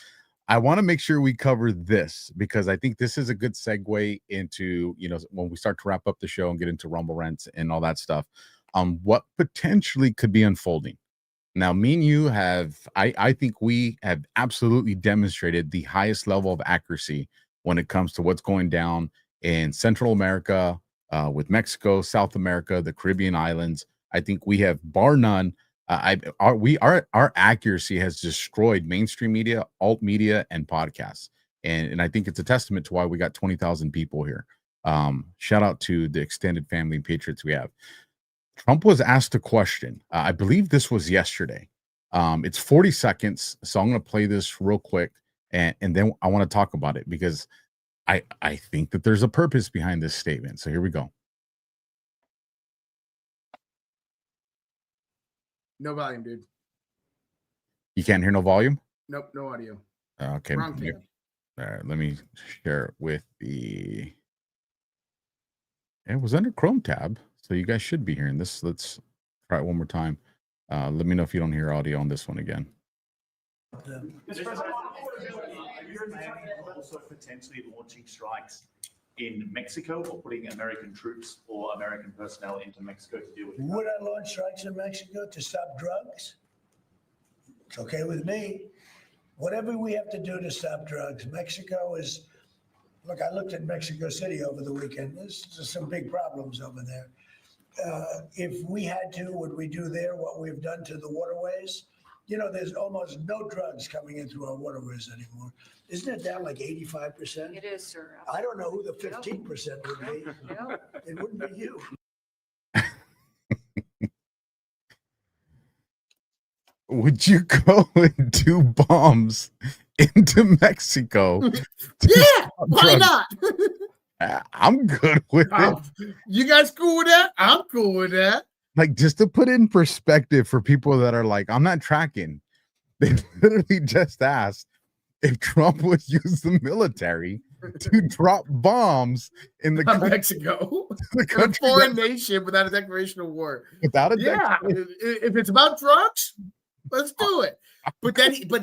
Speaker 10: I want to make sure we cover this because I think this is a good segue into, when we start to wrap up the show and get into Rumble Rants and all that stuff, what potentially could be unfolding. Now, me and you I think we have absolutely demonstrated the highest level of accuracy when it comes to what's going down in Central America, with Mexico, South America, the Caribbean islands. I think we have, bar none, our accuracy has destroyed mainstream media, alt media, and podcasts. And I think it's a testament to why we got 20,000 people here. Shout out to the extended family and patriots we have. Trump was asked a question. I believe this was yesterday. It's 40 seconds. So I'm going to play this real quick. And then I want to talk about it because I think that there's a purpose behind this statement. So here we go.
Speaker 11: No volume, dude.
Speaker 10: You can't hear no volume?
Speaker 11: Nope, no audio.
Speaker 10: Okay. All right, let me share it with it was under Chrome tab, so you guys should be hearing this. Let's try it one more time. Let me know if you don't hear audio on this one again.
Speaker 14: Also potentially launching strikes in Mexico or putting American troops or American personnel into Mexico to deal with it.
Speaker 15: Would I launch strikes in Mexico to stop drugs? It's okay with me. Whatever we have to do to stop drugs. Mexico is, look, I looked at Mexico City over the weekend. There's some big problems over there. If we had to, would we do there what we've done to the waterways? There's almost no drugs coming in through our waterways anymore. Isn't it down like 85%?
Speaker 16: It is, sir.
Speaker 15: I don't know who the 15% would be. It wouldn't be you.
Speaker 10: Would you go and do bombs into Mexico?
Speaker 11: Yeah, why not?
Speaker 10: I'm good with it.
Speaker 11: You guys cool with that? I'm cool with that.
Speaker 10: Like, just to put it in perspective for people that are like, I'm not tracking. They literally just asked if Trump would use the military to drop bombs in the
Speaker 11: Mexico, a foreign nation without a declaration of war.
Speaker 10: Without a declaration.
Speaker 11: If it's about drugs, let's do it. But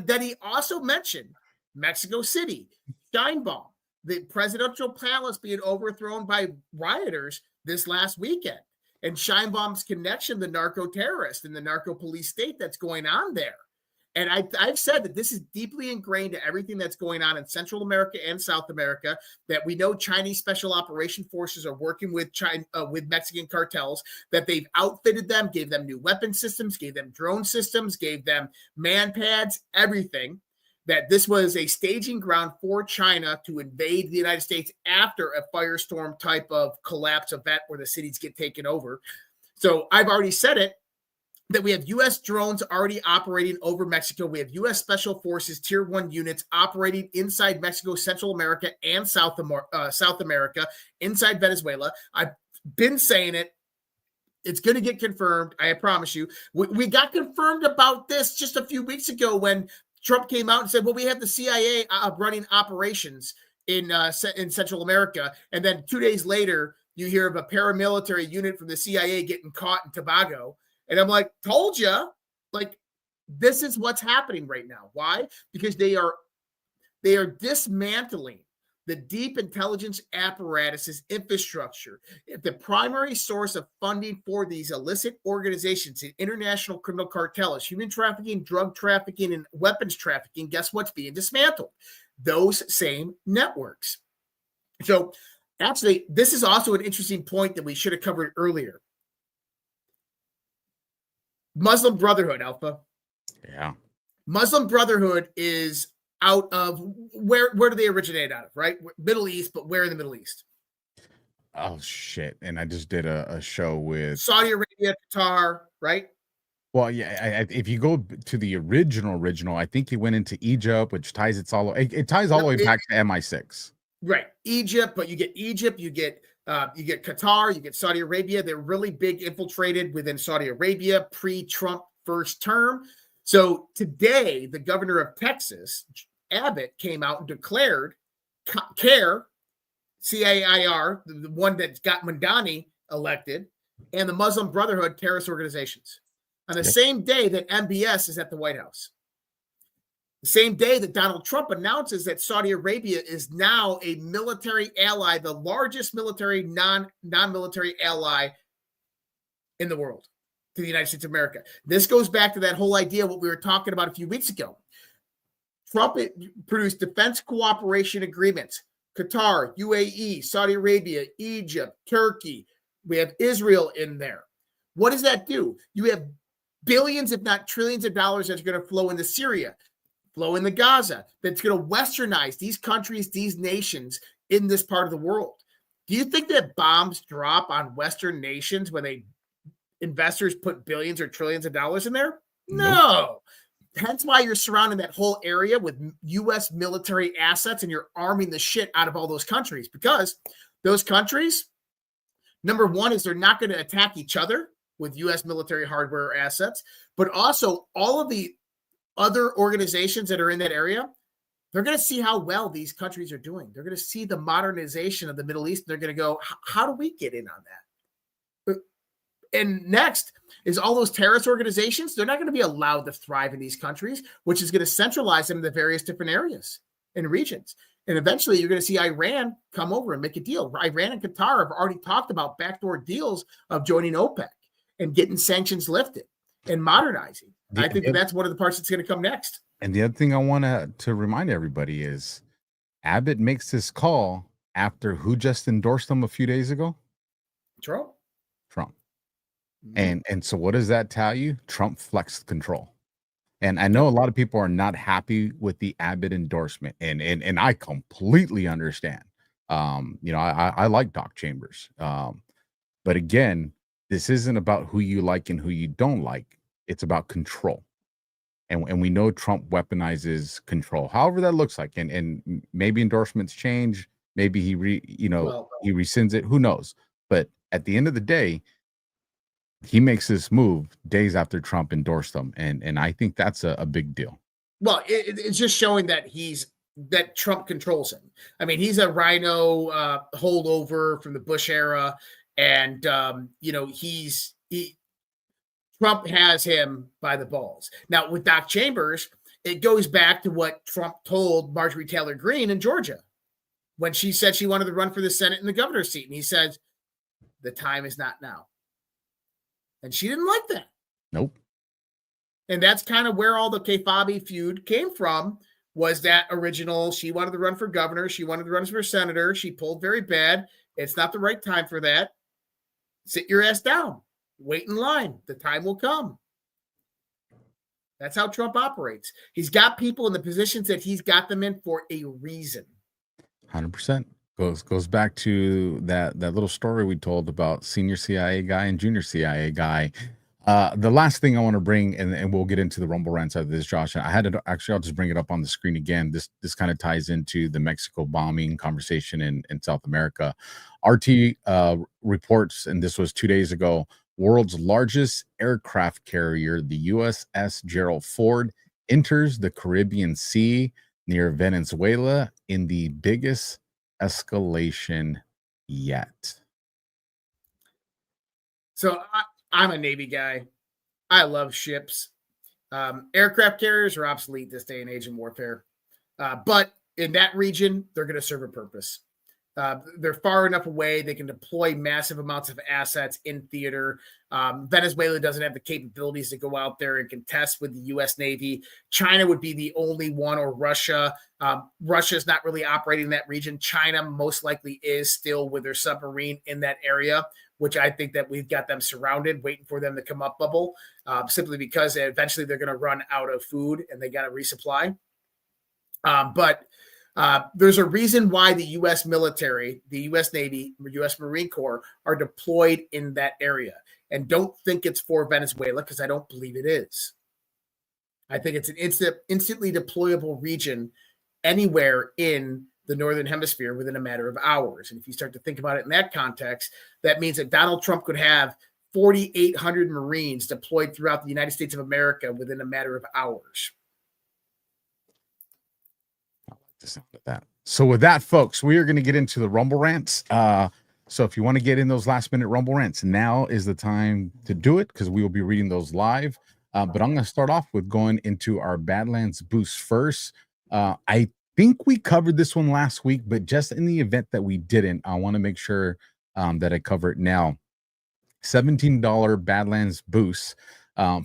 Speaker 11: then he also mentioned Mexico City, Steinbaum, the presidential palace being overthrown by rioters this last weekend, and Scheinbaum's connection to the narco terrorist and the narco police state that's going on there. And I've said that this is deeply ingrained to everything that's going on in Central America and South America, that we know Chinese special operation forces are working with with Mexican cartels, that they've outfitted them, gave them new weapon systems, gave them drone systems, gave them man pads, everything, that this was a staging ground for China to invade the United States after a firestorm type of collapse event where the cities get taken over. So I've already said it, that we have U.S. drones already operating over Mexico. We have U.S. Special Forces Tier 1 units operating inside Mexico, Central America, and South America, inside Venezuela. I've been saying it. It's going to get confirmed. I promise you. We got confirmed about this just a few weeks ago when Trump came out and said, well, we have the CIA running operations in Central America. And then 2 days later, you hear of a paramilitary unit from the CIA getting caught in Tobago. And I'm like, told you, like, this is what's happening right now. Why? Because they are dismantling the deep intelligence apparatuses, infrastructure. If the primary source of funding for these illicit organizations, the international criminal cartels, human trafficking, drug trafficking, and weapons trafficking, guess what's being dismantled? Those same networks. So actually, this is also an interesting point that we should have covered earlier. Muslim Brotherhood, Alpha.
Speaker 10: Yeah.
Speaker 11: Muslim Brotherhood is out of where do they originate out of, right? Middle East, but where in the Middle East?
Speaker 10: Oh shit. And I just did a show with
Speaker 11: Saudi Arabia, Qatar, right?
Speaker 10: Well, yeah, if you go to the original, I think he went into Egypt, which ties it ties all the way back to MI6.
Speaker 11: Right. Egypt, but you get Egypt, you get Qatar, you get Saudi Arabia. They're really big infiltrated within Saudi Arabia pre-Trump first term. So today, the governor of Texas, Abbott, came out and declared CAIR, C-A-I-R, the one that got Mandani elected, and the Muslim Brotherhood terrorist organizations. On the same day that MBS is at the White House. The same day that Donald Trump announces that Saudi Arabia is now a military ally, the largest military non-military ally in the world to the United States of America. This goes back to that whole idea, what we were talking about a few weeks ago. Trump produced defense cooperation agreements. Qatar, UAE, Saudi Arabia, Egypt, Turkey. We have Israel in there. What does that do? You have billions, if not trillions of dollars that's going to flow into Syria, flow into Gaza, that's going to westernize these countries, these nations in this part of the world. Do you think that bombs drop on Western nations when investors put billions or trillions of dollars in there? No. Hence why you're surrounding that whole area with U.S. military assets and you're arming the shit out of all those countries, because those countries, number one, is they're not going to attack each other with U.S. military hardware or assets, but also all of the other organizations that are in that area, they're going to see how well these countries are doing. They're going to see the modernization of the Middle East. And they're going to go, how do we get in on that? And next is all those terrorist organizations. They're not going to be allowed to thrive in these countries, which is going to centralize them in the various different areas and regions. And eventually you're going to see Iran come over and make a deal. Iran and Qatar have already talked about backdoor deals of joining OPEC and getting sanctions lifted and modernizing. I think that's one of the parts that's going to come next.
Speaker 10: And the other thing I want to remind everybody is Abbott makes this call after who just endorsed him a few days ago?
Speaker 11: Trump.
Speaker 10: Mm-hmm. And so what does that tell you? Trump flexed control. And I know a lot of people are not happy with the Abbott endorsement, and I completely understand. I like Doc Chambers. But again, this isn't about who you like and who you don't like. It's about control. And we know Trump weaponizes control, however that looks like. And maybe endorsements change. Maybe he rescinds it. Who knows? But at the end of the day, he makes this move days after Trump endorsed him. And I think that's a big deal. Well,
Speaker 11: it's just showing that that Trump controls him. I mean, he's a rhino holdover from the Bush era. And, Trump has him by the balls. Now, with Doc Chambers, it goes back to what Trump told Marjorie Taylor Greene in Georgia when she said she wanted to run for the Senate and the governor's seat. And he said, the time is not now. And she didn't like that.
Speaker 10: Nope.
Speaker 11: And that's kind of where all the Kefauve feud came from, was that original, she wanted to run for governor. She wanted to run for senator. She pulled very bad. It's not the right time for that. Sit your ass down. Wait in line. The time will come. That's how Trump operates. He's got people in the positions that he's got them in for a reason.
Speaker 10: 100%. Goes back to that little story we told about senior CIA guy and junior CIA guy. The last thing I want to bring, and we'll get into the Rumble rants of this, Josh. I had to actually, I'll just bring it up on the screen again. This kind of ties into the Mexico bombing conversation in South America. RT reports, and this was 2 days ago, world's largest aircraft carrier, the USS Gerald Ford, enters the Caribbean Sea near Venezuela in the biggest escalation yet.
Speaker 11: So I'm a Navy guy. I love ships. Aircraft carriers are obsolete this day and age in warfare. But in that region, they're going to serve a purpose. They're far enough away. They can deploy massive amounts of assets in theater. Venezuela doesn't have the capabilities to go out there and contest with the U.S. Navy. China would be the only one, or Russia. Russia is not really operating in that region. China most likely is still with their submarine in that area, which I think that we've got them surrounded, waiting for them to come up bubble, simply because eventually they're going to run out of food and they got to resupply. But there's a reason why the U.S. military, the U.S. Navy, U.S. Marine Corps are deployed in that area. And don't think it's for Venezuela, because I don't believe it is. I think it's an instantly deployable region anywhere in the Northern Hemisphere within a matter of hours. And if you start to think about it in that context, that means that Donald Trump could have 4,800 Marines deployed throughout the United States of America within a matter of hours.
Speaker 10: The sound of that. So with that, folks, we are going to get into the Rumble rants. So if you want to get in those last minute Rumble rants, now is the time to do it, because we will be reading those live. But I'm going to start off with going into our Badlands boost first. I think we covered this one last week, but just in the event that we didn't, I want to make sure that I cover it now. $17 Badlands boost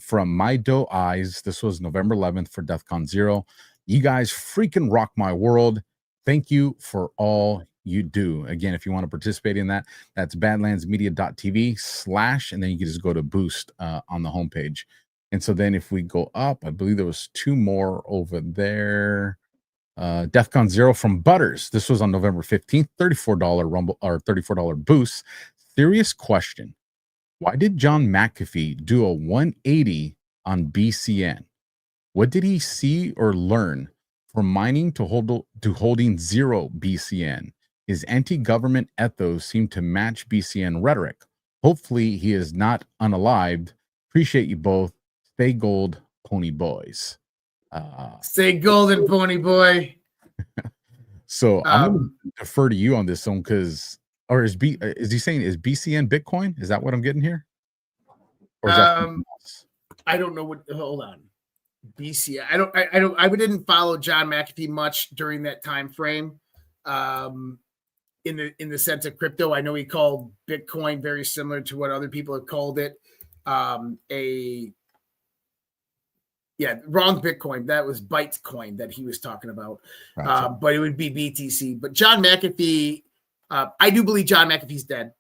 Speaker 10: from My Doe Eyes. This was November 11th for DEFCON ZERQ. You guys freaking rock my world. Thank you for all you do. Again, if you want to participate in that, that's badlandsmedia.tv/ and then you can just go to boost on the homepage. And so then if we go up, I believe there was two more over there. DEFCON ZERQ from Butters. This was on November 15th, $34 Rumble, or $34 boost. Serious question. Why did John McAfee do a 180 on BCN? What did he see or learn from mining to holding zero BCN? His anti-government ethos seemed to match BCN rhetoric. Hopefully he is not unalived. Appreciate you both. Stay gold, pony boys.
Speaker 11: Stay golden, pony boy.
Speaker 10: So I'm going to defer to you on this one, because, or is he saying, is BCN Bitcoin? Is that what I'm getting here? Or is that
Speaker 11: I don't know what. Hold on. BC. I didn't follow John McAfee much during that time frame. In the sense of crypto, I know he called Bitcoin very similar to what other people have called it. Wrong Bitcoin. That was Bytecoin that he was talking about. Right. But it would be BTC. But John McAfee, I do believe John McAfee's dead.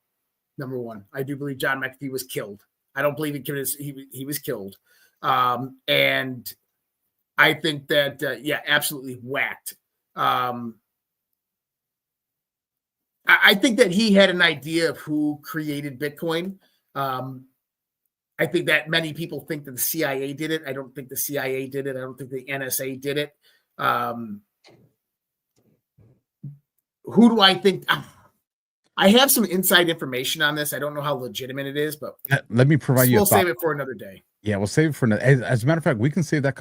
Speaker 11: Number one, I do believe John McAfee was killed. I don't believe he was killed. And I think that, absolutely whacked. I think that he had an idea of who created Bitcoin. I think that many people think that the CIA did it. I don't think the CIA did it. I don't think the NSA did it. Who do I think? I have some inside information on this. I don't know how legitimate it is, but
Speaker 10: let me provide you.
Speaker 11: We'll save it for another day.
Speaker 10: Yeah, we'll save it for another. As a matter of fact, we can save that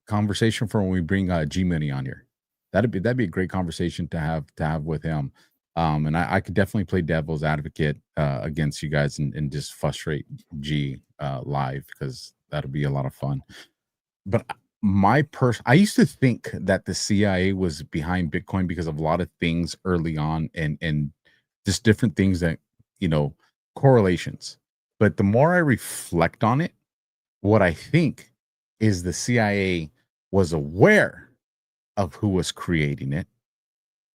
Speaker 10: conversation for when we bring G Money on here. That'd be a great conversation to have with him. And I could definitely play devil's advocate against you guys and just frustrate G live, because that'll be a lot of fun. But I used to think that the CIA was behind Bitcoin because of a lot of things early on and just different things that, correlations. But the more I reflect on it, what I think is the CIA was aware of who was creating it,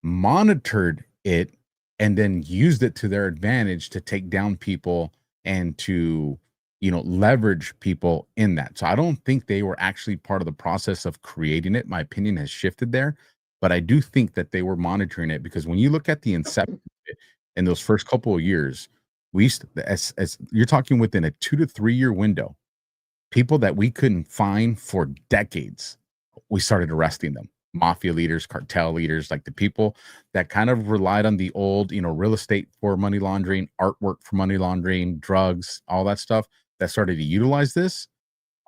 Speaker 10: monitored it, and then used it to their advantage to take down people and to, leverage people in that. So I don't think they were actually part of the process of creating it. My opinion has shifted there, but I do think that they were monitoring it, because when you look at the inception of it, in those first couple of years, we used to, as you're talking within a 2 to 3 year window, people that we couldn't find for decades, we started arresting them. Mafia leaders, cartel leaders, like the people that kind of relied on the old, real estate for money laundering, artwork for money laundering, drugs, all that stuff, that started to utilize this.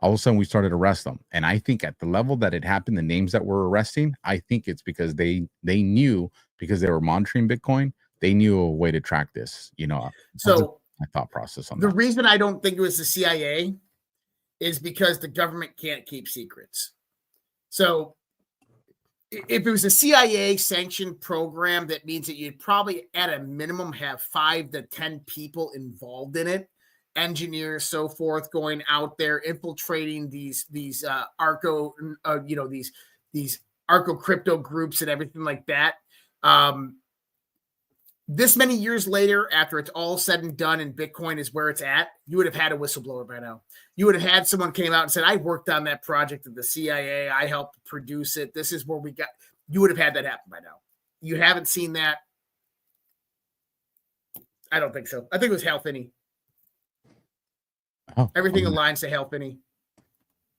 Speaker 10: All of a sudden we started to arrest them. And I think at the level that it happened, the names that we're arresting, I think it's because they knew, because they were monitoring Bitcoin, they knew a way to track this.
Speaker 11: So
Speaker 10: my thought process on
Speaker 11: the
Speaker 10: that.
Speaker 11: reason I don't think it was the CIA is because the government can't keep secrets. So if it was a CIA sanctioned program, that means that you'd probably at a minimum have 5 to 10 people involved in it, engineers, so forth, going out there infiltrating these arco, these arco crypto groups and everything like that. This many years later, after it's all said and done and Bitcoin is where it's at, you would have had a whistleblower by now. You would have had someone came out and said, I worked on that project at the CIA. I helped produce it. This is where we got. You would have had that happen by now. You haven't seen that. I don't think so. I think it was Hal Finney.
Speaker 10: Oh,
Speaker 11: everything aligns to Hal Finney.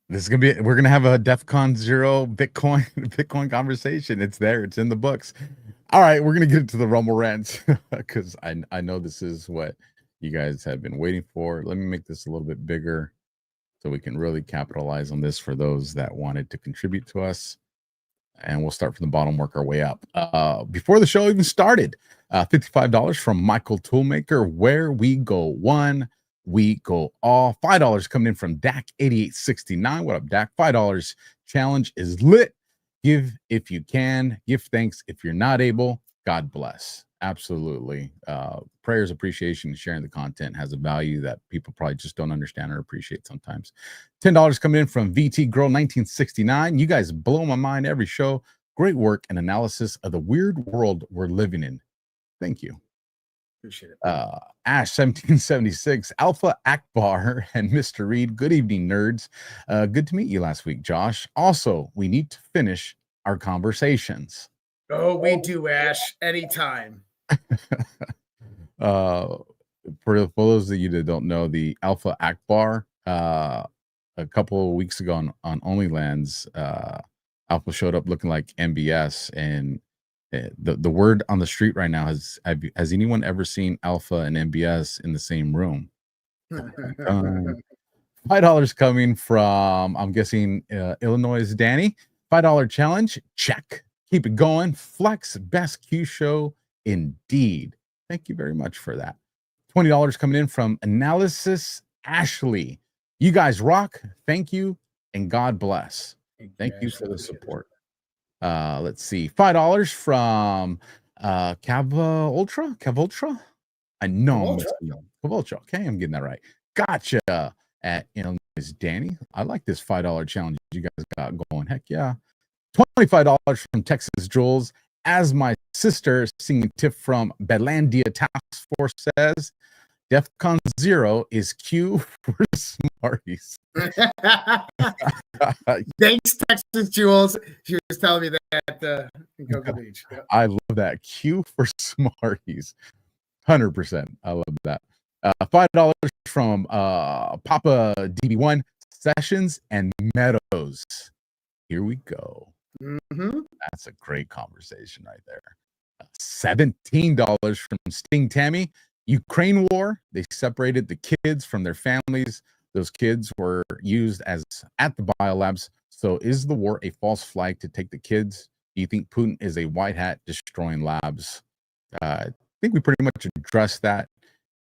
Speaker 10: We're gonna have a DEFCON ZERQ Bitcoin conversation. It's there. It's in the books. All right, we're gonna get into the Rumble rants because I know this is what you guys have been waiting for. Let me make this a little bit bigger so we can really capitalize on this for those that wanted to contribute to us. And we'll start from the bottom, work our way up. Before the show even started, $55 from Michael Toolmaker. Where we go one, we go all. $5 coming in from DAC8869. What up, DAC? $5 challenge is lit. Give if you can. Give thanks if you're not able. God bless. Absolutely. Prayers, appreciation, sharing the content has a value that people probably just don't understand or appreciate sometimes. $10 coming in from VT Girl 1969. You guys blow my mind every show. Great work and analysis of the weird world we're living in. Thank you.
Speaker 11: Appreciate it.
Speaker 10: Ash 1776, Alpha Akbar and Mr. Reid. Good evening, nerds. Good to meet you last week, Josh. Also, we need to finish our conversations.
Speaker 11: Oh, we do, Ash. Anytime.
Speaker 10: For those of you that don't know, the Alpha Akbar, a couple of weeks ago on OnlyLands, Alpha showed up looking like MBS, and the word on the street right now has anyone ever seen Alpha and MBS in the same room? $5 coming from, I'm guessing, Illinois' Danny. $5 challenge, check. Keep it going. Flex, best Q show indeed. Thank you very much for that. $20 coming in from Analysis Ashley. You guys rock. Thank you, and God bless. Thank you for the support. Let's see. $5 from Cav Ultra. I know Cav Ultra. Okay, I'm getting that right. Gotcha. At Illinois, Danny. I like this $5 challenge you guys got going. Heck yeah. $25 from Texas Jules. As my sister singing tip from Badlandia Task Force says, DEFCON ZERQ is Q for Smarties.
Speaker 11: Thanks, Texas Jules. She was telling me that in Cocoa Beach. Yep.
Speaker 10: I love that. Q for Smarties. 100%. I love that. $5 from Papa DB1 Sessions and Meadows. Here we go.
Speaker 11: Mm-hmm.
Speaker 10: That's a great conversation right there. $17 from Sting Tammy. Ukraine war. They separated the kids from their families. Those kids were used as at the biolabs. So is the war a false flag to take the kids? Do you think Putin is a white hat destroying labs? I think we pretty much addressed that.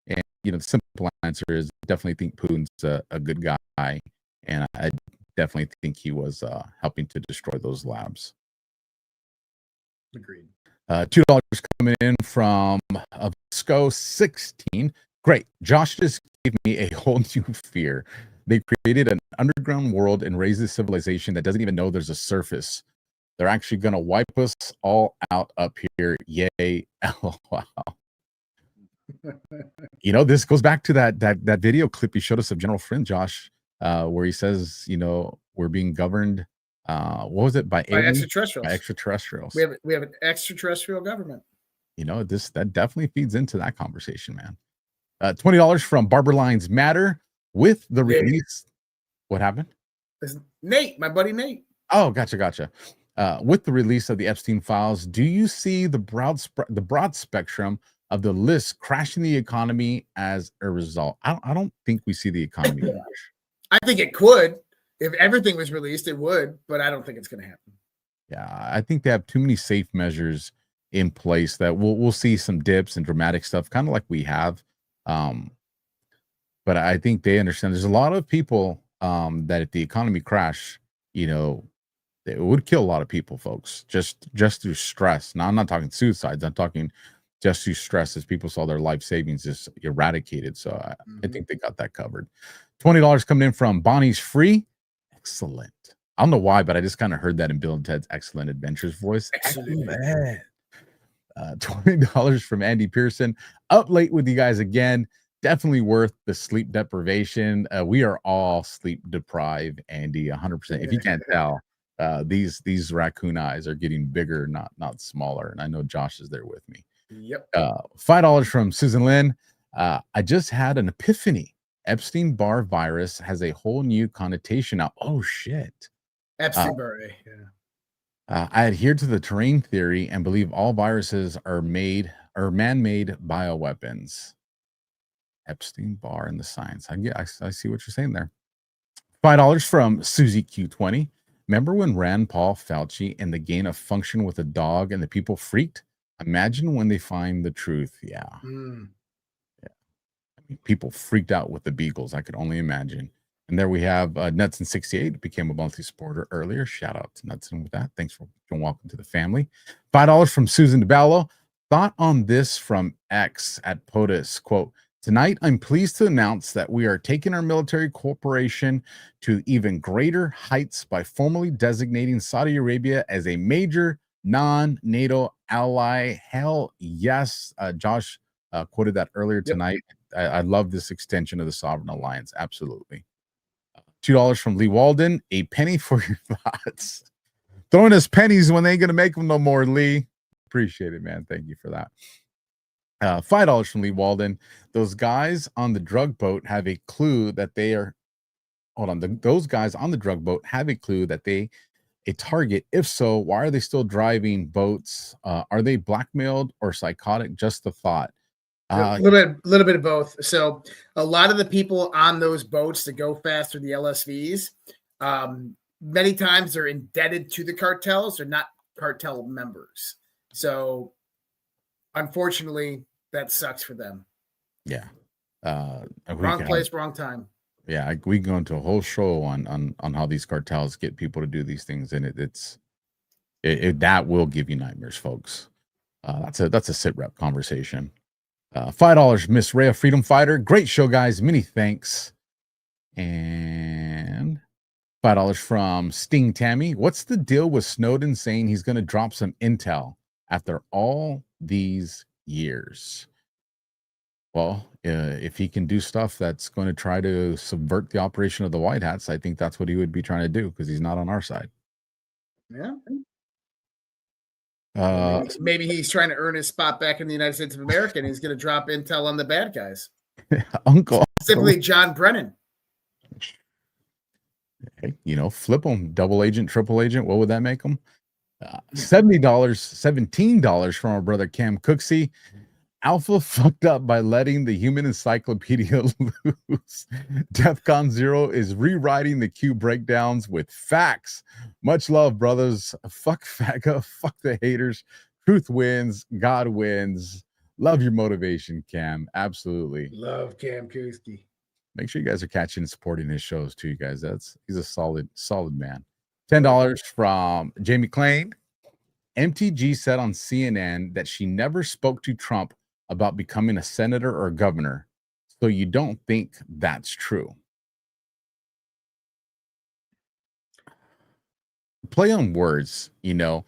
Speaker 10: And, the simple answer is definitely think Putin's a good guy. And I definitely think he was helping to destroy those labs.
Speaker 11: Agreed.
Speaker 10: $2 coming in from Visco 16. Great. Josh just gave me a whole new fear. They created an underground world and raised a civilization that doesn't even know there's a surface. They're actually going to wipe us all out up here. Yay. LOL. You know, this goes back to that video clip you showed us of General Flynn, Josh, where he says, you know, we're being governed. What was it? By aliens?
Speaker 11: extraterrestrials.
Speaker 10: By extraterrestrials.
Speaker 11: We have an extraterrestrial government.
Speaker 10: You know, that definitely feeds into that conversation, man. $20 from Barber Lines Matter with the release. What happened?
Speaker 11: It's Nate, my buddy Nate.
Speaker 10: Oh, gotcha. With the release of the Epstein files, do you see the broad spectrum of the list crashing the economy as a result? I don't think we see the economy crash.
Speaker 11: I think it could. If everything was released, it would, but I don't think it's going to happen.
Speaker 10: Yeah, I think they have too many safe measures in place that we'll see some dips and dramatic stuff, kind of like we have. But I think they understand there's a lot of people that if the economy crash, you know, it would kill a lot of people, folks, just through stress. Now, I'm not talking suicides. I'm talking just through stress as people saw their life savings just eradicated. So I think they got that covered. $20 coming in from Bonnie's Free. Excellent. I don't know why, but I just kind of heard that in Bill and Ted's Excellent Adventures voice.
Speaker 11: Excellent.
Speaker 10: $20 from Andy Pearson. Up late with you guys again. Definitely worth the sleep deprivation. We are all sleep deprived, Andy, 100%. If you can't tell, these raccoon eyes are getting bigger, not smaller. And I know Josh is there with me.
Speaker 11: Yep.
Speaker 10: $5 from Susan Lynn. I just had an epiphany. Epstein-Barr virus has a whole new connotation now. Oh, shit.
Speaker 11: Epstein-Barr, yeah.
Speaker 10: I adhere to the terrain theory and believe all viruses are man-made bioweapons. Epstein-Barr and the science. I see what you're saying there. $5 from Susie Q20. Remember when Rand Paul, Fauci, and the gain of function with a dog and the people freaked? Imagine when they find the truth. Yeah. Yeah. I mean, people freaked out with the beagles. I could only imagine. And there we have Nutson68 became a monthly supporter earlier. Shout out to Nutson with that. Thanks for welcome to the family. $5 from Susan DeBallo. Thought on this from X at POTUS. Quote, tonight, I'm pleased to announce that we are taking our military cooperation to even greater heights by formally designating Saudi Arabia as a major non-NATO ally. Hell yes. Josh quoted that earlier tonight. I love this extension of the Sovereign Alliance. Absolutely. $2 from Lee Walden. A penny for your thoughts. Throwing us pennies when they ain't going to make them no more, Lee. Appreciate it, man. Thank you for that. $5 from Lee Walden. Those guys on the drug boat have a clue that they are. Hold on. Those guys on the drug boat have a clue that they a target. If so, why are they still driving boats? Are they blackmailed or psychotic? Just the thought.
Speaker 11: A little bit of both. So a lot of the people on those boats that go fast through the LSVs, many times they're indebted to the cartels. They're not cartel members. So unfortunately, that sucks for them.
Speaker 10: Yeah.
Speaker 11: Wrong place, wrong time.
Speaker 10: Yeah, we can go into a whole show on how these cartels get people to do these things, and that will give you nightmares, folks. That's a sit rep conversation. $5, Miss Rhea Freedom Fighter. Great show, guys. Many thanks. And $5 from Sting Tammy. What's the deal with Snowden saying he's going to drop some intel after all these years? Well, if he can do stuff that's going to try to subvert the operation of the White Hats, I think that's what he would be trying to do because he's not on our side.
Speaker 11: Yeah.
Speaker 10: Maybe
Speaker 11: he's trying to earn his spot back in the United States of America, and he's going to drop intel on the bad guys.
Speaker 10: Uncle.
Speaker 11: Specifically, John Brennan.
Speaker 10: Flip them. Double agent, triple agent. What would that make them? $17 from our brother Cam Cooksey. Alpha fucked up by letting the human encyclopedia loose. DEFCON ZERQ is rewriting the Q breakdowns with facts. Much love, brothers. Fuck FAGA. Fuck the haters. Truth wins. God wins. Love your motivation, Cam. Absolutely.
Speaker 11: Love Cam Kuski.
Speaker 10: Make sure you guys are catching and supporting his shows too, you guys. He's a solid man. $10 from Jamie Klein. MTG said on CNN that she never spoke to Trump about becoming a senator or a governor. So you don't think that's true? play on words, you know.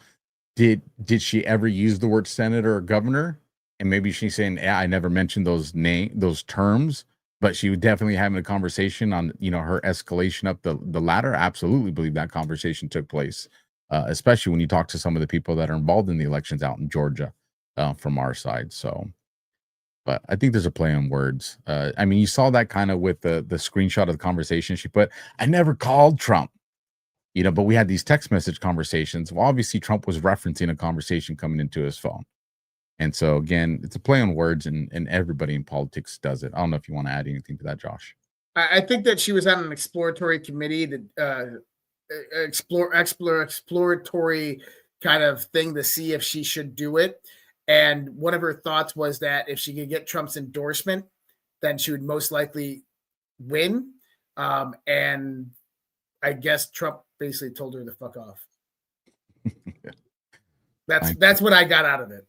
Speaker 10: Did she ever use the word senator or governor? And maybe she's saying, yeah, I never mentioned those terms, but she was definitely having a conversation on, you know, her escalation up the ladder. I absolutely believe that conversation took place, especially when you talk to some of the people that are involved in the elections out in Georgia from our side. So, but I think there's a play on words. I mean, you saw that kind of with the screenshot of the conversation she put. I never called Trump. You know, but we had these text message conversations. Well, obviously, Trump was referencing a conversation coming into his phone. And so, again, it's a play on words, and everybody in politics does it. I don't know if you want to add anything to that, Josh.
Speaker 11: I think that she was on an exploratory committee that exploratory kind of thing to see if she should do it. And one of her thoughts was that if she could get Trump's endorsement, then she would most likely win. And I guess Trump basically told her to fuck off. That's what I got out of it.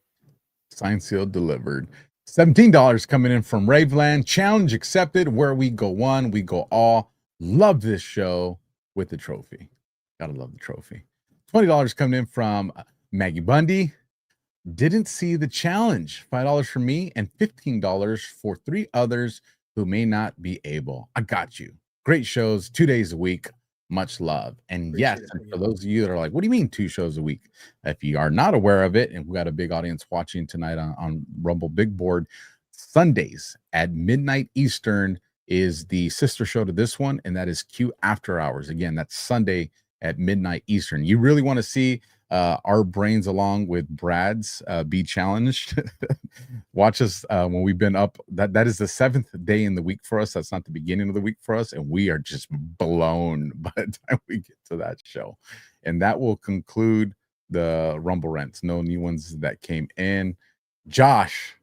Speaker 10: Signed, sealed, delivered. $17 coming in from Raveland. Challenge accepted. Where we go one, we go all. Love this show with the trophy. Gotta love the trophy. $20 coming in from Maggie Bundy. Didn't see the challenge. $5 for me and $15 for 3 others who may not be able. I got you. Great shows, 2 days a week. Much love. And yes, for those of you that are like, what do you mean 2 shows a week? If you are not aware of it, and we got a big audience watching tonight on Rumble Big Board, Sundays at midnight Eastern is the sister show to this one, and that is Q After Hours. Again, that's Sunday at midnight Eastern. You really want to see our brains along with Brad's be challenged. Watch us when we've been up. That is the 7th day in the week for us. That's not the beginning of the week for us, and we are just blown by the time we get to that show. And that will conclude the Rumble Rents. No new ones that came in. Josh,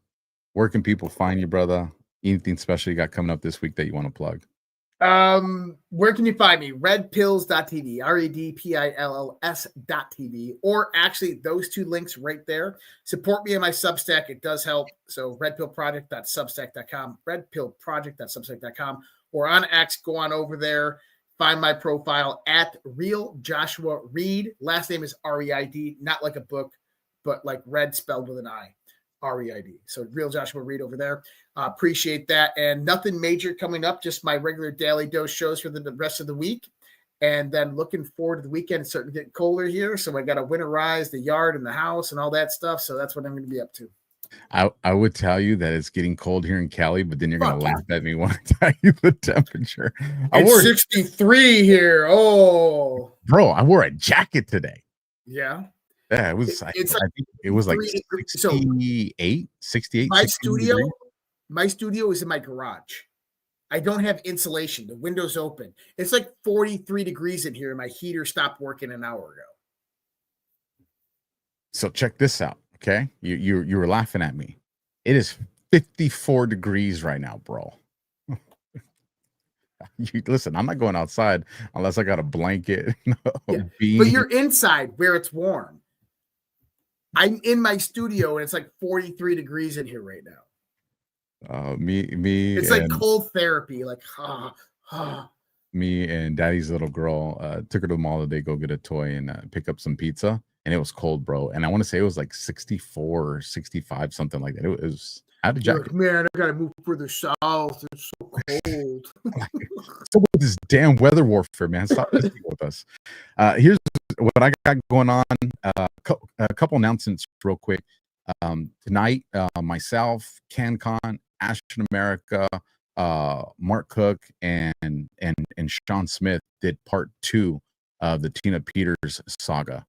Speaker 10: where can people find you, brother? Anything special you got coming up this week that you want to plug?
Speaker 11: Where can you find me? Redpills.tv, redpills.tv, or actually those 2 links right there. Support me in my Substack. It does help. So redpillproject.substack.com, redpillproject.substack.com, or on X, go on over there. Find my profile at Real Joshua Reid. Last name is R-E-I-D, not like a book, but like red spelled with an I. R-E-I-D. So Real Joshua Reid over there. Appreciate that. And nothing major coming up, just my regular daily dose shows for the rest of the week. And then looking forward to the weekend. It's starting to get colder here. So I got to winterize the yard and the house and all that stuff. So that's what I'm going to be up to.
Speaker 10: I would tell you that it's getting cold here in Cali, but then you're going to laugh at me when I tell you the temperature.
Speaker 11: It's 63 here. Oh.
Speaker 10: Bro, I wore a jacket today.
Speaker 11: Yeah.
Speaker 10: Yeah, it was. I think it was like 68.
Speaker 11: My studio is in my garage. I don't have insulation. The window's open. It's like 43 degrees in here, and my heater stopped working an hour ago.
Speaker 10: So check this out, okay? You were laughing at me. It is 54 degrees right now, bro. Listen, I'm not going outside unless I got a blanket.
Speaker 11: But you're inside where it's warm. I'm in my studio and it's like 43 degrees in here right now. It's like cold therapy. Like,
Speaker 10: me and Daddy's little girl took her to the mall today, go get a toy and pick up some pizza. And it was cold, bro. And I want to say it was like 64 or 65, something like that. It was. I had a jacket.
Speaker 11: Man, I gotta move further south. It's so cold.
Speaker 10: So with this damn weather warfare, man. Stop listening with us. Here's what I got going on. A couple announcements real quick. Tonight, myself, CanCon, Ashton America, Mark Cook, and Sean Smith did part 2 of the Tina Peters saga.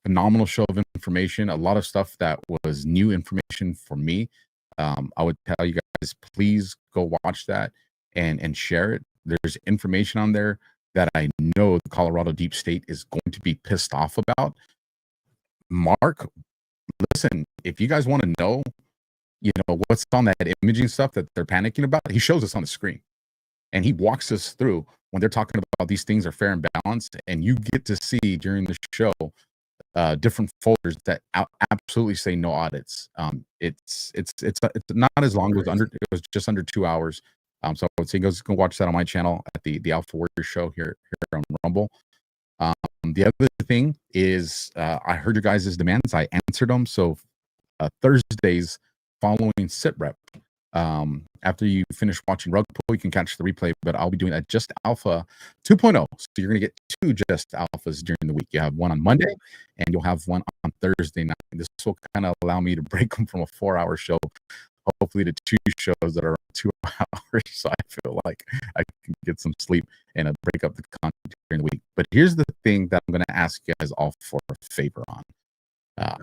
Speaker 10: Phenomenal show of information, a lot of stuff that was new information for me. I would tell you guys, please go watch that and share it. There's information on there that I know the Colorado Deep State is going to be pissed off about. Mark, listen, if you guys want to know, what's on that imaging stuff that they're panicking about, he shows us on the screen. And he walks us through when they're talking about these things are fair and balanced. And you get to see during the show different folders that absolutely say no audits. It's not as long. It was just under 2 hours. So I would say go watch that on my channel at the Alpha Warrior show here on Rumble. The other thing is, I heard your guys' demands. I answered them. So Thursdays following sit rep, after you finish watching Rug Pull, you can catch the replay, but I'll be doing that Just Alpha 2.0. So you're going to get 2 Just Alphas during the week. You have one on Monday and you'll have one on Thursday night. This will kind of allow me to break them from a 4-hour show, hopefully to 2 shows that are 2 hours. So I feel like I can get some sleep and break up the content during the week. But here's the thing that I'm going to ask you guys all for a favor on.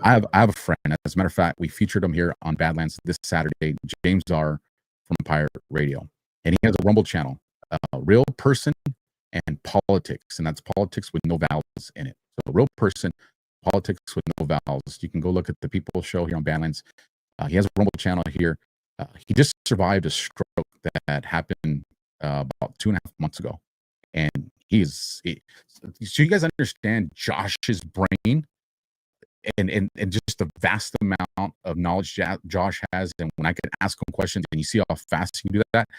Speaker 10: I have a friend. As a matter of fact, we featured him here on Badlands this Saturday, James R. from Pirate Radio. And he has a Rumble channel, Real Person and Politics. And that's politics with no vowels in it. So Real Person, Politics with no vowels. You can go look at the People Show here on Badlands. He has a Rumble channel here. He just survived a stroke that happened about 2.5 months ago. And so you guys understand Josh's brain and just the vast amount of knowledge Josh has. And when I can ask him questions and you see how fast he can do that,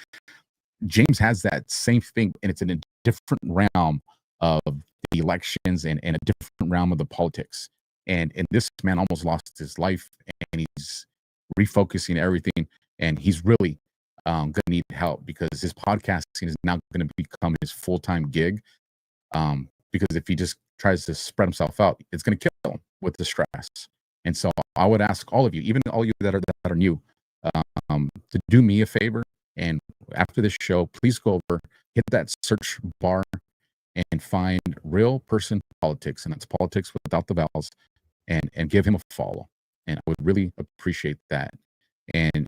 Speaker 10: James has that same thing, and it's in a different realm of the elections and a different realm of the politics. And this man almost lost his life, and he's refocusing everything, and he's really going to need help because his podcasting is now going to become his full-time gig. Because if he just tries to spread himself out, it's going to kill him with the stress. And so I would ask all of you, even all you that are new, to do me a favor. And after this show, please go over, hit that search bar and find Real Person Politics. And that's politics without the vowels, and give him a follow. And I would really appreciate that. And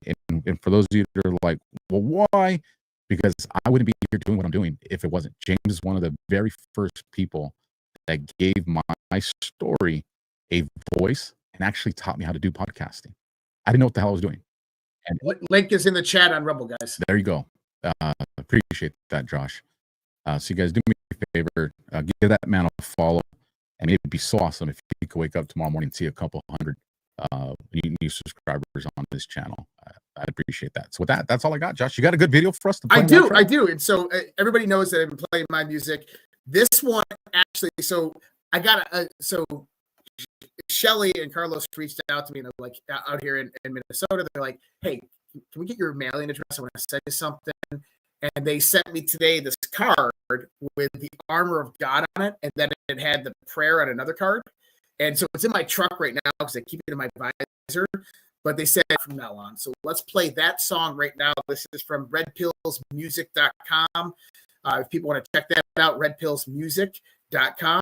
Speaker 10: for those of you that are like, well, why? Because I wouldn't be here doing what I'm doing if it wasn't. James is one of the very first people that gave my story a voice and actually taught me how to do podcasting. I didn't know what the hell I was doing. And
Speaker 11: link is in the chat on Rumble, guys.
Speaker 10: There you go. Appreciate that, Josh. So you guys do me a favor, give that man a follow. And it'd be so awesome if you could wake up tomorrow morning and see a couple hundred new subscribers on this channel. I'd appreciate that. So with that, that's all I got. Josh, you got a good video for us to play?
Speaker 11: I do. And so everybody knows that I've been playing my music. This one actually, so I got so Shelly and Carlos reached out to me, and I'm like out here in Minnesota. They're like, hey, can we get your mailing address? I want to send you something. And they sent me today this card with the armor of God on it, and then it had the prayer on another card. And so it's in my truck right now because I keep it in my visor. But they said from now on. So let's play that song right now. This is from redpillsmusic.com. If people want to check that out, redpillsmusic.com.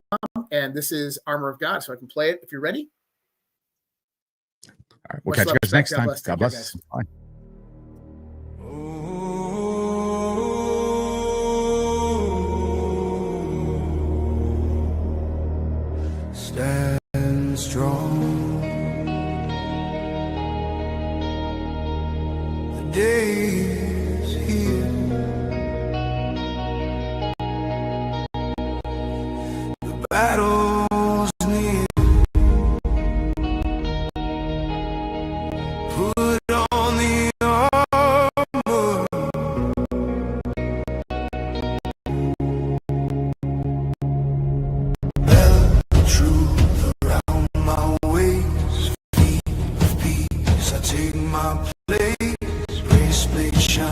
Speaker 11: And this is Armor of God. So I can play it if you're ready.
Speaker 10: All right. We'll catch you guys next time. God bless. Bye.
Speaker 16: Stand strong. The day is here. The battle's near. Put on the armor. Held truth around my waist. Feet of peace, I take my place. Grace blade shine.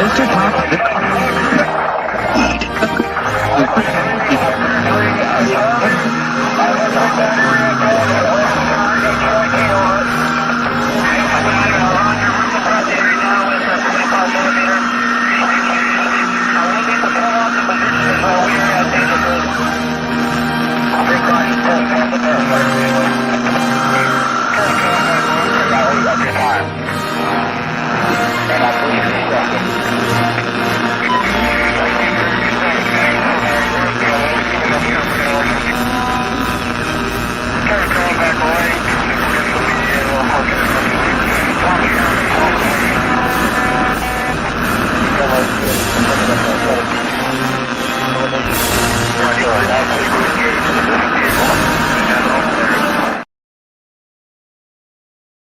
Speaker 17: Mr. Top, the